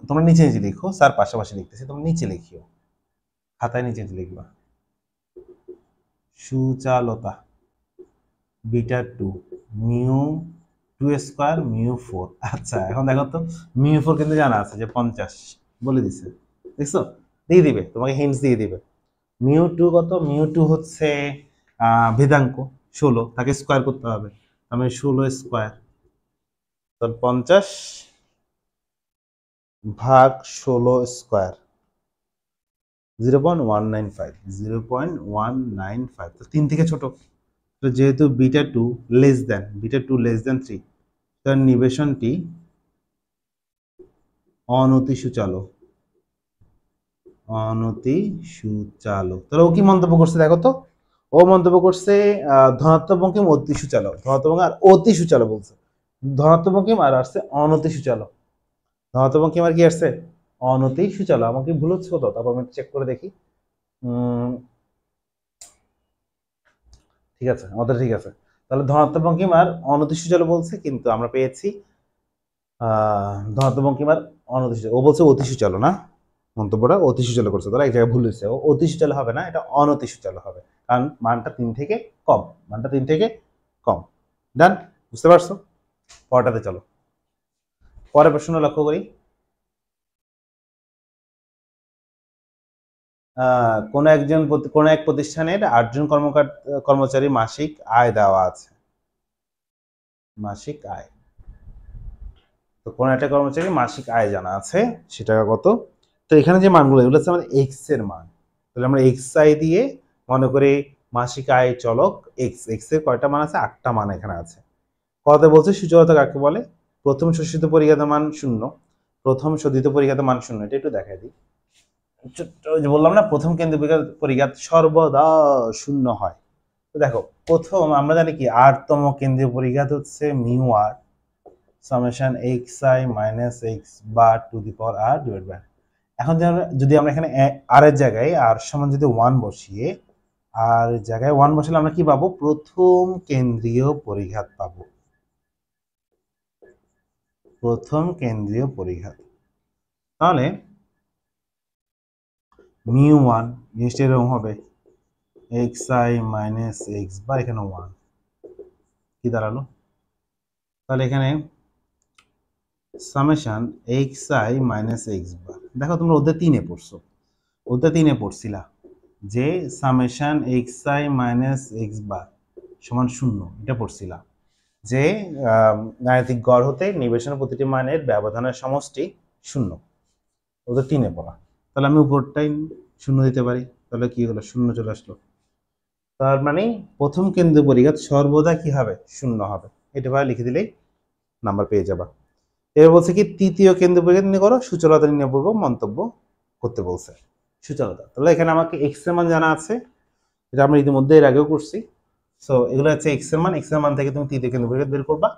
তোমরা নিচে নিচে লিখো, স্যার পাশাপাশি লিখতেছি, তোমরা নিচে লিখিও, খাতায় নিচে নিচে লিখবা। সুচালতা বিটা 2 মিউ 2 স্কোয়ার মিউ 4। আচ্ছা এখন দেখো তো, মিউ 4 কিন্তু জানা আছে যে 50, বলে দিছে, দেখছো, দিয়ে দিবে তোমাকে, হিন্টস দিয়ে দিবে। মিউ 2 কত, মিউ 2 হচ্ছে ভেদাঙ্ক 16, তাকে স্কোয়ার করতে হবে, আমি 16 স্কোয়ার, তো 50 ভাগ 16 স্কোয়ার, 0.195, 0.195। তো 3 থেকে ছোট, তো যেহেতু beta 2 less than, beta 2 less than 3, তার নিবেশনটি অনতি সুচালো, অনতি সুচালো। তাহলে ও কি মন্তব্য করছে দেখো তো, ও মন্তব্য করছে ধনাত্মক বঙ্কিম অতি সুচালো, ধনাত্মক বঙ্কিম আর অতি সুচালো বলছে। ধনাত্মক বঙ্কিম আর আসছে অনতি সুচালো, ধনাত্মক বঙ্কিম আর কি আসছে, অনতি সুচালো। আমাকে ভুল হচ্ছে কত, তারপর আমি চেক করে দেখি। ঠিক আছে, আমাদের ঠিক আছে। তাহলে ধনাত্মক বঙ্কিম আর অনতি সুচালো বলছে, কিন্তু আমরা পেয়েছি ধনাত্মক বঙ্কিম আর অনতি সুচালো। ও বলছে অতি সুচালো না, মন্তব্যটা অতি সুচালো করছে, তাহলে এক জায়গায় ভুল হয়েছে, ও অতি সুচালো হবে না, এটা অনতি সুচালো হবে। কারণ মানটা 3 থেকে কম, মানটা 3 থেকে কম। ডান? বুঝতে পারছো? পরটাতে চলো। পরের প্রশ্ন লক্ষ্য করি। কোন এক প্রতিষ্ঠানের 8 জন কর্মচারী মাসিক আয় দেওয়া আছে। মাসিক আয়, তো কোন একটা কর্মচারী মাসিক আয় জানা আছে, সেটা কত? তো এখানে যে মানগুলো, এগুলো হচ্ছে আমাদের এক্স এর মান। তাহলে আমরা এক্স আই দিয়ে মনে করি মাসিক আয় চলক এক্স, এক্স এর কয়টা মান আছে? 8টা মান এখানে আছে। কত বলছে? সূচকতা কাকে বলে? প্রথম শোষিত পরিজ্ঞাত মান 0, প্রথম শোধিত পরিজ্ঞাত মান 0। এটা একটু দেখাই দিই। যে বললাম না, প্রথম কেন্দ্রীয় পরিজ্ঞাত সর্বদা 0 হয়। তো দেখো, প্রথম আমরা জানি কি, আরতম কেন্দ্রীয় পরিজ্ঞাত হচ্ছে mu r summation x i minus x bar to the power r divide by. এখন যদি আমরা এখানে আর এর জায়গায় আর সমান যদি 1 বসিয়ে, আর জায়গায় 1 বসালে আমরা কি পাবো? প্রথম কেন্দ্রীয় পরিঘাত পাবো। প্রথম কেন্দ্রীয় পরিঘাত। তাহলে মিউ 1 জিনিসটা এরকম হবে x i minus x bar, এখানে 1 কি দাঁড়ালো? তাহলে এখানে summation x i minus x bar. দেখো তোমরা অধ্যায় 3-এ পড়ছো, অধ্যায় 3-এ পড়ছিলা যে summation x i minus x bar সমান 0, এটা পড়ছিলা যে গাণিতিক গড় হতে নিবেশনের প্রতিটি মানের ব্যবধানের সমষ্টি 0, ওদের 3-এ পড়া। তাহলে আমি উপরটাই 0 দিতে পারি, তাহলে কি হলো? 0 চলে আসলো। তার মানে প্রথম কেন্দ্রীয় পরিঘাত সর্বদা কি হবে? 0 হবে। এটা ভাবে লিখে দিলেই নাম্বার পেয়ে যাবা। এবার বলছে কি, তৃতীয় কেন্দ্রীয় পরিঘাত নির্ণয় করো, সূচলতা নির্ণয়পূর্বক মন্তব্য করতে বলছে। সূচলতা, তাহলে এখানে আমাকে এক্স এর মান জানা আছে, এটা আমরা ইতিমধ্যে এর আগেও করছি। সো এগুলো হচ্ছে এক্স এর মান, এক্স এর মান থেকে তুমি তৃতীয় কেন্দ্রীয় পরিঘাত বের করবা,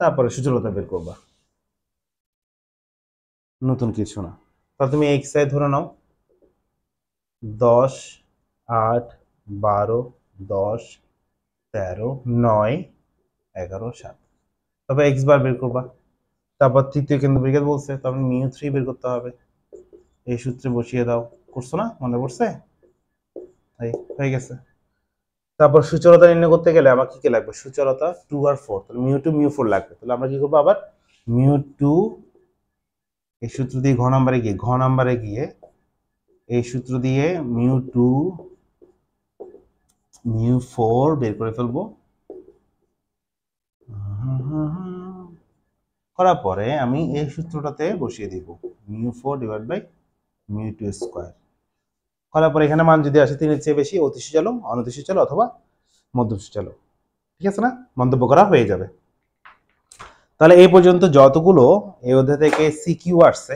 তারপরে সূচলতা বের করবা, নতুন কিছু না। তাহলে তুমি এক্স আই ধরে নাও 10, 8, 12, 10, 13, 9, 11, 7। তবে এক্স বার বের করবা, তারপর তৃতীয় কেন্দ্র পরিঘাত বলছে, তারপর মিউ 3 বের করতে হবে। এই সূত্রে বসিয়ে দাও। করছো না? মনে পড়ছে? হয়ে গেছে। তারপর সূচলতা নির্ণয় করতে গেলে আমার কি কি লাগবে? সূচলতা 2 আর 4, তাহলে মিউ 2 মিউ 4 লাগবে। তাহলে আমরা কি করবো? আবার মিউ 2 এই সূত্র দিয়ে ঘ নাম্বারে গিয়ে এই সূত্র দিয়ে মিউ 2 মিউ 4 বের করে ফেলবো। করার পরে আমি এই সূত্রটাতে বসিয়ে দিব mu 4 divide by mu 2 square. করার পরে এখানে মান যদি আসে 3-এর চেয়ে বেশি, অতি সূচল, অনতি সূচল অথবা মধ্যম সূচল। ঠিক আছে না? মন্তব্য করা হয়ে যাবে। তাহলে এই পর্যন্ত যতগুলো এই অধ্যায় থেকে সিকিউ আসছে,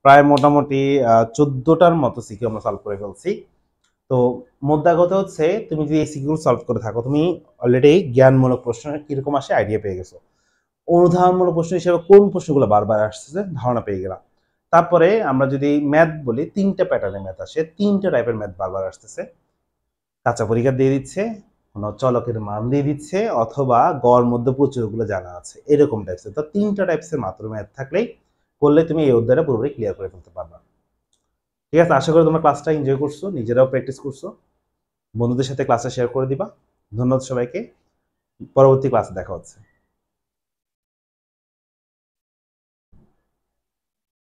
প্রায় মোটামুটি 14টার মতো সিকিউ আমরা সলভ করে ফেলছি। তো মোদ্দা কথা হচ্ছে, তুমি যদি এই সিকিউ সলভ করে থাকো, তুমি অলরেডি জ্ঞানমূলক প্রশ্ন কিরকম আসে আইডিয়া পেয়ে গেছো। অনুধাবনমূলক প্রশ্ন হিসেবে কোন প্রশ্নগুলো বারবার আসছে ধারণা পেয়ে গেলাম। তারপরে আমরা যদি ম্যাথ বলি, 3টা প্যাটার্নের ম্যাথ আসে, 3টা টাইপের ম্যাথ বারবার আসতেছে। কাঁচা পরিঘাত দিয়ে দিচ্ছে, কোনো চলকের মান দিয়ে দিচ্ছে, অথবা গড় মধ্য প্রচুরগুলো জানা আছে, এরকম টাইপসের। তো 3টা টাইপসের মাত্র ম্যাথ থাকলেই করলে তুমি এই অধ্যায়টা পুরোপুরি ক্লিয়ার করে ফেলতে পারবা। ঠিক আছে, আশা করি তোমরা ক্লাসটা এনজয় করছো, নিজেরাও প্র্যাকটিস করছো, বন্ধুদের সাথে ক্লাসটা শেয়ার করে দিবা। ধন্যবাদ সবাইকে, পরবর্তী ক্লাসে দেখা হচ্ছে।